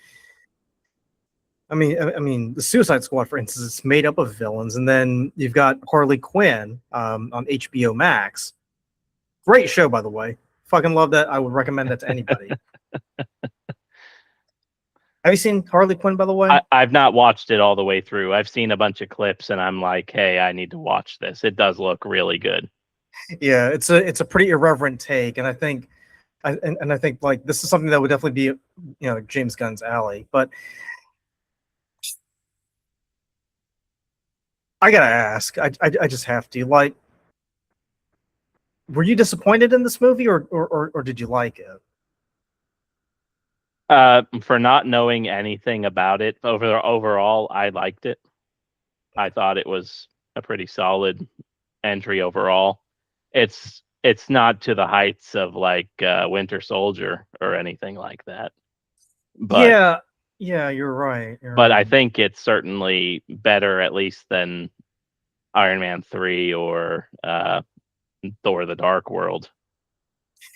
the Suicide Squad, for instance, is made up of villains, and then you've got Harley Quinn on HBO Max. Great show, by the way. Fucking love that. I would recommend that to anybody. Have you seen Harley Quinn, by the way? I've not watched it all the way through. I've seen a bunch of clips, and I'm like, hey, I need to watch this. It does look really good. Yeah, it's a pretty irreverent take, and I think like this is something that would definitely be James Gunn's alley. But I gotta ask, I just have to, like, were you disappointed in this movie, or did you like it? For not knowing anything about it, overall, I liked it. I thought it was a pretty solid entry overall. It's not to the heights of like Winter Soldier or anything like that, but Yeah, yeah, you're right. You're but I right. think it's certainly better at least than Iron Man 3 or Thor: The Dark World.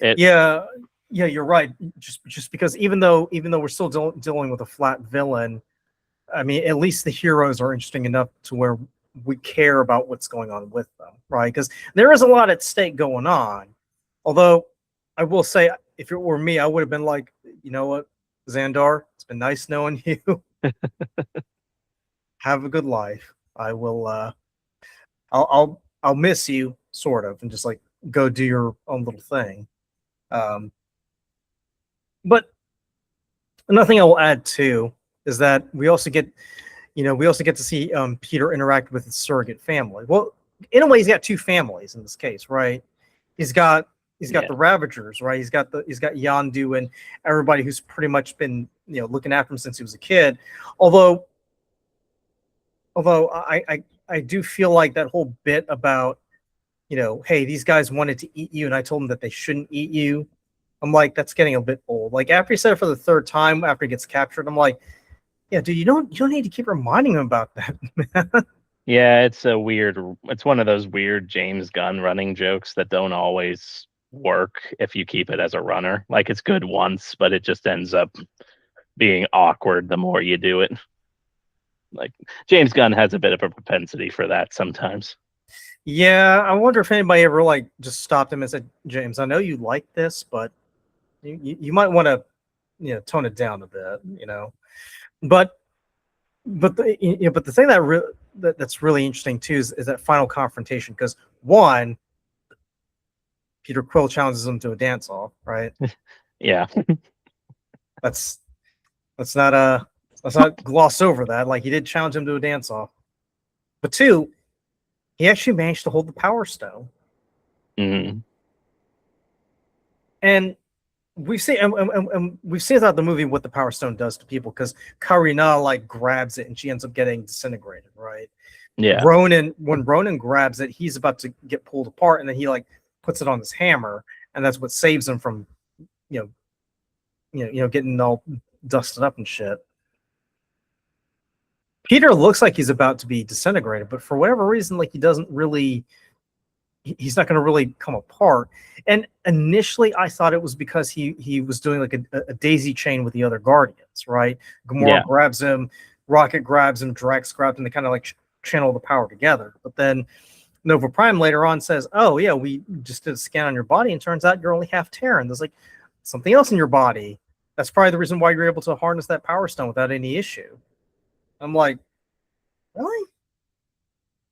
It Yeah, yeah, you're right. Just because even though we're still dealing with a flat villain, I mean, at least the heroes are interesting enough to where we care about what's going on with them, right? Because there is a lot at stake going on. Although I will say, if it were me, I would have been like, you know what, Xandar, it's been nice knowing you. Have a good life. I will. I'll miss you, sort of, and just like go do your own little thing. Um, but another thing I will add too is that we also get to see Peter interact with his surrogate family. Well, in a way, he's got two families in this case, right? He's got he's got yeah the Ravagers, right? He's got Yandu and everybody who's pretty much been looking after him since he was a kid. Although I do feel like that whole bit about hey, these guys wanted to eat you, and I told them that they shouldn't eat you. I'm like, that's getting a bit old. Like after he said it for the third time after he gets captured, I'm like, yeah, dude, you don't need to keep reminding him about that, man. yeah, it's one of those weird James Gunn running jokes that don't always work if you keep it as a runner. Like it's good once, but it just ends up being awkward the more you do it. Like James Gunn has a bit of a propensity for that sometimes. Yeah, I wonder if anybody ever like just stopped him and said, James, I know you like this, but you might want to tone it down a bit. But but the thing that's really interesting too is that final confrontation, because one, Peter Quill challenges him to a dance off, right? Yeah. Let's let's not let's not gloss over that. Like he did challenge him to a dance off. But two, he actually managed to hold the Power Stone. Mhm. And we've seen throughout the movie what the Power Stone does to people, because Karina like grabs it and she ends up getting disintegrated, right? Yeah. When Ronan grabs it, he's about to get pulled apart, and then he like puts it on his hammer, and that's what saves him from you getting all dusted up and shit. Peter looks like he's about to be disintegrated, but for whatever reason, like he's not going to really come apart. And initially, I thought it was because he was doing like a daisy chain with the other Guardians, right? Gamora Yeah. grabs him, Rocket grabs him, Drax grabs him. They kind of like channel the power together. But then Nova Prime later on says, "Oh yeah, we just did a scan on your body, and turns out you're only half Terran. There's like something else in your body. That's probably the reason why you're able to harness that Power Stone without any issue." I'm like, really?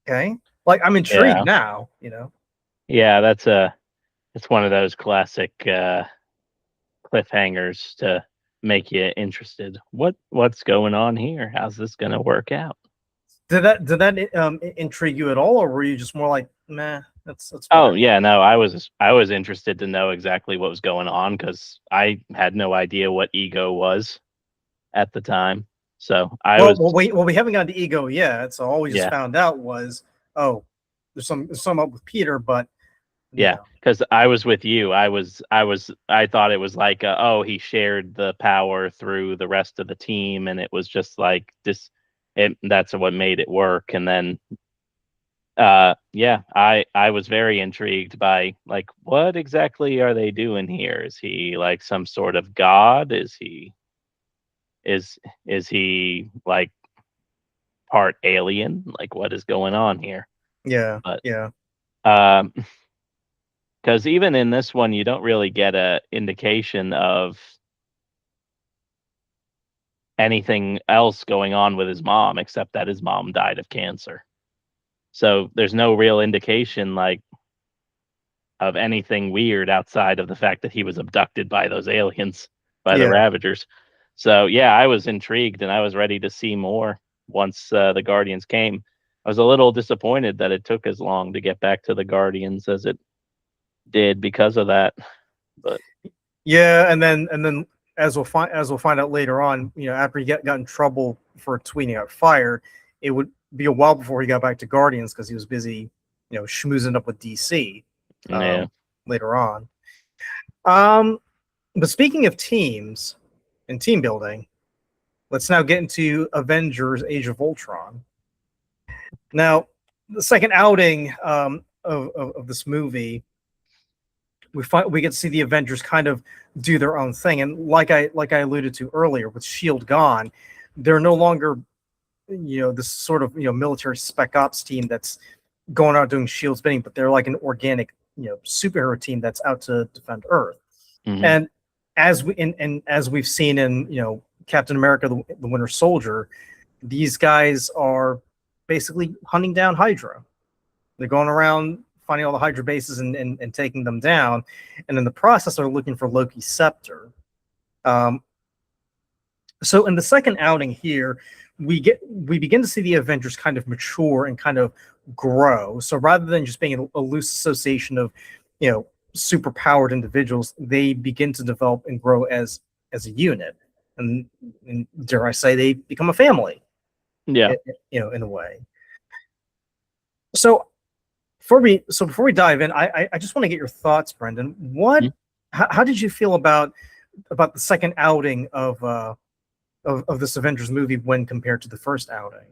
Okay. Like I'm intrigued Yeah. now. Yeah, it's one of those classic cliffhangers to make you interested. What's going on here? How's this going to work out? Did that intrigue you at all, or were you just more like, meh, that's Oh, whatever? yeah, no, I was interested to know exactly what was going on cuz I had no idea what ego was at the time. So, I Well, was we haven't gotten to ego yet, so all we just yeah. found out was, oh, there's some up with Peter, but Yeah, yeah, because I was with you. I thought it was like, oh, he shared the power through the rest of the team, and it was just like this. That's what made it work. And then, yeah, I was very intrigued by like, what exactly are they doing here? Is he like some sort of god? Is is he like part alien? Like, what is going on here? yeah, But yeah, um, because even in this one, you don't really get a indication of anything else going on with his mom except that his mom died of cancer. So there's no real indication like of anything weird outside of the fact that he was abducted by those aliens, by the Yeah. Ravagers. So yeah, I was intrigued and I was ready to see more once the Guardians came. I was a little disappointed that it took as long to get back to the Guardians as it did because of that. But Yeah, and then as we'll find out later on, after he got in trouble for tweeting out fire, it would be a while before he got back to Guardians because he was busy, schmoozing up with DC yeah, later on. Um, but speaking of teams and team building, let's now get into Avengers: Age of Ultron. Now, the second outing of this movie, we get to see the Avengers kind of do their own thing, and like I alluded to earlier, with Shield gone, they're no longer this sort of military spec ops team that's going out doing Shield's bidding, but they're like an organic superhero team that's out to defend Earth. mhm. And as we've seen in Captain America, the Winter Soldier, these guys are basically hunting down Hydra. They're going around finding all the Hydra bases and taking them down, and in the process, they're looking for Loki's scepter. So in the second outing here, we begin to see the Avengers kind of mature and kind of grow. So rather than just being a loose association of super powered individuals, they begin to develop and grow as a unit, and dare I say, they become a family. Yeah. In a way. So before we dive in, I just want to get your thoughts, Brendan. How did you feel about the second outing of this Avengers movie when compared to the first outing?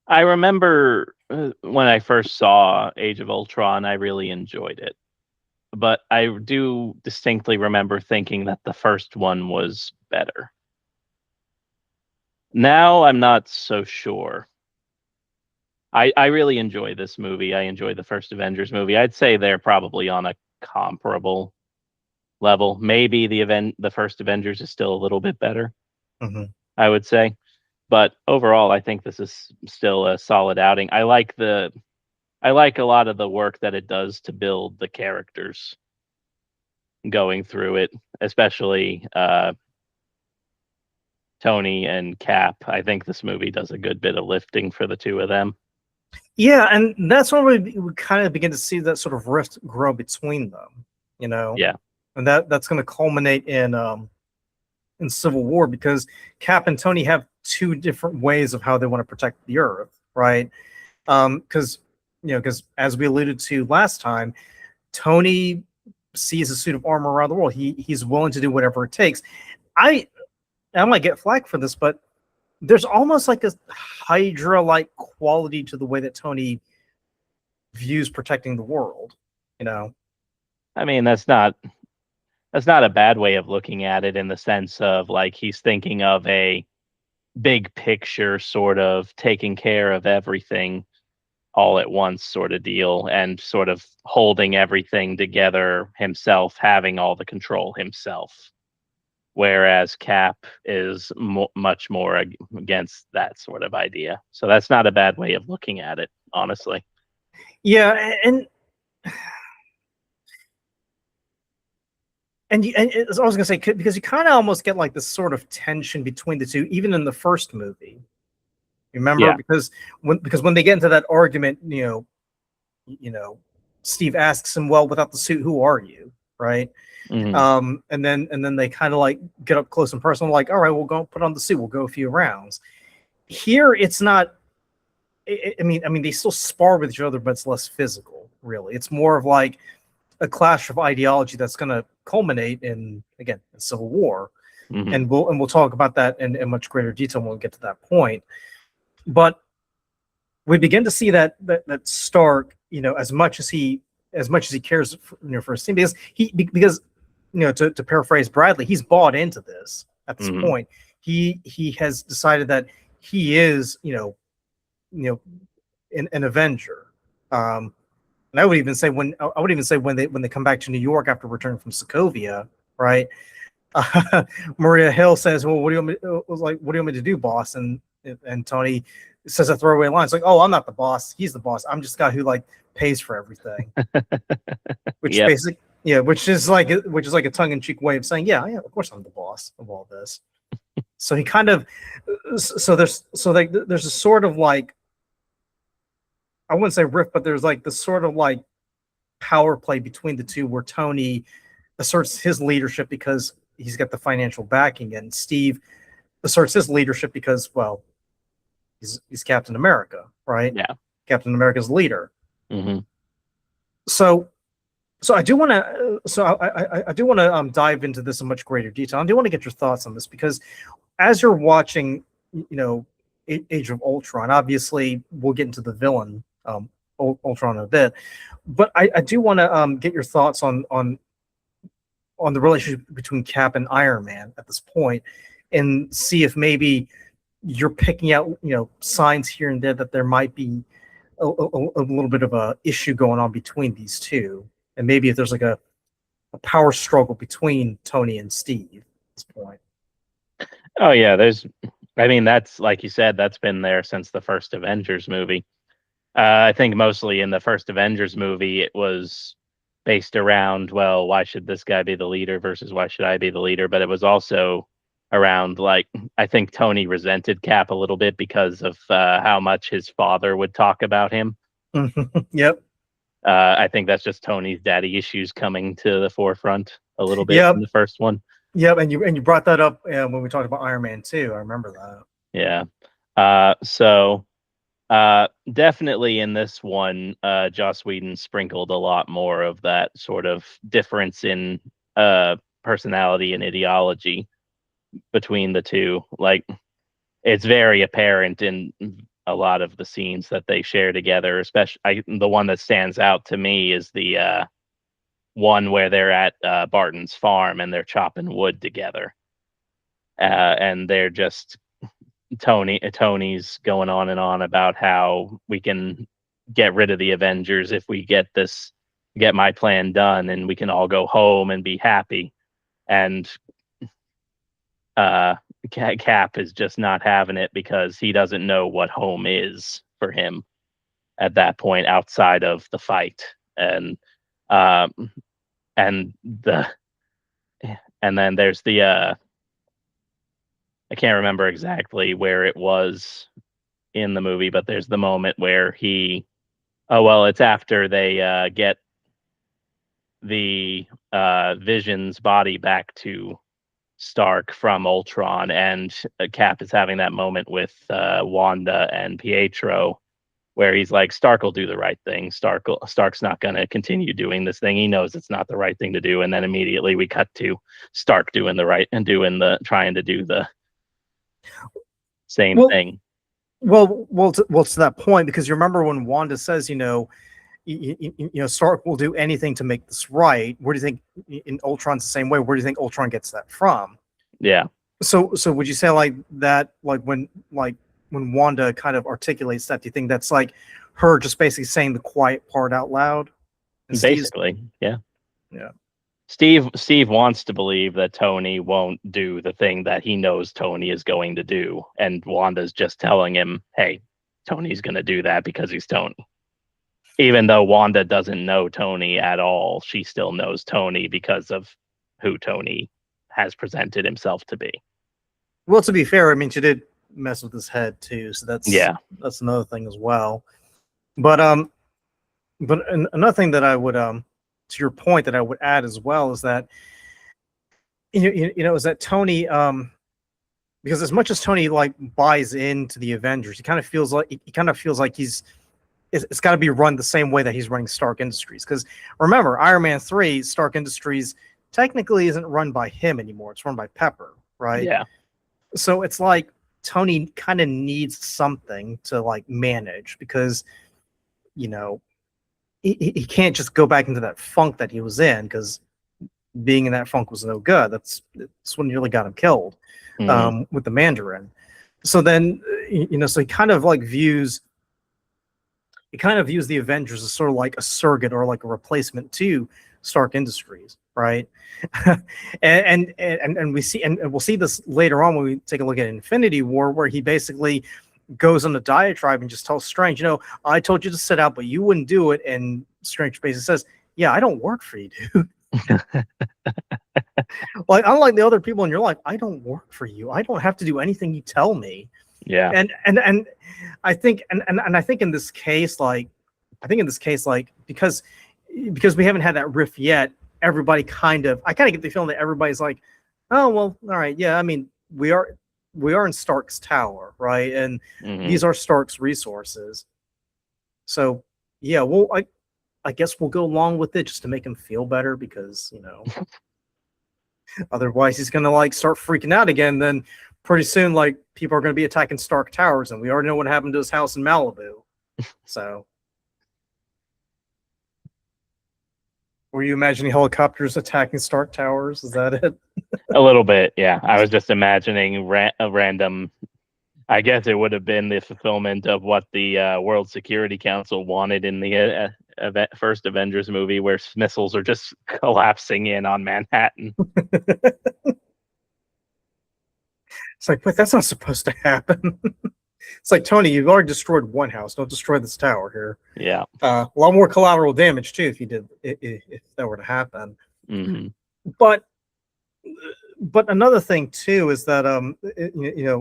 I remember when I first saw Age of Ultron, I really enjoyed it. But I do distinctly remember thinking that the first one was better. Now I'm not so sure. I really enjoy this movie. I enjoy the first Avengers movie. I'd say they're probably on a comparable level. Maybe the first Avengers is still a little bit better, I would say. But overall, I think this is still a solid outing. I like a lot of the work that it does to build the characters going through it, especially Tony and Cap. I think this movie does a good bit of lifting for the two of them. Yeah, and that's when we kind of begin to see that sort of rift grow between them, Yeah. and that's going to culminate in Civil War, because Cap and Tony have two different ways of how they want to protect the Earth, right? Because as we alluded to last time, Tony sees a suit of armor around the world. He's willing to do whatever it takes. I might get flack for this, but there's almost like a Hydra-like quality to the way that Tony views protecting the world. I mean, that's not a bad way of looking at it, in the sense of like he's thinking of a big picture, sort of taking care of everything all at once sort of deal, and sort of holding everything together himself, having all the control himself. Whereas Cap is much more against that sort of idea. So that's not a bad way of looking at it, honestly. Yeah, and I was going to say, because you kind of almost get like this sort of tension between the two, even in the first movie. Remember, Yeah. because when they get into that argument, Steve asks him, "Well, without the suit, who are you?" Right? Mhm. And then they kind of like get up close and personal, like, "All right, we'll go put on the suit. We'll go a few rounds." Here, it's not. I mean, they still spar with each other, but it's less physical. Really, it's more of like a clash of ideology that's going to culminate in Civil War, Mhm. and we'll talk about that in much greater detail when we get to that point. But we begin to see that Stark, as much as he cares for his team, because to paraphrase Bradley, he's bought into this at this point. He has decided that he is an Avenger. And I would even say when they come back to New York after returning from Sokovia, right? Maria Hill says, "Well, what do you want me, was like, what do you want me to do, boss?" And Tony says a throwaway line. It's like, "Oh, I'm not the boss. He's the boss. I'm just the guy who like pays for everything." Which Yep. which is like a tongue-in-cheek way of saying, yeah, of course I'm the boss of all this. So he kind of, there's a sort of like, I wouldn't say rift, but there's like this sort of like power play between the two where Tony asserts his leadership because he's got the financial backing, and Steve asserts his leadership because, well, he's Captain America, right? Yeah. Captain America's leader. Mm-hmm. So I do want to. I do want to dive into this in much greater detail. I do want to get your thoughts on this because, as you're watching, Age of Ultron, obviously we'll get into the villain, Ultron, in a bit, but I do want to get your thoughts on the relationship between Cap and Iron Man at this point, and see if maybe you're picking out signs here and there that there might be a little bit of a issue going on between these two. And maybe if there's like a power struggle between Tony and Steve at this point. Oh yeah, that's like you said, that's been there since the first Avengers movie. I think mostly in the first Avengers movie, it was based around, well, why should this guy be the leader versus why should I be the leader? But it was also around, like, I think Tony resented Cap a little bit because of how much his father would talk about him. Yep. I think that's just Tony's daddy issues coming to the forefront a little bit in the first one. Yep, and you brought that up when we talked about Iron Man 2. I remember that. Yeah. So definitely in this one, Joss Whedon sprinkled a lot more of that sort of difference in personality and ideology between the two. Like, it's very apparent in a lot of the scenes that they share together, especially the one that stands out to me is the one where they're at Barton's farm and they're chopping wood together, and they're just Tony's going on and on about how we can get rid of the Avengers if we get my plan done, and we can all go home and be happy. And Cap is just not having it because he doesn't know what home is for him at that point outside of the fight. And then there's the I can't remember exactly where it was in the movie, but there's the moment where it's after they get the Vision's body back to Stark from Ultron, and Cap is having that moment with Wanda and Pietro, where he's like, Stark will do the right thing. Stark's not going to continue doing this thing. He knows it's not the right thing to do. And then immediately we cut to Stark doing the right and trying to do the same thing. Well, to that point, because you remember when Wanda says, Stark will do anything to make this right. Where do you think in Ultron's the same way? Where do you think Ultron gets that from? Yeah. So would you say like that, when Wanda kind of articulates that, do you think that's like her just basically saying the quiet part out loud? Basically, yeah. Yeah. Steve wants to believe that Tony won't do the thing that he knows Tony is going to do, and Wanda's just telling him, hey, Tony's going to do that because he's Tony. Even though Wanda doesn't know Tony at all, she still knows Tony because of who Tony has presented himself to be. Well, to be fair, I mean, she did mess with his head too, so that's another thing as well. But another thing that I would to your point that I would add as well is that is that Tony, because as much as Tony like buys into the Avengers, he kind of feels like it's got to be run the same way that he's running Stark Industries. Because remember, Iron Man 3, Stark Industries technically isn't run by him anymore. It's run by Pepper, right? Yeah. So it's like Tony kind of needs something to like manage, because he can't just go back into that funk that he was in, because being in that funk was no good. That's what nearly got him killed with the Mandarin. So then so he kind of views the Avengers as sort of like a surrogate or like a replacement to Stark Industries, right? and we see, and we'll see this later on when we take a look at Infinity War, where he basically goes on a diatribe and just tells Strange, I told you to sit out, but you wouldn't do it. And Strange basically says, yeah, I don't work for you, dude. Like, unlike the other people in your life, I don't work for you. I don't have to do anything you tell me. Yeah. And I think, and I think in this case, because we haven't had that riff yet, everybody I kind of get the feeling that everybody's like, oh, well, all right. Yeah. I mean, we are in Stark's tower, right? And these are Stark's resources. So yeah, well, I guess we'll go along with it just to make him feel better, because otherwise he's gonna like start freaking out again. Then pretty soon, like, people are gonna be attacking Stark Towers, and we already know what happened to his house in Malibu. So, were you imagining helicopters attacking Stark Towers? Is that it? A little bit, yeah. I was just imagining a random. I guess it would have been the fulfillment of what the World Security Council wanted in the first Avengers movie, where missiles are just collapsing in on Manhattan. It's like, but that's not supposed to happen. It's like, Tony, you've already destroyed one house. Don't destroy this tower here. Yeah. A lot more collateral damage too if that were to happen. But another thing too is that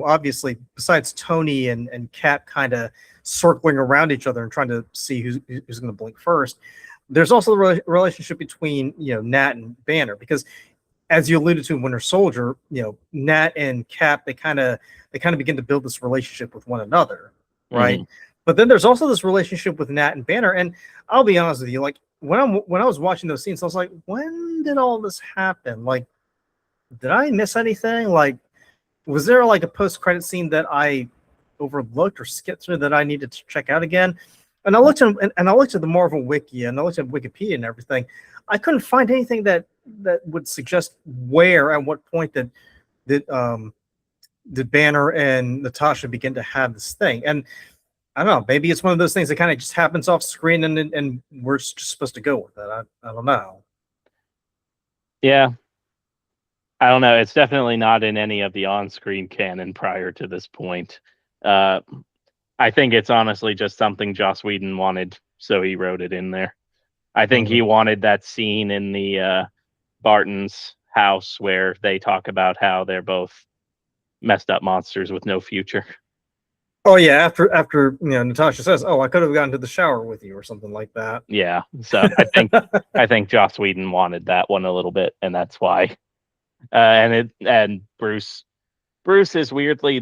obviously, besides Tony and Cap kind of circling around each other and trying to see who's going to blink first, there's also the relationship between Nat and Banner, because as you alluded to in Winter Soldier, Nat and Cap, they kind of begin to build this relationship with one another, right? But then there's also this relationship with Nat and Banner, and I'll be honest with you, like, when I was watching those scenes, I was like, when did all this happen? Like, did I miss anything? Like, was there like a post-credit scene that I overlooked or skipped through that I needed to check out again? And I looked at the Marvel Wiki, and I looked at Wikipedia and everything. I couldn't find anything that would suggest where, at what point did Banner and Natasha begin to have this thing. And I don't know, maybe it's one of those things that kind of just happens off screen, and we're just supposed to go with it. I don't know. Yeah. I don't know. It's definitely not in any of the on-screen canon prior to this point. I think it's honestly just something Joss Whedon wanted, so he wrote it in there. I think he wanted that scene in the Barton's house where they talk about how they're both messed up monsters with no future. Oh yeah, after Natasha says, "Oh, I could have gotten to the shower with you," or something like that. Yeah. So I think Joss Whedon wanted that one a little bit, and that's why. And Bruce is weirdly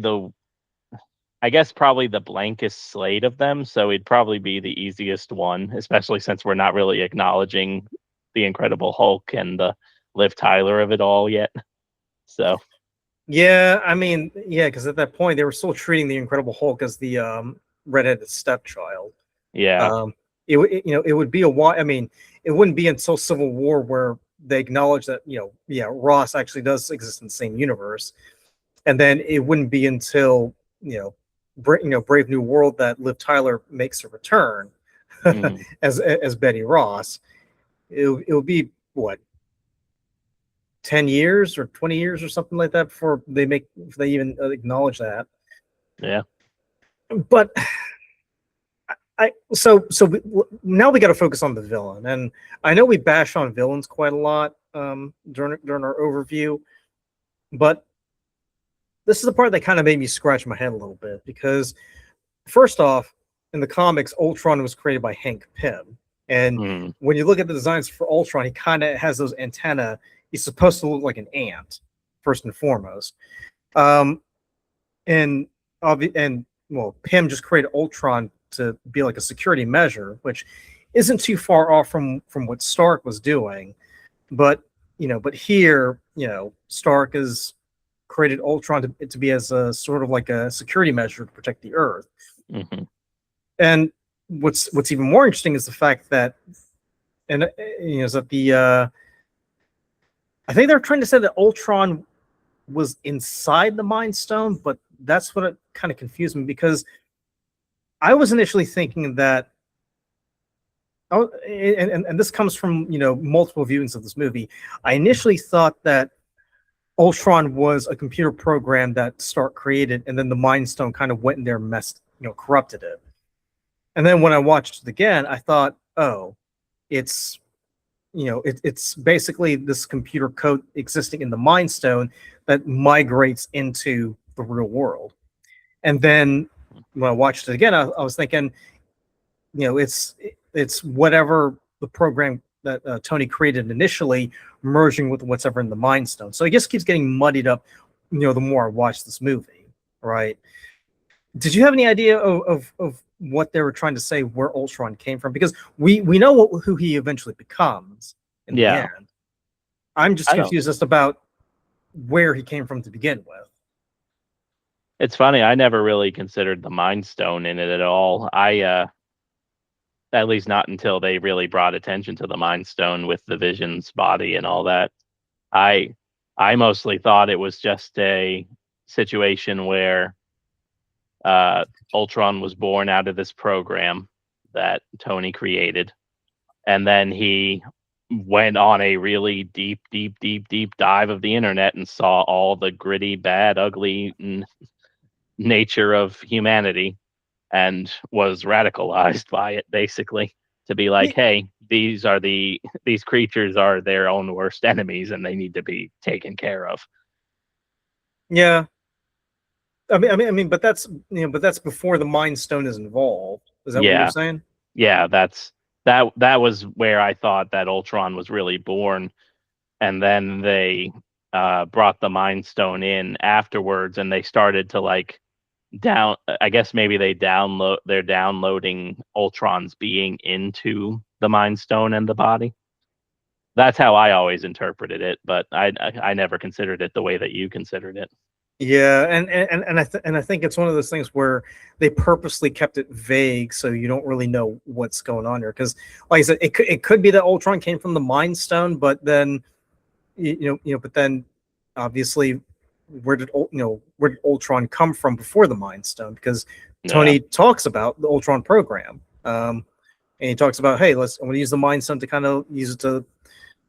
I guess probably the blankest slate of them, so he'd probably be the easiest one, especially since we're not really acknowledging the Incredible Hulk and the Liv Tyler of it all yet. So yeah, I mean, yeah, because at that point they were still treating the Incredible Hulk as the redheaded stepchild. Yeah. It would be a while. I mean, it wouldn't be until Civil War where they acknowledge that Ross actually does exist in the same universe, and then it wouldn't be until Brave New World that Liv Tyler makes a return as Betty Ross. It would be what, 10 years or 20 years or something like that before they even acknowledge that. Yeah. But now we got to focus on the villain, and I know we bash on villains quite a lot during our overview, but this is the part that kind of made me scratch my head a little bit, because first off, in the comics, Ultron was created by Hank Pym, and when you look at the designs for Ultron, he kind of has those antennae. He's supposed to look like an ant, first and foremost. Well, Pym just created Ultron to be like a security measure, which isn't too far off from what Stark was doing. But here, Stark has created Ultron to be as a sort of like a security measure to protect the Earth. And what's even more interesting is the fact that, is that I think they're trying to say that Ultron was inside the Mind Stone, but that's what it kind of confused me, because I was initially thinking that and this comes from multiple viewings of this movie. I initially thought that Ultron was a computer program that Stark created, and then the Mind Stone kind of went in there, and messed, corrupted it. And then when I watched it again, I thought, oh, it's it's basically this computer code existing in the Mind Stone that migrates into the real world. And then when I watched it again, I was thinking, it's whatever the program that Tony created initially merging with what's ever in the Mind Stone. So it just keeps getting muddied up, the more I watch this movie, right? Did you have any idea of what they were trying to say, where Ultron came from? Because we know who he eventually becomes in the end. I'm just confused as about where he came from to begin with. It's funny, I never really considered the Mind Stone in it at all. At least not until they really brought attention to the Mind Stone with the Vision's body and all that. I mostly thought it was just a situation where Ultron was born out of this program that Tony created, and then he went on a really deep dive of the internet and saw all the gritty, bad, ugly nature of humanity, and was radicalized by it, basically, to be like, hey, these creatures are their own worst enemies and they need to be taken care of. Yeah. But that's before the Mind Stone is involved. Is that what you're saying? Yeah, that was where I thought that Ultron was really born, and then they brought the Mind Stone in afterwards, and they started to I guess maybe they're downloading Ultron's being into the Mind Stone and the body. That's how I always interpreted it, but I never considered it the way that you considered it. Yeah, and I think it's one of those things where they purposely kept it vague, so you don't really know what's going on here. Because, like I said, it could be that Ultron came from the Mind Stone, but then but then obviously, where did Ultron come from before the Mind Stone? Because Tony talks about the Ultron program, and he talks about, hey, I'm going to use the Mind Stone to kind of use it to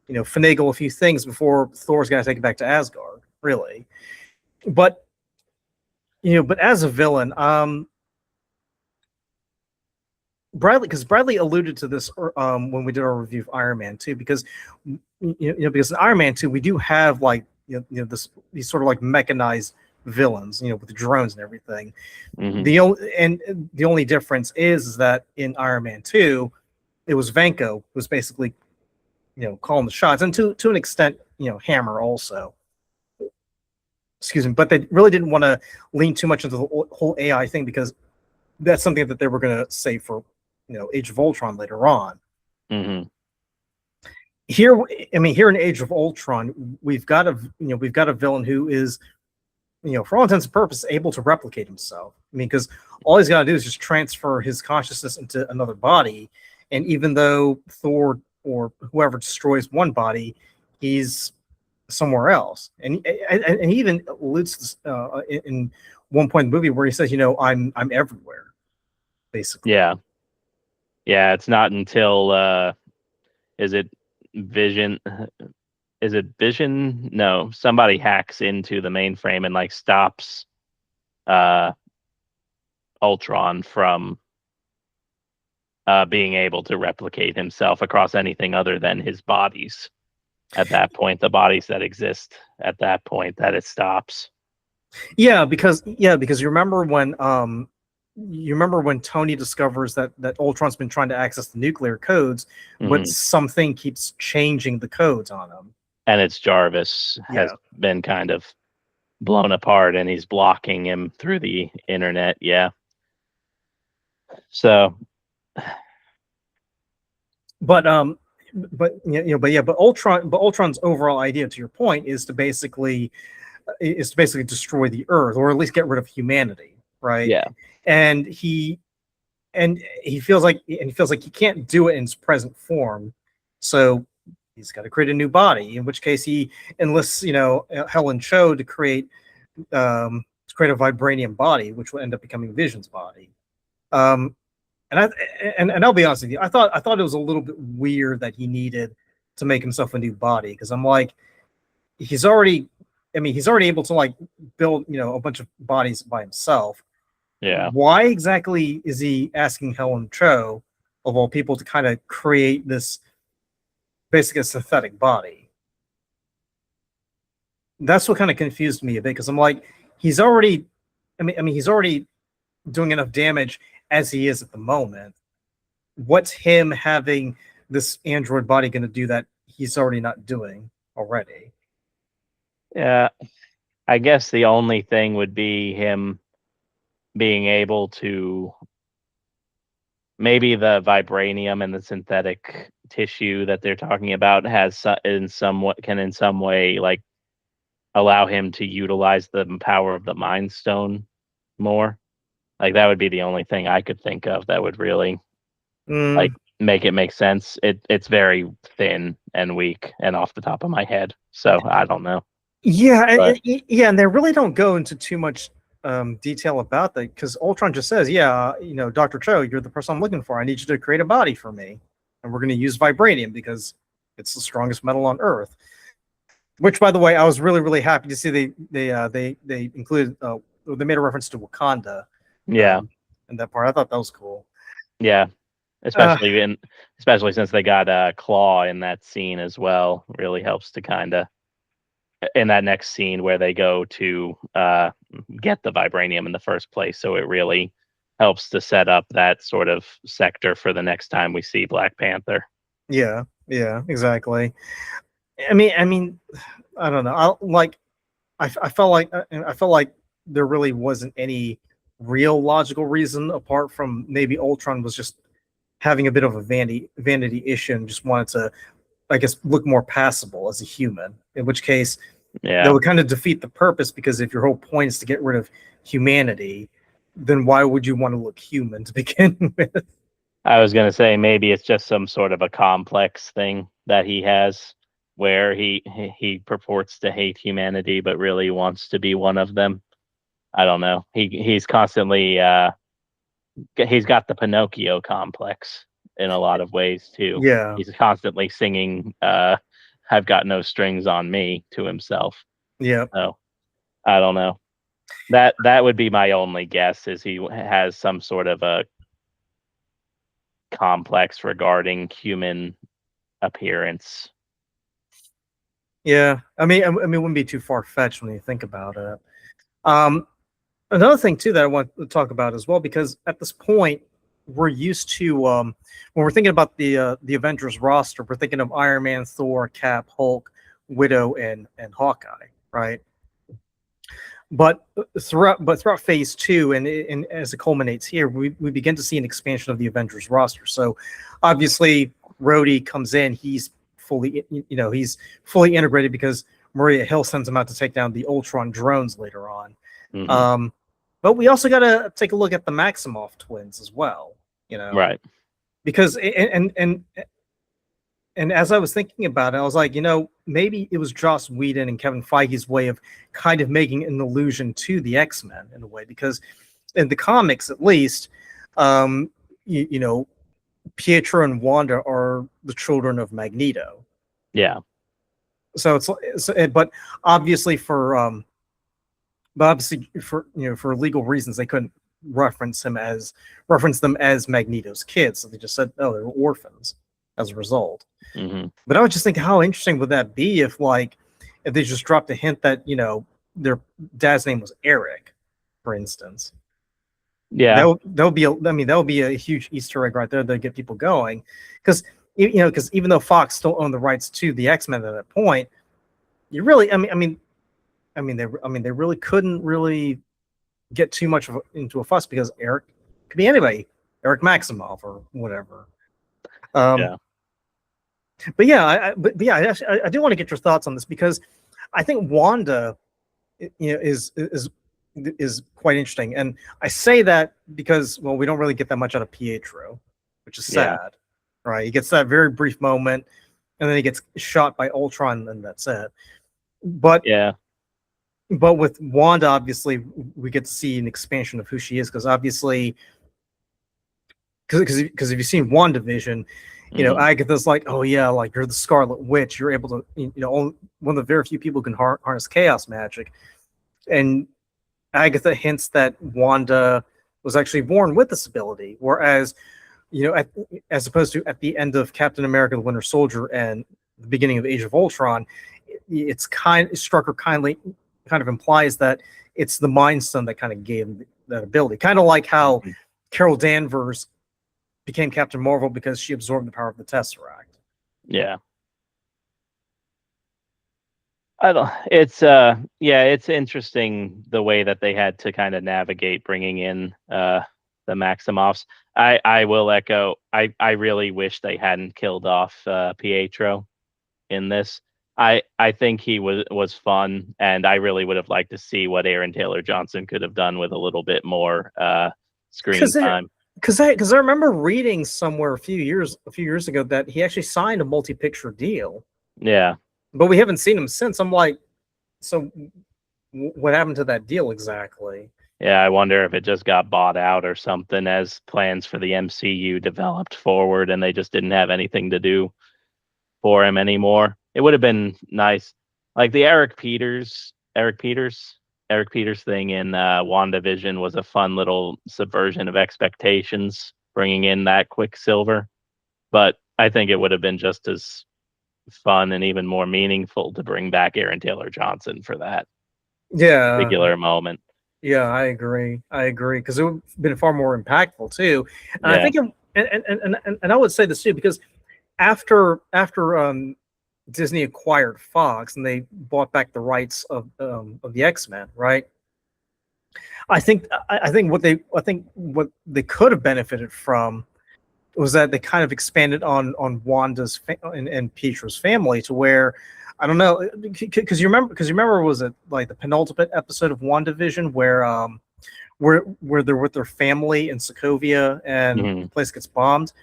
finagle a few things before Thor's got to take it back to Asgard. Really. But but as a villain, Bradley alluded to this when we did our review of Iron Man 2, because because in Iron Man 2 we do have these sort of like mechanized villains, with the drones and everything. Mm-hmm. The only difference is that in Iron Man 2 it was Vanko who was basically calling the shots, and to an extent Hammer also. Excuse me, but they really didn't want to lean too much into the whole AI thing, because that's something that they were going to save for, Age of Ultron later on. Mm-hmm. Here in Age of Ultron, we've got a villain who is, for all intents and purposes, able to replicate himself. Because all he's got to do is just transfer his consciousness into another body, and even though Thor or whoever destroys one body, he's somewhere else. And he even alludes in one point in the movie where he says, I'm everywhere, basically. Yeah, it's not until is it Vision no, somebody hacks into the mainframe and stops Ultron from being able to replicate himself across anything other than his bodies. At that point, the bodies that exist at that point, that it stops. Yeah, because you remember when Tony discovers that Ultron's been trying to access the nuclear codes, but something keeps changing the codes on him. And it's Jarvis has been kind of blown apart, and he's blocking him through the internet. Yeah. So, but Ultron's overall idea, to your point, is to basically destroy the Earth, or at least get rid of humanity, right? Yeah. And he feels like he can't do it in his present form, so he's got to create a new body. In which case, he enlists Helen Cho to create a vibranium body, which will end up becoming Vision's body. And I'll be honest with you, I thought it was a little bit weird that he needed to make himself a new body, because I'm like, he's already, he's already able to like build a bunch of bodies by himself. Yeah. Why exactly is he asking Helen Cho, of all people, to kind of create this basically a synthetic body? That's what kind of confused me a bit, because I'm like, he's already, he's already doing enough damage as he is at the moment. What's him having this android body going to do that he's already not doing already? Yeah. I guess the only thing would be him being able to, maybe the vibranium and the synthetic tissue that they're talking about has in some way like allow him to utilize the power of the Mind Stone more. Like that would be the only thing I could think of that would really like Mm, make it make sense. It's very thin and weak and off the top of my head, so I don't know. yeah, But and they really don't go into too much detail about that, because Ultron just says, "Yeah, Dr. Cho, you're the person I'm looking for. I need you to create a body for me, and we're going to use vibranium because it's the strongest metal on Earth." Which, by the way, I was really really happy to see they included they made a reference to Wakanda yeah, in that part. I thought that was cool. yeah, Uh, especially since they got a Claw in that scene as well, really helps to kind of in that next scene where they go to get the vibranium in the first place. So it really helps to set up that sort of sector for the next time we see Black Panther. yeah, yeah, exactly. I mean, I don't know. I felt like there really wasn't any real logical reason, apart from maybe Ultron was just having a bit of a vanity issue and just wanted to, I guess, look more passable as a human. In which case, that Yeah. would kind of defeat the purpose, because if your whole point is to get rid of humanity, then why would you want to look human to begin with? I was gonna say maybe it's just some sort of a complex thing that he has where he purports to hate humanity but really wants to be one of them. I don't know. He's constantly he's got the Pinocchio complex in a lot of ways too. Yeah, He's constantly singing I've got no strings on me to himself. yeah, So, I don't know. That would be my only guess is he has some sort of a complex regarding human appearance. yeah. It wouldn't be too far fetched when you think about it. Um, Another thing too that I want to talk about as well, because at this point we're used to, when we're thinking about the Avengers roster, we're thinking of Iron Man, Thor, Cap, Hulk, Widow, and Hawkeye, right? But throughout Phase 2, and as it culminates here, we begin to see an expansion of the Avengers roster. So obviously, Rhodey comes in; he's fully integrated, because Maria Hill sends him out to take down the Ultron drones later on. Hmm. Um, but we also got to take a look at the Maximoff twins as well, Right. because and as I was thinking about it, I was like, maybe it was Joss Whedon and Kevin Feige's way of kind of making an allusion to the X-Men in a way, because in the comics, at least, um, Pietro and Wanda are the children of Magneto. Yeah. So but obviously for legal reasons, they couldn't reference them as Magneto's kids. So they just said, oh, they were orphans as a result. Hmm. But I was just thinking, how interesting would that be if they just dropped a hint that their dad's name was Eric, for instance. Yeah. That would be a huge Easter egg right there to get people going, because because even though Fox still owned the rights to the X-Men at that point, you really, they really couldn't really get too much into a fuss, because Eric could be anybody, Eric Maximoff or whatever. Um, Yeah. but yeah, I do want to get your thoughts on this, because I think Wanda, is quite interesting, and I say that because, well, we don't really get that much out of Pietro, which is Yeah. sad, right? He gets that very brief moment, and then he gets shot by Ultron, and that's it. But Yeah. but with Wanda, obviously, we get to see an expansion of who she is, because obviously because if you've seen WandaVision, Agatha's like, oh yeah, like you're the Scarlet Witch. You're able to, only one of the very few people who can harness chaos magic. And Agatha hints that Wanda was actually born with this ability, whereas, as opposed to at the end of Captain America: The Winter Soldier and the beginning of Age of Ultron, Strucker kind of implies that it's the Mind Stone that kind of gave him that ability, kind of like how Carol Danvers became Captain Marvel because she absorbed the power of the Tesseract. Yeah. It's interesting the way that they had to kind of navigate bringing in the Maximoffs. I will echo, I really wish they hadn't killed off Pietro in this. I think he was fun, and I really would have liked to see what Aaron Taylor Johnson could have done with a little bit more screen time. Because I remember reading somewhere a few years ago that he actually signed a multi-picture deal. Yeah. But we haven't seen him since. I'm like, so what happened to that deal exactly? Yeah, I wonder if it just got bought out or something as plans for the MCU developed forward and they just didn't have anything to do for him anymore. It would have been nice. Like the Eric Peters thing in WandaVision was a fun little subversion of expectations, bringing in that Quicksilver. But I think it would have been just as fun and even more meaningful to bring back Aaron Taylor Johnson for that particular moment. Yeah, I agree because it would have been far more impactful too. And I think and I would say this too, because after Disney acquired Fox and they bought back the rights of the X-Men, right? I think what they could have benefited from was that they kind of expanded on Wanda's and Pietro's family to where, I don't know, because you remember was it like the penultimate episode of WandaVision where they're with their family in Sokovia and the place gets bombed.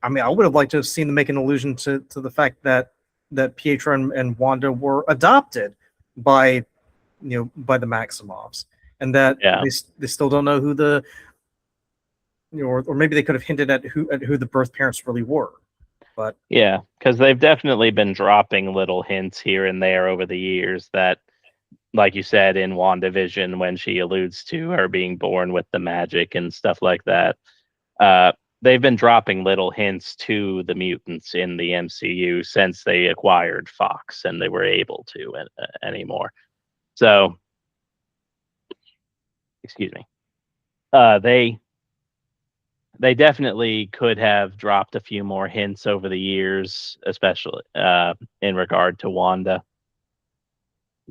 I mean, I would have liked to have seen them make an allusion to the fact that Pietro and Wanda were adopted by the Maximoffs, and that they still don't know who the or maybe they could have hinted at who the birth parents really were. But yeah, because they've definitely been dropping little hints here and there over the years that, like you said, in WandaVision, when she alludes to her being born with the magic and stuff like that, they've been dropping little hints to the mutants in the MCU since they acquired Fox, and they were able to anymore. So, excuse me. They definitely could have dropped a few more hints over the years, especially in regard to Wanda,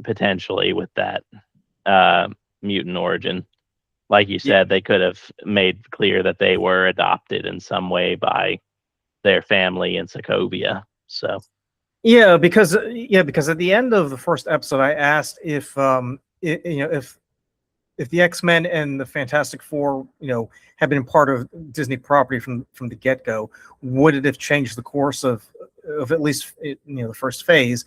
potentially with that mutant origin. Like you said, they could have made clear that they were adopted in some way by their family in Sokovia. So, because at the end of the first episode, I asked if the X-Men and the Fantastic Four, had been part of Disney property from the get-go, would it have changed the course of at least the first phase,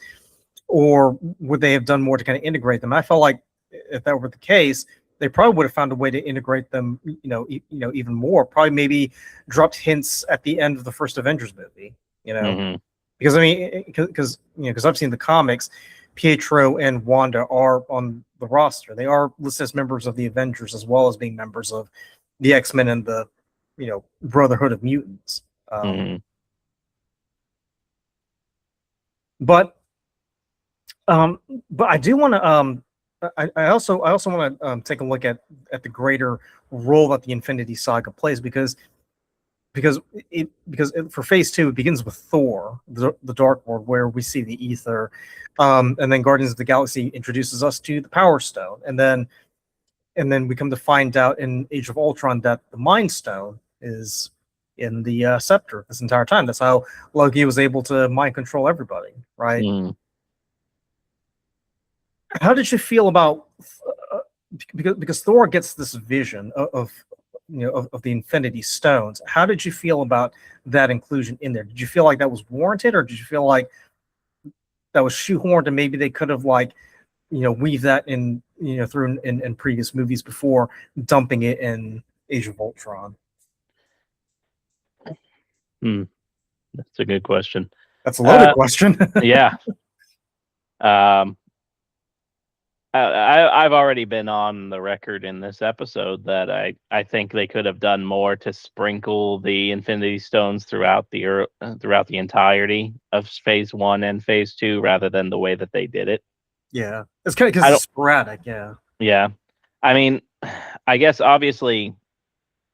or would they have done more to kind of integrate them? I felt like if that were the case, they probably would have found a way to integrate them, even more. Probably maybe dropped hints at the end of the first Avengers movie, because I mean, because I've seen the comics. Pietro and Wanda are on the roster. They are listed as members of the Avengers as well as being members of the X-Men and the, Brotherhood of Mutants. But I do want to. I also want to take a look at the greater role that the Infinity Saga plays because for phase 2 it begins with Thor, the Dark World, where we see the ether, and then Guardians of the Galaxy introduces us to the Power Stone, and then we come to find out in Age of Ultron that the Mind Stone is in the scepter this entire time. That's how Loki was able to mind control everybody, right? How did you feel about because Thor gets this vision of the Infinity Stones? How did you feel about that inclusion in there? Did you feel like that was warranted, or did you feel like that was shoehorned and maybe they could have weaved that in through in previous movies before dumping it in Age of Ultron? That's a good question. That's a loaded question. Yeah. I've already been on the record in this episode that I think they could have done more to sprinkle the Infinity Stones throughout the entirety of Phase 1 and Phase 2, rather than the way that they did it. Yeah, it's kind of because it's sporadic. Yeah. Yeah, I mean, I guess obviously,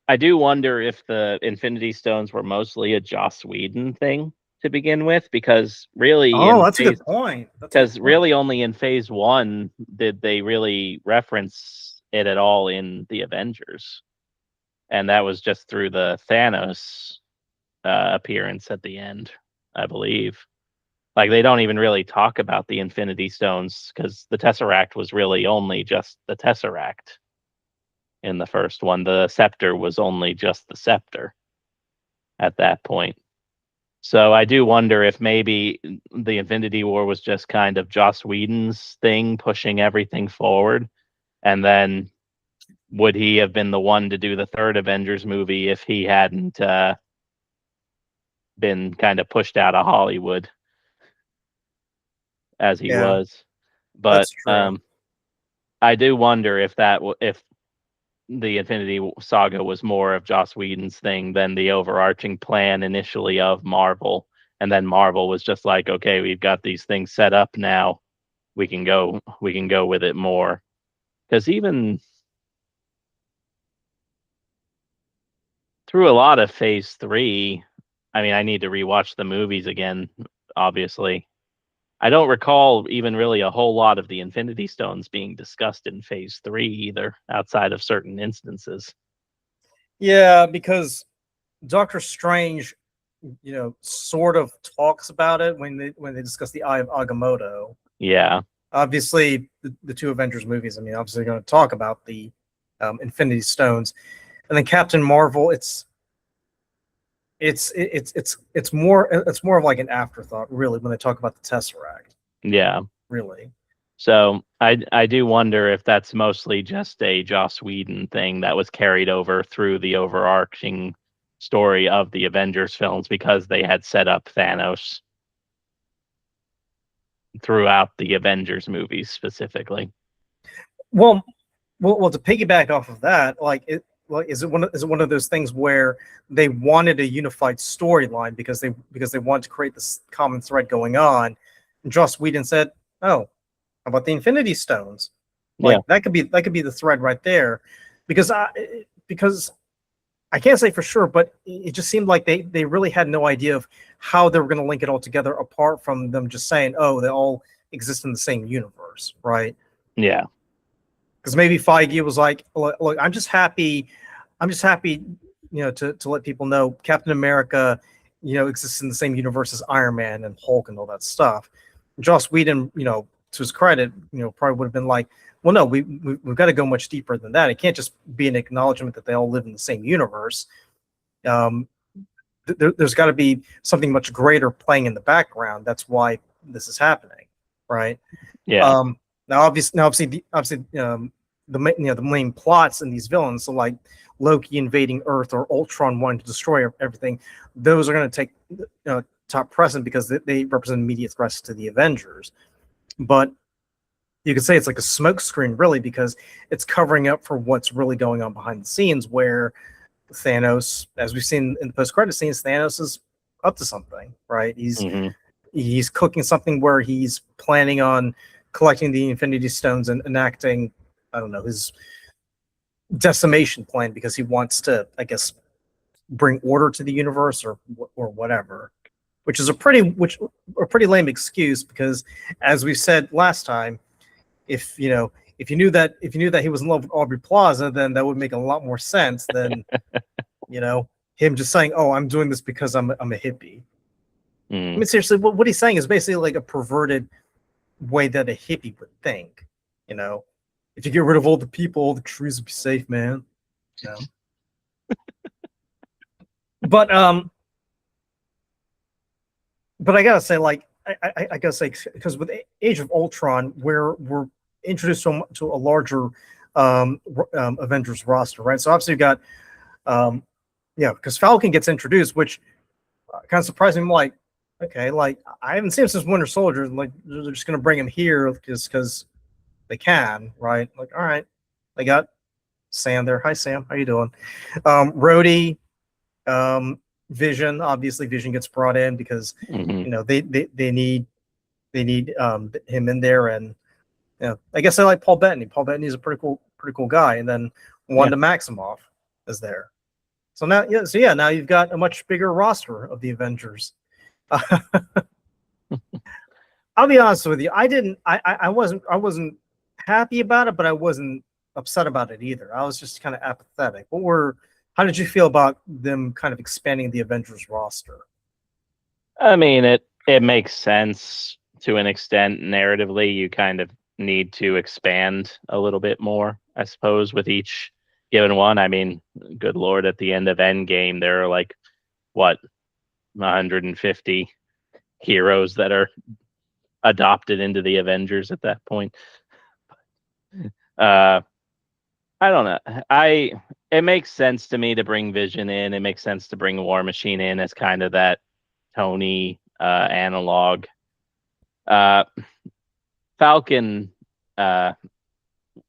I do wonder if the Infinity Stones were mostly a Joss Whedon thing to begin with, because really, That's a good point. Because really, only in Phase 1 did they really reference it at all in the Avengers, and that was just through the Thanos appearance at the end, I believe. Like, they don't even really talk about the Infinity Stones, because the Tesseract was really only just the Tesseract in the first one. The scepter was only just the scepter at that point. So I do wonder if maybe the Infinity War was just kind of Joss Whedon's thing, pushing everything forward. And then would he have been the one to do the third Avengers movie if he hadn't been kind of pushed out of Hollywood as he was? But I do wonder if if the Infinity Saga was more of Joss Whedon's thing than the overarching plan initially of Marvel. And then Marvel was just like, okay, we've got these things set up now. We can go with it more. Because even through a lot of Phase 3, I mean, I need to rewatch the movies again, obviously. I don't recall even really a whole lot of the Infinity Stones being discussed in Phase 3 either, outside of certain instances. Yeah, because Doctor Strange, sort of talks about it when they discuss the Eye of Agamotto. Yeah. Obviously, the two Avengers movies, I mean, obviously going to talk about the Infinity Stones. And then Captain Marvel, it's more of like an afterthought, really, when they talk about the Tesseract. Yeah. Really. So I do wonder if that's mostly just a Joss Whedon thing that was carried over through the overarching story of the Avengers films, because they had set up Thanos throughout the Avengers movies specifically. Well, to piggyback off of that, is it one of those things where they wanted a unified storyline because they wanted to create this common thread going on, and Joss Whedon said, "Oh, how about the Infinity Stones? That could be the thread right there," because I can't say for sure, but it just seemed like they really had no idea of how they were going to link it all together, apart from them just saying, "Oh, they all exist in the same universe," right? Yeah. Because maybe Feige was like, "Look, I'm just happy, to let people know Captain America, exists in the same universe as Iron Man and Hulk and all that stuff." Joss Whedon, to his credit, probably would have been like, "Well, no, we've got to go much deeper than that. It can't just be an acknowledgement that they all live in the same universe. There's got to be something much greater playing in the background. That's why this is happening, right?" Yeah. Now, obviously, the main plots in these villains, so like Loki invading Earth or Ultron wanting to destroy everything, those are going to take top precedent because they represent immediate threats to the Avengers. But you could say it's like a smokescreen, really, because it's covering up for what's really going on behind the scenes, where Thanos, as we've seen in the post-credit scenes, Thanos is up to something, right? He's cooking something where he's planning on collecting the Infinity Stones and enacting, I don't know, his decimation plan, because he wants to, I guess, bring order to the universe or whatever. Which is a pretty lame excuse, because, as we said last time, if you knew that he was in love with Aubrey Plaza, then that would make a lot more sense than him just saying, "Oh, I'm doing this because I'm a hippie." I mean, seriously, what he's saying is basically like a perverted way that a hippie would think. If you get rid of all the people, all the trees will be safe, man. But I gotta say, I gotta say, because with Age of Ultron, we're introduced to a larger Avengers roster, right? So obviously you got, because Falcon gets introduced, which kind of surprised me. I'm like, okay, like I haven't seen him since Winter Soldier. Like they're just gonna bring him here just because they can, right? Like, all right, they got Sam there. Hi, Sam. How you doing? Rhodey, Vision. Obviously, Vision gets brought in because Mhm. they need him in there, and I guess I like Paul Bettany. Paul Bettany's a pretty cool guy, and then Yeah. Wanda Maximoff is there. So now, now you've got a much bigger roster of the Avengers. I'll be honest with you. I wasn't happy about it, but I wasn't upset about it either. I was just kind of apathetic. How did you feel about them kind of expanding the Avengers roster? I mean, it makes sense to an extent. Narratively, you kind of need to expand a little bit more, I suppose, with each given one. I mean, good lord, at the end of Endgame, there are like what 150 heroes that are adopted into the Avengers at that point. Uh, I don't know. It makes sense to me to bring Vision in. It makes sense to bring War Machine in as kind of that Tony analog. Falcon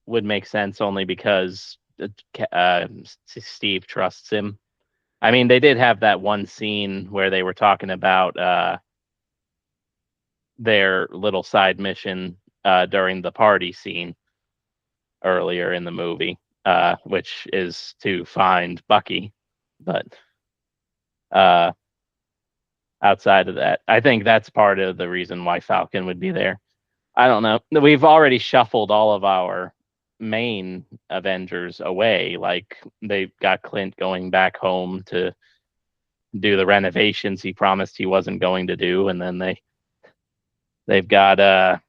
would make sense only because Steve trusts him. I mean, they did have that one scene where they were talking about their little side mission during the party scene earlier in the movie, which is to find Bucky. But outside of that, I think that's part of the reason why Falcon would be there. I don't know. We've already shuffled all of our main Avengers away. Like they got Clint going back home to do the renovations he promised he wasn't going to do, and then they've got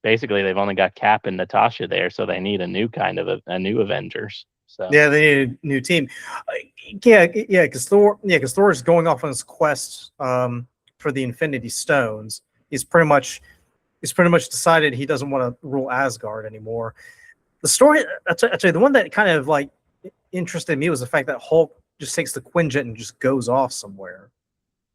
basically they've only got Cap and Natasha there, so they need a new kind of a new Avengers. So Yeah, they need a new team. Because Thor is going off on his quest for the Infinity Stones. He's pretty much decided he doesn't want to rule Asgard anymore. The story, I tell you, the one that kind of like interested me was the fact that Hulk just takes the Quinjet and just goes off somewhere.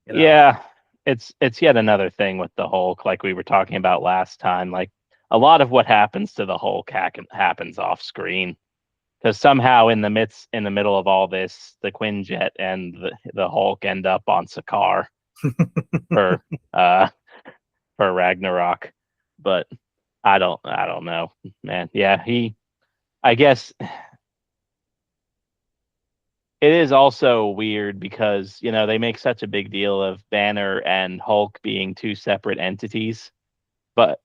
Yeah, it's yet another thing with the Hulk, like we were talking about last time. Like a lot of what happens to the Hulk happens off screen, because somehow in the middle of all this, the Quinjet and the Hulk end up on Sakaar for for Ragnarok. But I don't know, man. Yeah, I guess it is also weird because, they make such a big deal of Banner and Hulk being two separate entities, but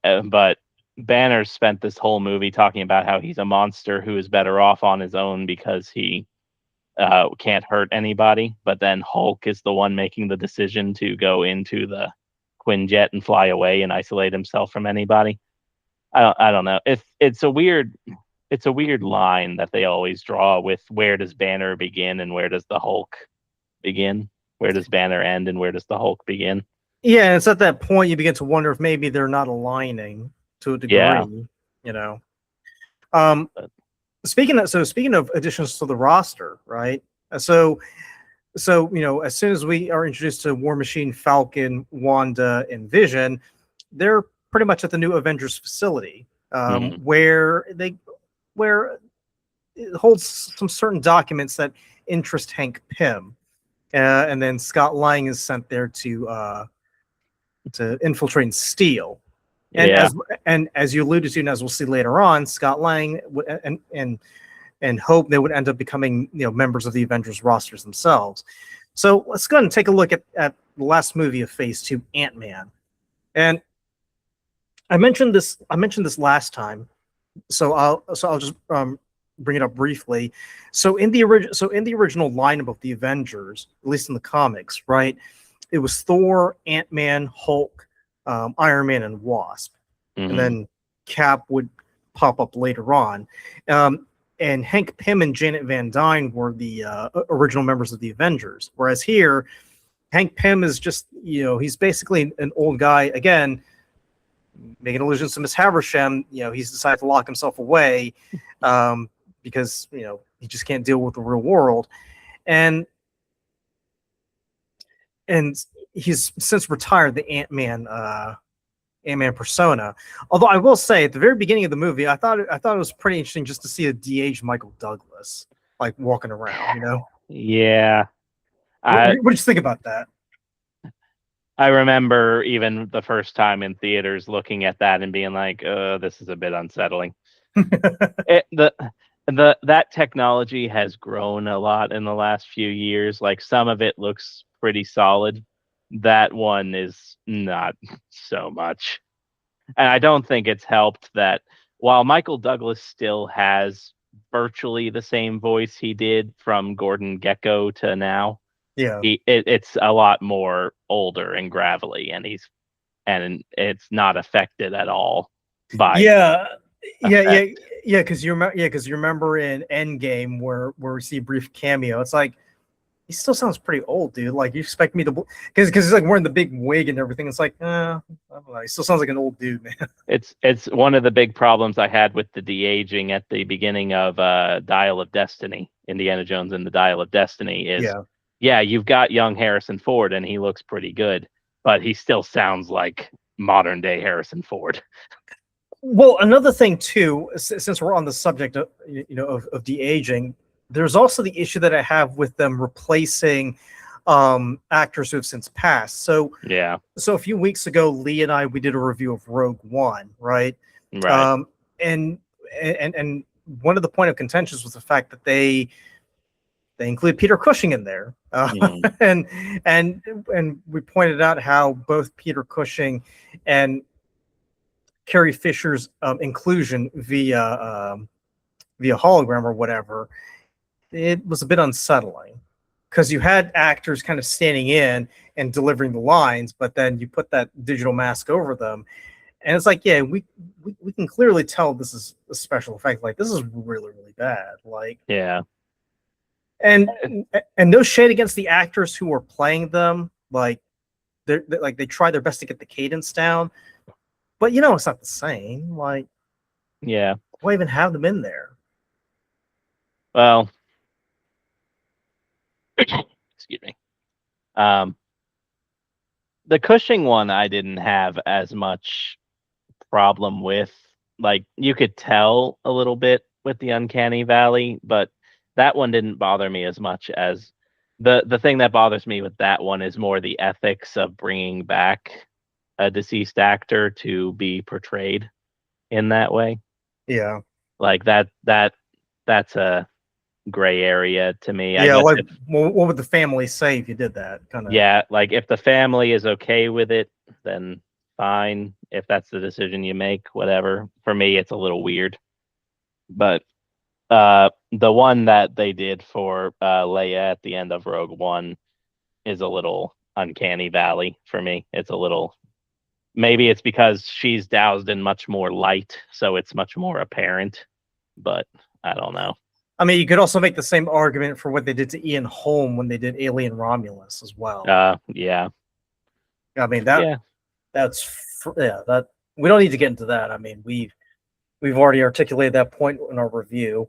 Banner spent this whole movie talking about how he's a monster who is better off on his own because he can't hurt anybody. But then Hulk is the one making the decision to go into the Quinjet and fly away and isolate himself from anybody. I don't know. It's a weird line that they always draw with where does Banner begin and where does the Hulk begin? Where does Banner end and where does the Hulk begin? Yeah, and it's at that point you begin to wonder if maybe they're not aligning to a degree. Yeah. Speaking of additions to the roster, right? So as soon as we are introduced to War Machine, Falcon, Wanda, and Vision, they're pretty much at the new Avengers facility, where it holds some certain documents that interest Hank Pym, and then Scott Lang is sent there to infiltrate and steal. And as you alluded to, and as we'll see later on, Scott Lang and Hope, they would end up becoming members of the Avengers rosters themselves. So let's go ahead and take a look at the last movie of Phase 2, Ant-Man. And I mentioned this last time, so I'll just bring it up briefly. So in the original lineup of the Avengers, at least in the comics, right, it was Thor, Ant-Man, Hulk, Iron Man, and Wasp, and then Cap would pop up later on. And Hank Pym and Janet Van Dyne were the original members of the Avengers, whereas here, Hank Pym is just, he's basically an old guy, again, making allusions to Miss Havisham. He's decided to lock himself away because, he just can't deal with the real world. And and he's since retired the Ant-Man persona. Although I will say, at the very beginning of the movie, I thought it was pretty interesting just to see a de-aged Michael Douglas like walking around. You know? Yeah. What did you think about that? I remember even the first time in theaters looking at that and being like, this is a bit unsettling. That technology has grown a lot in the last few years. Like, some of it looks pretty solid. That one is not so much. And I don't think it's helped that while Michael Douglas still has virtually the same voice he did from Gordon Gekko to now, Yeah. it's a lot more older and gravelly, and it's not affected at all by yeah. effect. Because you remember in Endgame where we see a brief cameo. It's like, he still sounds pretty old, dude. Like, you expect me to, because he's like wearing the big wig and everything. It's like, I don't know. He still sounds like an old dude, man. It's one of the big problems I had with the de-aging at the beginning of Dial of Destiny, Indiana Jones and the Dial of Destiny, is you've got young Harrison Ford and he looks pretty good, but he still sounds like modern day Harrison Ford. Well, another thing too, since we're on the subject of of de-aging, there's also the issue that I have with them replacing actors who have since passed. So a few weeks ago, Lee and we did a review of Rogue One, right? And one of the point of contentions was the fact that they include Peter Cushing in there, and we pointed out how both Peter Cushing and Carrie Fisher's inclusion via hologram or whatever, it was a bit unsettling, because you had actors kind of standing in and delivering the lines, but then you put that digital mask over them, and it's like, we can clearly tell this is a special effect. Like, this is really, really bad. Like, and no shade against the actors who are playing them. Like, they try their best to get the cadence down, but it's not the same. Like, why even have them in there? Well, excuse me. The Cushing one I didn't have as much problem with. Like, you could tell a little bit with the Uncanny Valley, but that one didn't bother me as much as the thing that bothers me with that one is more the ethics of bringing back a deceased actor to be portrayed in that way. Yeah. Like, that's a gray area to me. Yeah, like, what would the family say if you did that? Kind of. Yeah, like, if the family is okay with it, then fine. If that's the decision you make, whatever. For me, it's a little weird. But the one that they did for Leia at the end of Rogue One is a little Uncanny Valley for me. It's a little, maybe it's because she's doused in much more light, so it's much more apparent, but I don't know. I mean, you could also make the same argument for what they did to Ian Holm when they did Alien Romulus as well. Yeah. I mean, that we don't need to get into that. I mean, we've already articulated that point in our review.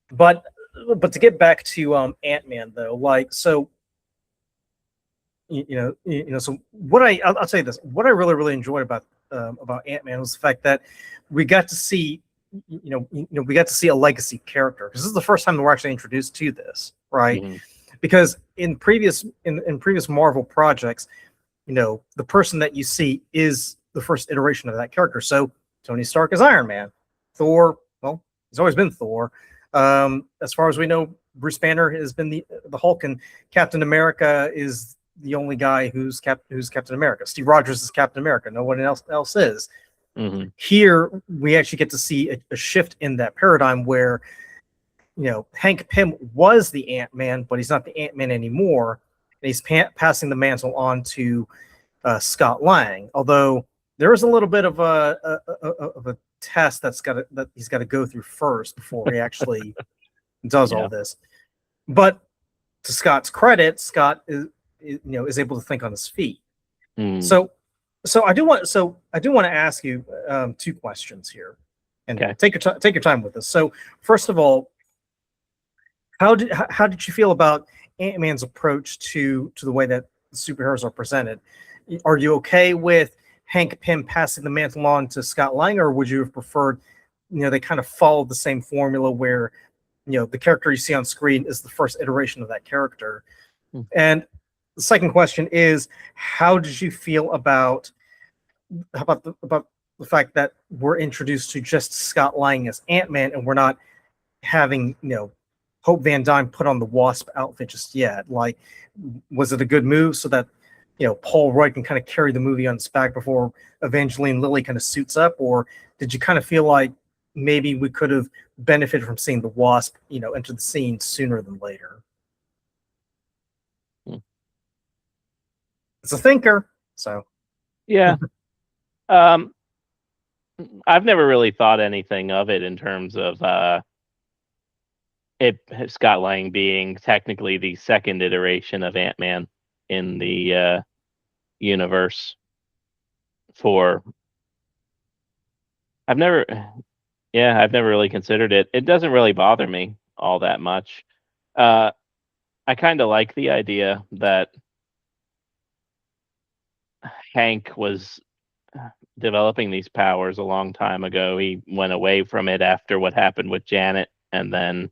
But to get back to Ant-Man though, like, so so what I'll tell you this, what I really, really enjoyed about Ant-Man was the fact that we got to see we got to see a legacy character, because this is the first time that we're actually introduced to this, right? Mm-hmm. Because in previous Marvel projects, the person that you see is the first iteration of that character. So Tony Stark is Iron Man. Thor, well, he's always been Thor. As far as we know, Bruce Banner has been the Hulk, and Captain America is the only guy who's Captain America. Steve Rogers is Captain America. No one else is. Mm-hmm. Here, we actually get to see a shift in that paradigm where, Hank Pym was the Ant-Man, but he's not the Ant-Man anymore. And he's passing the mantle on to Scott Lang. Although there is a little bit of a test that he's got to go through first before he actually does all this. But to Scott's credit, Scott is able to think on his feet. Mm. So I do want to ask you two questions here, and take your time with this. So first of all, how did you feel about Ant-Man's approach to the way that superheroes are presented. Are you okay with Hank Pym passing the mantle on to Scott Lang, or would you have preferred, they kind of followed the same formula where, the character you see on screen is the first iteration of that character? And the second question is, how did you feel about the fact that we're introduced to just Scott Lang as Ant-Man, and we're not having, Hope Van Dyne put on the Wasp outfit just yet? Like, was it a good move so that, Paul Rudd can kind of carry the movie on its back before Evangeline Lilly kind of suits up? Or did you kind of feel like maybe we could have benefited from seeing the Wasp, enter the scene sooner than later? It's a thinker, so. Yeah. I've never really thought anything of it in terms of Scott Lang being technically the second iteration of Ant-Man in the universe. I've never really considered it. It doesn't really bother me all that much. I kind of like the idea that Hank was developing these powers a long time ago. He went away from it after what happened with Janet, and then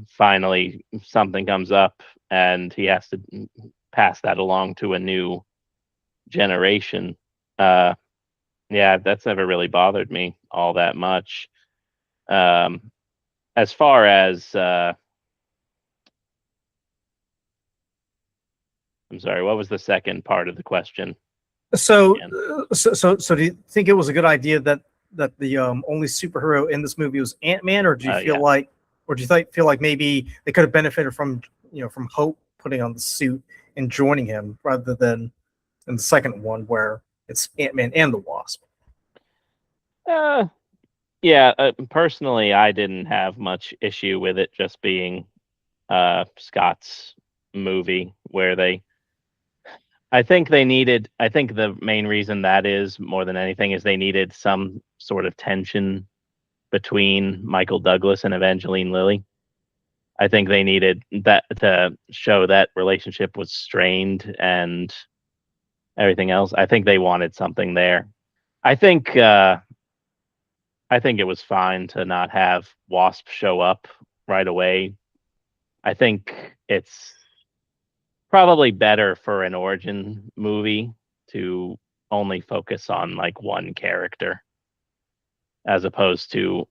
finally something comes up and he has to pass that along to a new generation. Yeah, that's never really bothered me all that much. As far as I'm sorry, what was the second part of the question? So do you think it was a good idea that the only superhero in this movie was Ant-Man, or do you feel like maybe they could have benefited from from Hope putting on the suit and joining him rather than in the second one where it's Ant-Man and the Wasp? Personally, I didn't have much issue with it just being Scott's movie where I think the main reason that is more than anything is they needed some sort of tension between Michael Douglas and Evangeline Lilly. I think they needed that to show that relationship was strained and everything else. I think they wanted something there. I think it was fine to not have Wasp show up right away. I think it's probably better for an origin movie to only focus on like one character as opposed to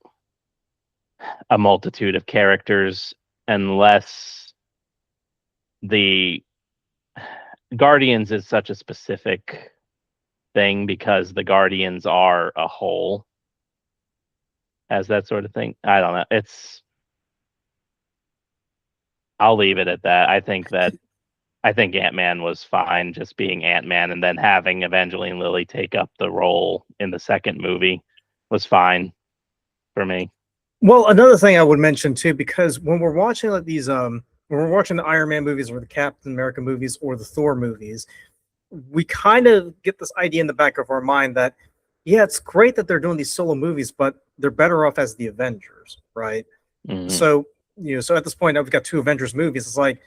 a multitude of characters, unless the Guardians is such a specific thing because the Guardians are a whole as that sort of thing. I don't know. I'll leave it at that. I think Ant-Man was fine just being Ant-Man, and then having Evangeline Lilly take up the role in the second movie was fine for me. Well, another thing I would mention too, because when we're watching like these, when we're watching the Iron Man movies or the Captain America movies or the Thor movies, we kind of get this idea in the back of our mind that, yeah, it's great that they're doing these solo movies, but they're better off as the Avengers, right? Mm-hmm. So, so at this point, now we've got two Avengers movies. It's like,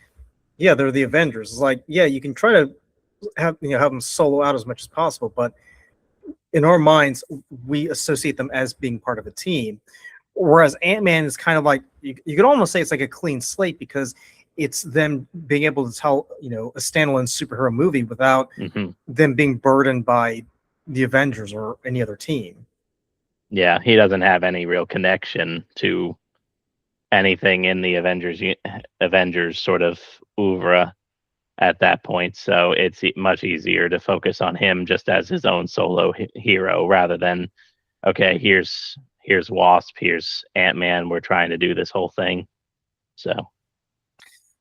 yeah, they're the Avengers. It's like, yeah, you can try to have them solo out as much as possible, but in our minds, we associate them as being part of a team. Whereas Ant-Man is kind of like, you could almost say it's like a clean slate because it's them being able to tell, a standalone superhero movie without them being burdened by the Avengers or any other team. Yeah, he doesn't have any real connection to anything in the Avengers sort of oeuvre at that point, so it's much easier to focus on him just as his own solo hero rather than, okay, here's Wasp, here's Ant-Man, we're trying to do this whole thing. So,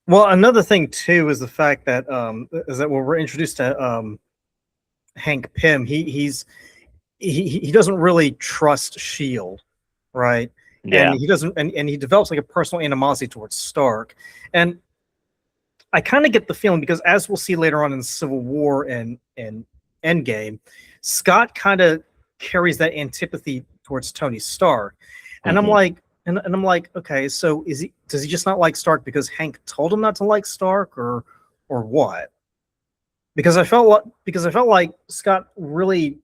well, another thing too is the fact that when we're introduced to Hank Pym, he doesn't really trust Shield, right? yeah, And he doesn't, and he develops like a personal animosity towards Stark. And I kind of get the feeling, because as we'll see later on in Civil War and Endgame, Scott kind of carries that antipathy towards Tony Stark. And I'm like, I'm like, okay, so does he just not like Stark because Hank told him not to like Stark, or what? because I felt like Scott really,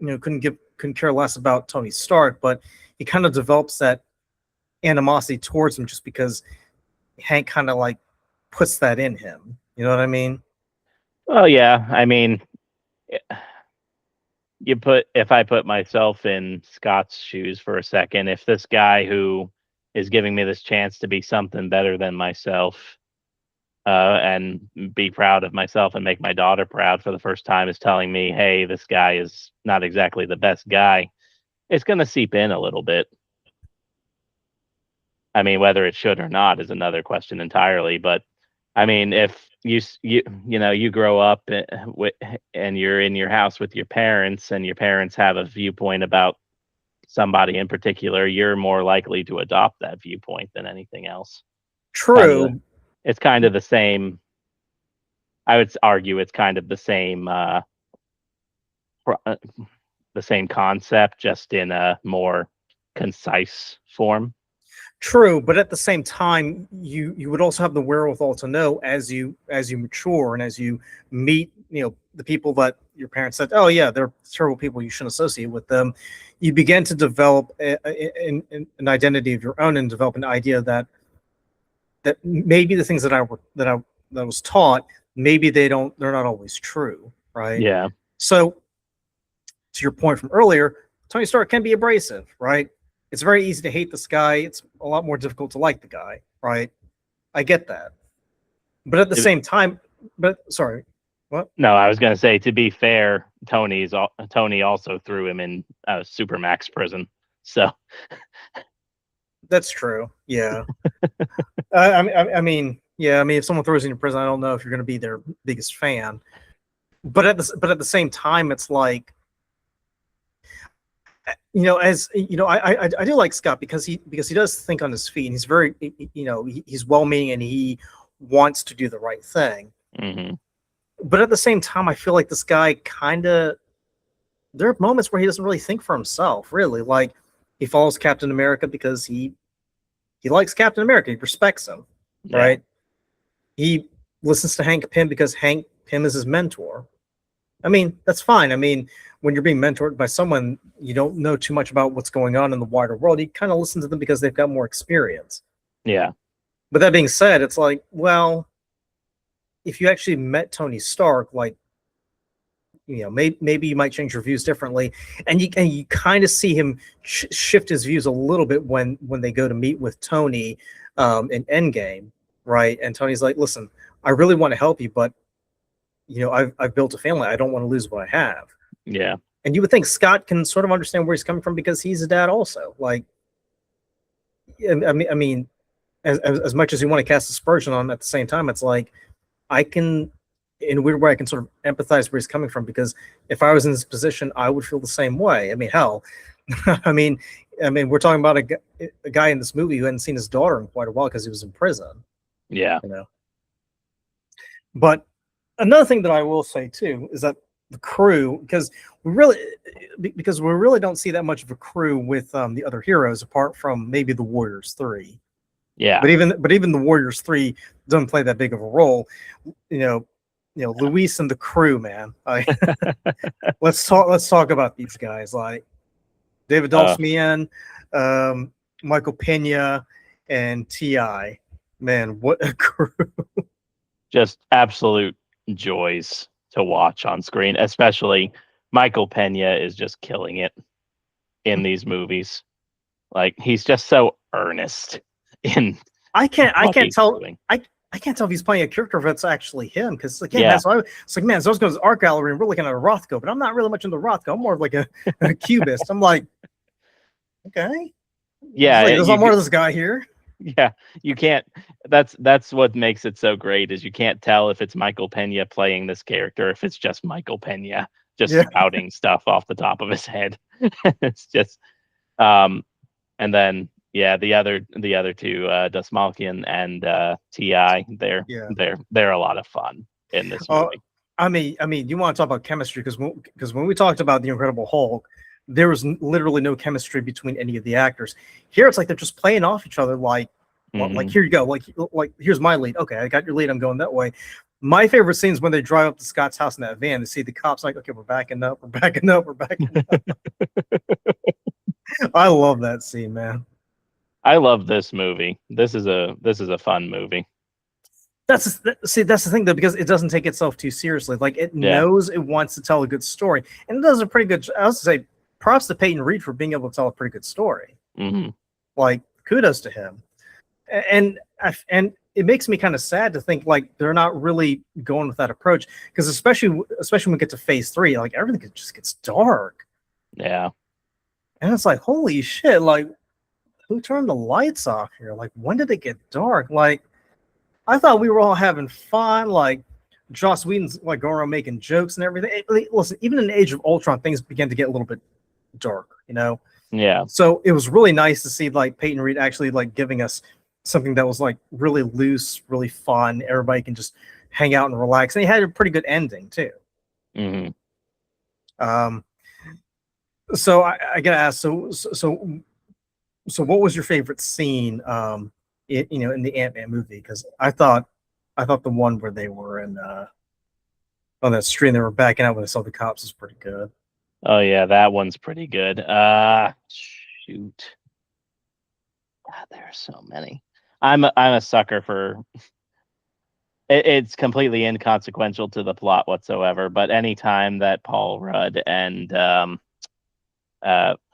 couldn't care less about Tony Stark, but he kind of develops that animosity towards him just because Hank kind of like puts that in him. You know what I mean? Oh yeah, I mean, if I put myself in Scott's shoes for a second, if this guy who is giving me this chance to be something better than myself, and be proud of myself and make my daughter proud for the first time is telling me, hey, this guy is not exactly the best guy, it's going to seep in a little bit. I mean, whether it should or not is another question entirely. But I mean, if you grow up and you're in your house with your parents, and your parents have a viewpoint about somebody in particular, you're more likely to adopt that viewpoint than anything else. True. It's kind of the same. I would argue it's kind of the same concept, just in a more concise form. True, but at the same time, you would also have the wherewithal to know as you mature and as you meet, the people that your parents said, oh yeah, they're terrible people, you shouldn't associate with them. You begin to develop an identity of your own and develop an idea that maybe the things that I was taught, maybe they're not always true, right? Yeah. So to your point from earlier, Tony Stark can be abrasive, right? It's very easy to hate this guy. It's a lot more difficult to like the guy, right? I get that. But at the same time, sorry, what? No, I was going to say, to be fair, Tony also threw him in Supermax prison. So That's true. Yeah. I mean, if someone throws you in prison, I don't know if you're going to be their biggest fan. But at the same time, it's like, I do like Scott because he does think on his feet, and he's very, he's well-meaning and he wants to do the right thing. Mm-hmm. But at the same time, I feel like this guy there are moments where he doesn't really think for himself, really. Like, he follows Captain America because he likes Captain America. He respects him, right? He listens to Hank Pym because Hank Pym is his mentor. I mean, that's fine. I mean, when you're being mentored by someone you don't know too much about what's going on in the wider world, you kind of listen to them because they've got more experience. Yeah. But that being said, it's like, well, if you actually met Tony Stark, like, maybe you might change your views differently, and you kind of see him shift his views a little bit when they go to meet with Tony in Endgame, right? And Tony's like, listen, I really want to help you, but I've built a family. I don't want to lose what I have. Yeah. And you would think Scott can sort of understand where he's coming from because he's a dad also. Like, I mean, as much as you want to cast aspersion on him, at the same time, it's like, I can, in a weird way, I can sort of empathize where he's coming from, because if I was in this position, I would feel the same way. I mean, hell, I mean, we're talking about a guy in this movie who hadn't seen his daughter in quite a while because he was in prison. Yeah. But another thing that I will say too is that the crew, because we really don't see that much of a crew with the other heroes apart from maybe the Warriors 3. Yeah. But even the Warriors 3 doesn't play that big of a role. Luis and the crew, man. Let's talk about these guys, like David Dastmalchian, Michael Pena, and T.I. Man, what a crew! Just absolute joys to watch on screen. Especially Michael Pena is just killing it in these movies. Like, he's just so earnest in. I can't tell if he's playing a character if it's actually him, because again, Yeah. so it's like, man, so I was going to art gallery and we're looking at a Rothko, but I'm not really much into Rothko. I'm more of like a cubist. I'm like, okay, Yeah, there's a lot more of this guy here. Yeah, you can't. That's what makes it so great, is you can't tell if it's Michael Pena playing this character, if it's just Michael Pena just spouting stuff off the top of his head. It's just, and then the other two, Dastmalchian and T.I. They're a lot of fun in this movie. I mean, you want to talk about chemistry, because when we talked about the Incredible Hulk, there was literally no chemistry between any of the actors. Here, it's like they're just playing off each other. Like, like, here you go. Like, here's my lead. Okay, I got your lead. I'm going that way. My favorite scene is when they drive up to Scott's house in that van to see the cops like, okay, we're backing up, we're backing up, we're backing up. I love that scene, man. I love this movie. This is a fun movie. That's the thing though, because it doesn't take itself too seriously. Like it Yeah. knows it wants to tell a good story, and it does a pretty good. I was to say, props to Peyton Reed for being able to tell a pretty good story. Mm-hmm. Like kudos to him, and it makes me kind of sad to think like they're not really going with that approach, because especially when we get to phase 3, like everything just gets dark. Yeah. And it's like, holy shit, like who turned the lights off here? Like when did it get dark? Like I thought we were all having fun, like Joss Whedon's like going around making jokes and everything. Listen, even in the Age of Ultron, things began to get a little bit darker, you know? Yeah. So it was really nice to see like Peyton Reed actually like giving us something that was like really loose, really fun. Everybody can just hang out and relax. And he had a pretty good ending too. Mm-hmm. So I gotta ask, so what was your favorite scene in the Ant-Man movie? Because I thought the one where they were in on that street and they were backing out when they saw the cops was pretty good. Oh yeah, that one's pretty good. Shoot. God, there are so many. I'm a sucker for it's completely inconsequential to the plot whatsoever, but anytime that Paul Rudd and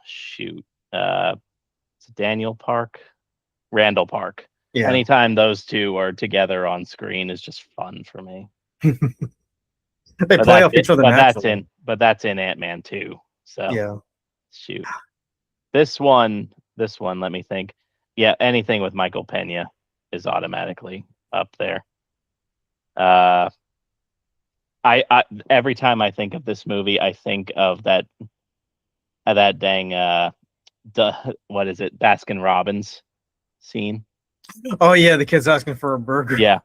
shoot, Daniel Park, Randall Park. Yeah. Anytime those two are together on screen is just fun for me. They play off each other naturally. But that's in Ant-Man 2. So yeah. Shoot. This one, let me think. Yeah, anything with Michael Pena is automatically up there. I every time I think of this movie, I think of that dang what is it, Baskin Robbins scene. Oh yeah, the kid's asking for a burger. Yeah,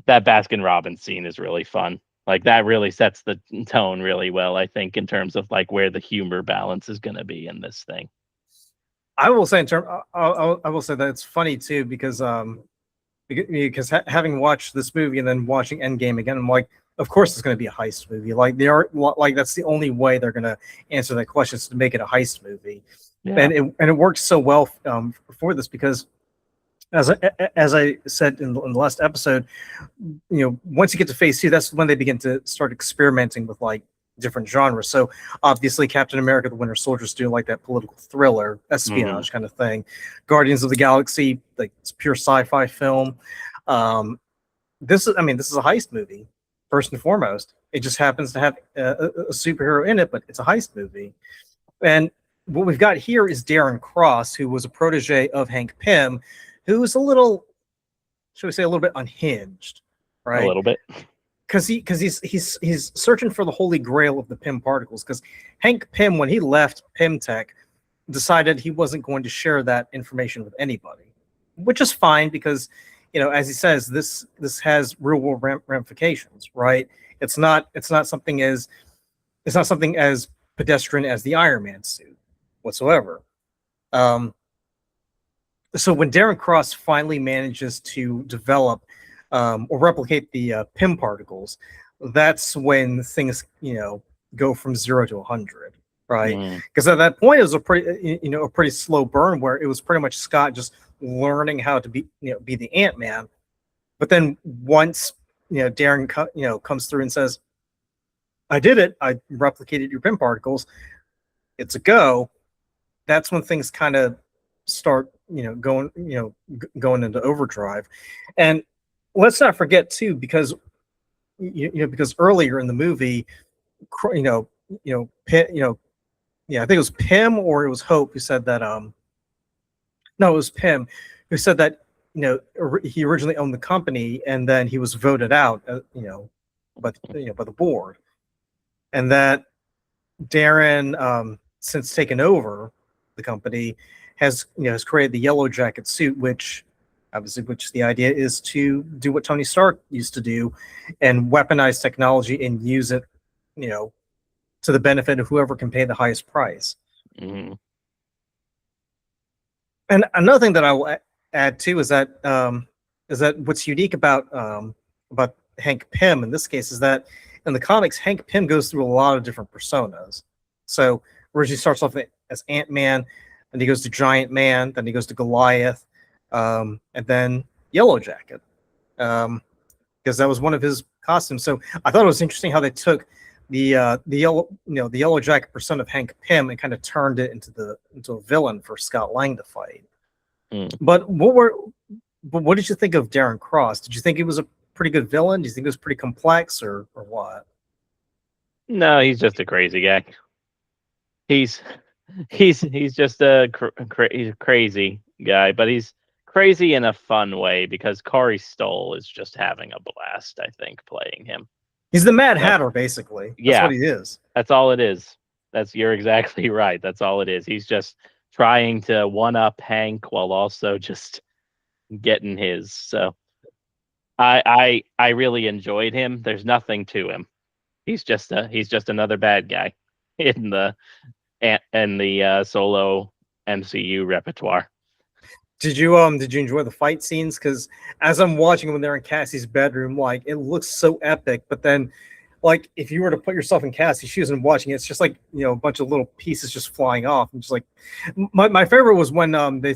that Baskin Robbins scene is really fun. Like that really sets the tone really well, I think, in terms of like where the humor balance is going to be in this thing. I will say I will say that it's funny too because having watched this movie and then watching Endgame again, I'm like, of course it's going to be a heist movie. Like they are like that's the only way they're going to answer that question is to make it a heist movie. Yeah. And it works so well for this because as I said in the last episode, once you get to phase 2, that's when they begin to start experimenting with like different genres. So obviously Captain America, the Winter Soldier is doing like that political thriller, espionage kind of thing. Guardians of the Galaxy, like it's pure sci-fi film. This is a heist movie, first and foremost. It just happens to have a superhero in it, but it's a heist movie. And what we've got here is Darren Cross, who was a protege of Hank Pym, who's a little, should we say, a little bit unhinged, right? A little bit. Because he's searching for the holy grail of the Pym particles. Because Hank Pym, when he left Pymtech, decided he wasn't going to share that information with anybody, which is fine because, as he says, this has real world ramifications, right? It's not something as pedestrian as the Iron Man suit whatsoever. So when Darren Cross finally manages to develop or replicate the Pym particles, that's when things go from 0 to 100, right? Because at that point it was a pretty slow burn where it was pretty much Scott just learning how to be the Ant-Man. But then once Darren comes through and says, "I did it. I replicated your Pym particles. It's a go." That's when things kind of start going into overdrive. And let's not forget too, because because earlier in the movie, I think it was Pym or it was Hope who said that no, it was Pym who said that he originally owned the company and then he was voted out by the board, and that Darren since taken over the company has created the Yellow Jacket suit, which the idea is to do what Tony Stark used to do and weaponize technology and use it to the benefit of whoever can pay the highest price. Mm-hmm. And another thing that I will add too is that what's unique about Hank Pym in this case is that in the comics, Hank Pym goes through a lot of different personas. So originally starts off as Ant-Man, then he goes to Giant Man, then he goes to Goliath, and then Yellow Jacket, because that was one of his costumes. So I thought it was interesting how they took the Yellow Jacket persona of Hank Pym and kind of turned it into a villain for Scott Lang to fight. But what did you think of Darren Cross? Did you think he was a pretty good villain? Do you think it was pretty complex, or what? No, he's just a crazy guy. He's just a he's a crazy guy, but he's crazy in a fun way because Corey Stoll is just having a blast, I think, playing him. He's the Mad Hatter, basically. That's what he is. That's all it is. You're exactly right. That's all it is. He's just trying to one-up Hank while also just getting his. So I really enjoyed him. There's nothing to him. He's just another bad guy in the solo MCU repertoire. Did you enjoy the fight scenes? Because as I'm watching when they're in Cassie's bedroom, like it looks so epic, but then like if you were to put yourself in Cassie's shoes and watching it, it's just like a bunch of little pieces just flying off. And just like my favorite was when they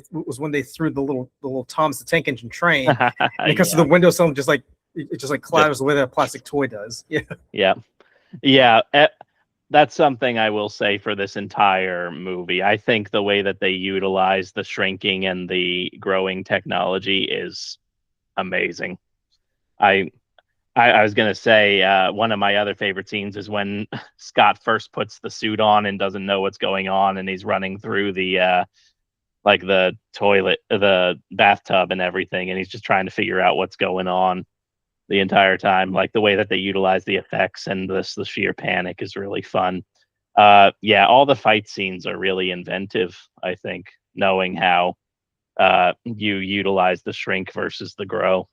threw the little Thomas the Tank Engine train because of the windowsill, just like it just like clatters the way that a plastic toy does. Yeah. That's something I will say for this entire movie. I think the way that they utilize the shrinking and the growing technology is amazing. I was going to say one of my other favorite scenes is when Scott first puts the suit on and doesn't know what's going on, and he's running through the toilet, the bathtub and everything, and he's just trying to figure out what's going on the entire time. Like the way that they utilize the effects and the sheer panic is really fun. All the fight scenes are really inventive, I think, knowing how you utilize the shrink versus the grow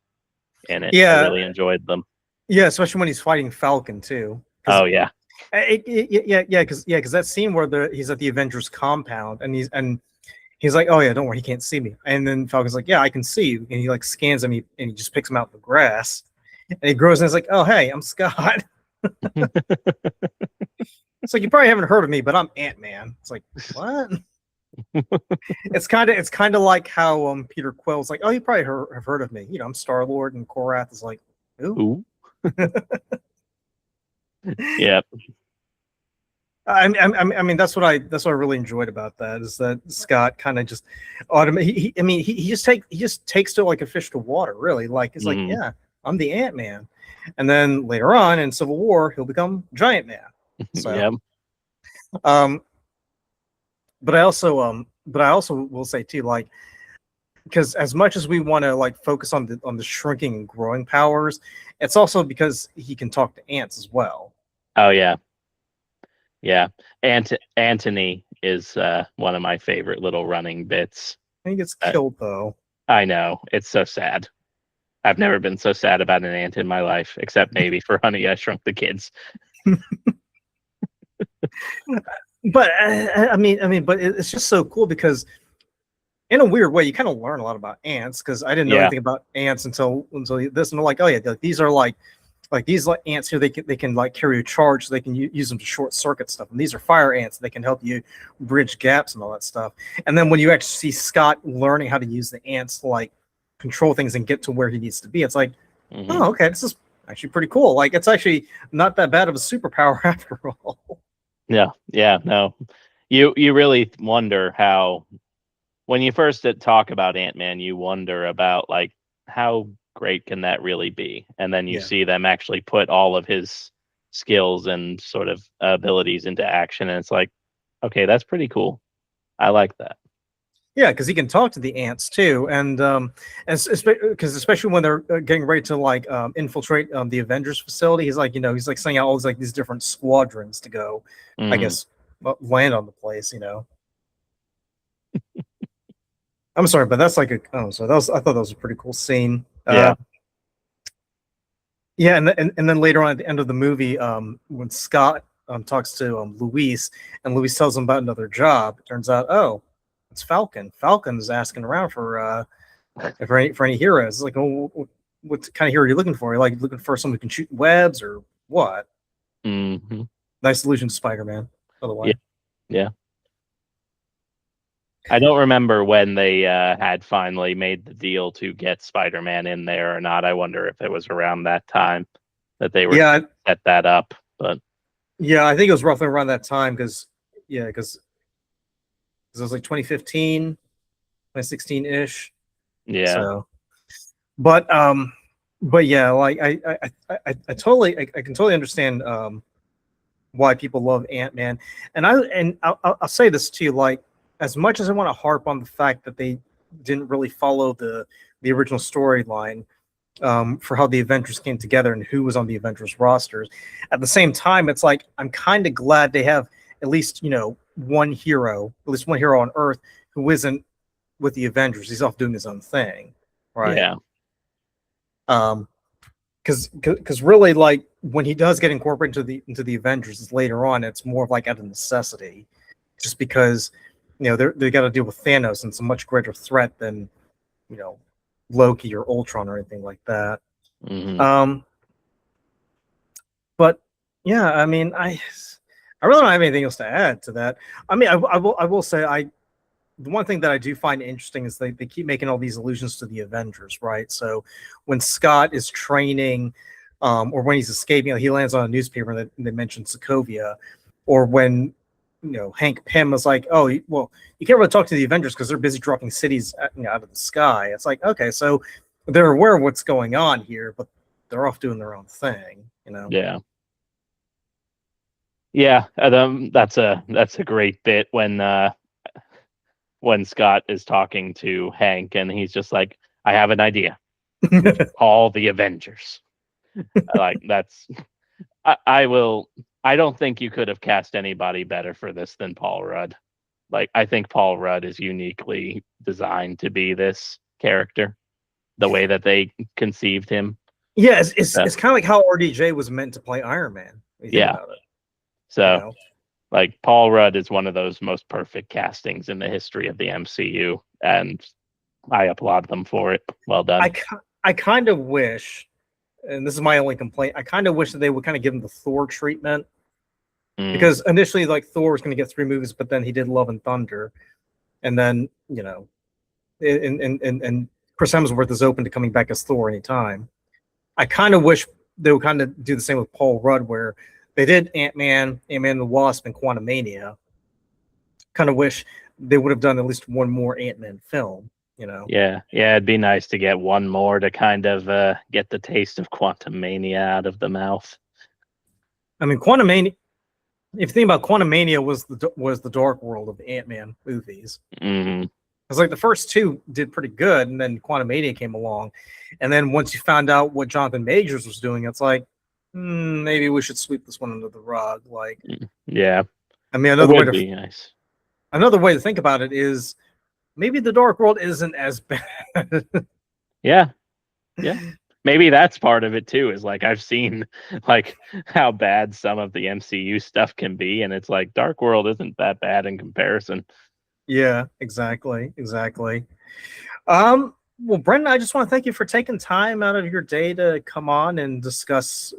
in it. I really enjoyed them. Yeah, especially when he's fighting Falcon too. Oh yeah. Because that scene where he's at the Avengers compound and he's like, oh yeah, don't worry, he can't see me. And then Falcon's like, yeah, I can see you. And he like scans him and he just picks him out of the grass. And he grows and he's like, oh hey, I'm Scott. It's like, you probably haven't heard of me, but I'm Ant-Man. It's like, what? It's kind of like how Peter Quill's like, oh, you probably have heard of me. I'm Star-Lord, and Korath is like, ooh. Yeah. I mean that's what I really enjoyed about that, is that Scott kind of just he just takes to it like a fish to water, really. Like it's like, yeah, I'm the Ant-Man. And then later on in Civil War, he'll become Giant Man. So but I also will say too, like, because as much as we want to like focus on the shrinking and growing powers, it's also because he can talk to ants as well. Oh yeah. Yeah. Anthony is one of my favorite little running bits. He gets killed though. I know. It's so sad. I've never been so sad about an ant in my life, except maybe for Honey, I Shrunk the Kids. But I mean, but it's just so cool because, in a weird way, you kind of learn a lot about ants, because I didn't know anything about ants until this, and I'm like, oh yeah, these are like these ants here. They can like carry a charge, so they can use them to short circuit stuff. And these are fire ants. They can help you bridge gaps and all that stuff. And then when you actually see Scott learning how to use the ants to like control things and get to where he needs to be, it's like, oh, okay, this is actually pretty cool. Like, it's actually not that bad of a superpower after all. Yeah, no. You really wonder how, when you first talk about Ant-Man, you wonder about like how great can that really be? And then you see them actually put all of his skills and sort of abilities into action, and it's like, okay, that's pretty cool. I like that. Yeah, because he can talk to the ants too, and because especially when they're getting ready to like infiltrate the Avengers facility, he's like sending out all these different squadrons to go, I guess, land on the place. I'm sorry, but that's like I thought that was a pretty cool scene. Yeah. And then later on at the end of the movie, when Scott talks to Luis, and Luis tells him about another job, it turns out, oh, it's Falcon. Falcon's asking around for any heroes. It's like, oh, what kind of hero are you looking for? Are you like looking for someone who can shoot webs or what? Hmm. Nice allusion to Spider-Man, by the way. Yeah. Yeah. I don't remember when they had finally made the deal to get Spider-Man in there or not. I wonder if it was around that time that they were Yeah, set that up. But yeah, I think it was roughly around that time because it was like 2015, 2016-ish. yeah, So, but yeah, like I totally I can totally understand why people love Ant-Man, and I'll say this too, like as much as I want to harp on the fact that they didn't really follow the original storyline for how the Avengers came together and who was on the Avengers rosters. At the same time, it's like I'm kind of glad they have at least one hero, at least one hero on Earth who isn't with the Avengers. He's off doing his own thing, right? yeah, Because really, like when he does get incorporated into the Avengers later on, it's more of like out of necessity, just because they got to deal with Thanos, and it's a much greater threat than you know Loki or Ultron or anything like that. hmm Um, but yeah, I mean, I really don't have anything else to add to that. I mean, I will say the one thing that I do find interesting is they keep making all these allusions to the Avengers, right? So when Scott is training, or when he's escaping, he lands on a newspaper that they mentioned Sokovia, or when Hank Pym was like, "Oh, well, you can't really talk to the Avengers because they're busy dropping cities out of the sky." It's like, okay, so they're aware of what's going on here, but they're off doing their own thing. yeah, yeah. That's a great bit when Scott is talking to Hank and he's just like, "I have an idea. We should call the Avengers." Like that's I will. I don't think you could have cast anybody better for this than Paul Rudd. Like I think Paul Rudd is uniquely designed to be this character, the way that they conceived him. Yeah, it's Uh, it's kind of like how RDJ was meant to play Iron Man. When you think yeah. about it, you So know. like Paul Rudd is one of those most perfect castings in the history of the MCU, and I applaud them for it. Well done. I kind of wish, and this is my only complaint, I kind of wish that they would kind of give him the Thor treatment, Mm, because initially like Thor was going to get 3 movies, but then he did Love and Thunder, and then and Chris Hemsworth is open to coming back as Thor anytime. I kind of wish they would kind of do the same with Paul Rudd, where they did Ant-Man and the Wasp, and Quantumania. Kind of wish they would have done at least one more Ant-Man film. yeah, yeah. It'd be nice to get one more to kind of get the taste of Quantum Mania out of the mouth. I mean, Quantumania. If you think about Quantumania, was the Dark World of the Ant-Man movies. Mm, It's like the first two did pretty good, and then Quantumania came along, and then once you found out what Jonathan Majors was doing, it's like maybe we should sweep this one under the rug. Like, yeah, I mean, it would be nice. another way to think about it is maybe the Dark World isn't as bad. Yeah, yeah. Maybe that's part of it too. Is like I've seen like how bad some of the MCU stuff can be, and it's like Dark World isn't that bad in comparison. Yeah, exactly. Well, Brendan, I just want to thank you for taking time out of your day to come on and discuss,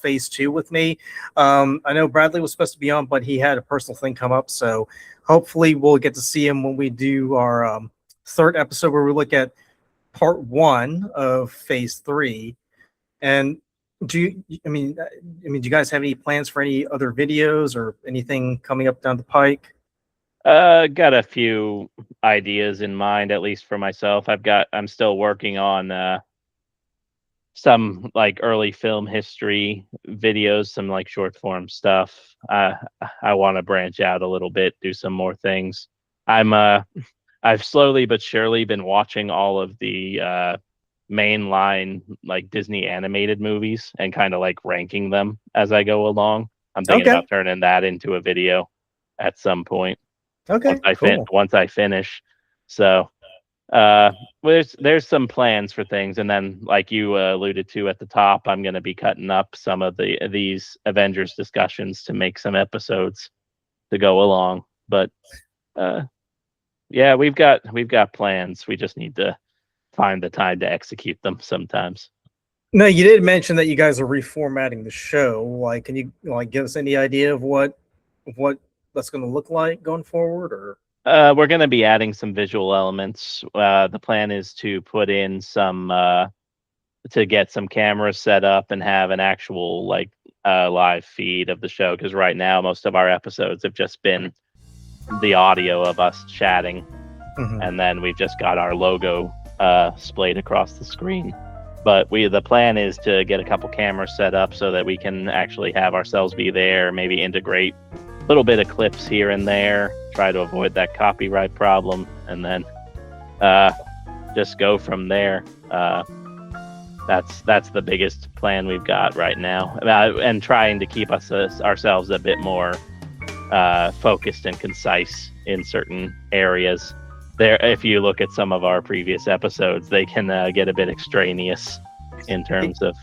phase two with me. I know Bradley was supposed to be on, but he had a personal thing come up, so hopefully we'll get to see him when we do our third episode where we look at part one of phase three. And do you guys have any plans for any other videos or anything coming up down the pike? Got a few ideas in mind, at least for myself. I'm still working on some like early film history videos, some like short form stuff. I want to branch out a little bit, do some more things. I've slowly but surely been watching all of the mainline like Disney animated movies and kind of like ranking them as I go along. I'm thinking Okay. about turning that into a video at some point Okay. Cool. once I finish. So uh there's some plans for things, and then like you alluded to at the top, I'm going to be cutting up some of these Avengers discussions to make some episodes to go along. But yeah, we've got plans. We just need to find the time to execute them sometimes. No, you did mention that you guys are reformatting the show. Like, can you give us any idea of what that's going to look like going forward? Or We're going to be adding some visual elements. The plan is to put in some to get some cameras set up and have an actual live feed of the show, because right now most of our episodes have just been the audio of us chatting, and then we've just got our logo splayed across the screen. But the plan is to get a couple cameras set up so that we can actually have ourselves be there, maybe integrate a little bit of clips here and there, try to avoid that copyright problem, and then just go from there. That's the biggest plan we've got right now, and trying to keep ourselves a bit more focused and concise in certain areas. There, if you look at some of our previous episodes, they can get a bit extraneous in terms of.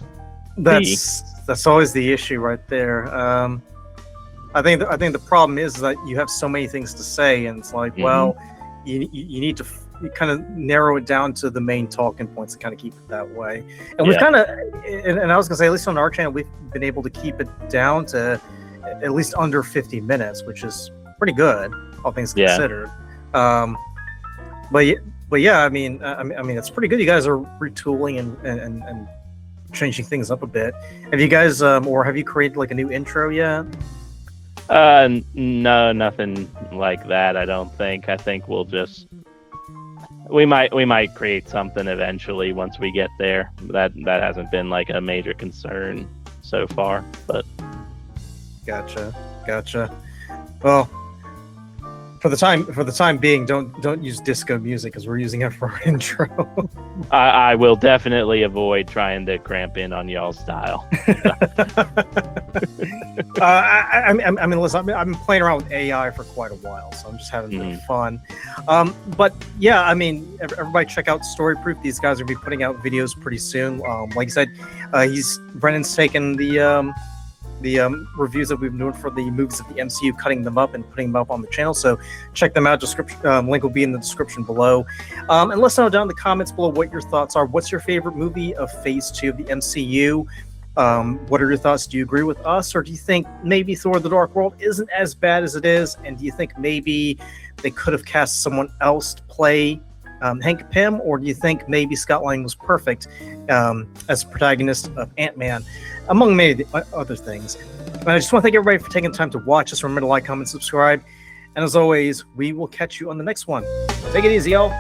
That's always the issue right there. I think the problem is that you have so many things to say, and it's like, well, you need to kind of narrow it down to the main talking points and kind of keep it that way. And we've kind of, and I was gonna say, at least on our channel, we've been able to keep it down to at least under 50 minutes, which is pretty good, all things considered. But yeah, I mean, it's pretty good. You guys are retooling and changing things up a bit. Have you guys, or have you created like a new intro yet? No, nothing like that. I don't think. I think we might create something eventually once we get there. That hasn't been like a major concern so far, but. Gotcha. Well, for the time being, don't use disco music, because we're using it for our intro. I will definitely avoid trying to cramp in on y'all's style. I mean, listen, I've been playing around with AI for quite a while, so I'm just having a bit of fun. But yeah, I mean, everybody check out StoryProof. These guys are gonna be putting out videos pretty soon. Like I said, Brennan's taken the reviews that we've been doing for the movies of the MCU, cutting them up and putting them up on the channel. So check them out. Link will be in the description below. And let us know down in the comments below what your thoughts are. What's your favorite movie of Phase 2 of the MCU? What are your thoughts? Do you agree with us, or do you think maybe Thor: The Dark World isn't as bad as it is? And do you think maybe they could have cast someone else to play Hank Pym, or do you think maybe Scott Lang was perfect as protagonist of Ant-Man, among many other things? And I just want to thank everybody for taking the time to watch us. Remember to like, comment, subscribe, and as always, we will catch you on the next one. Take it easy, y'all.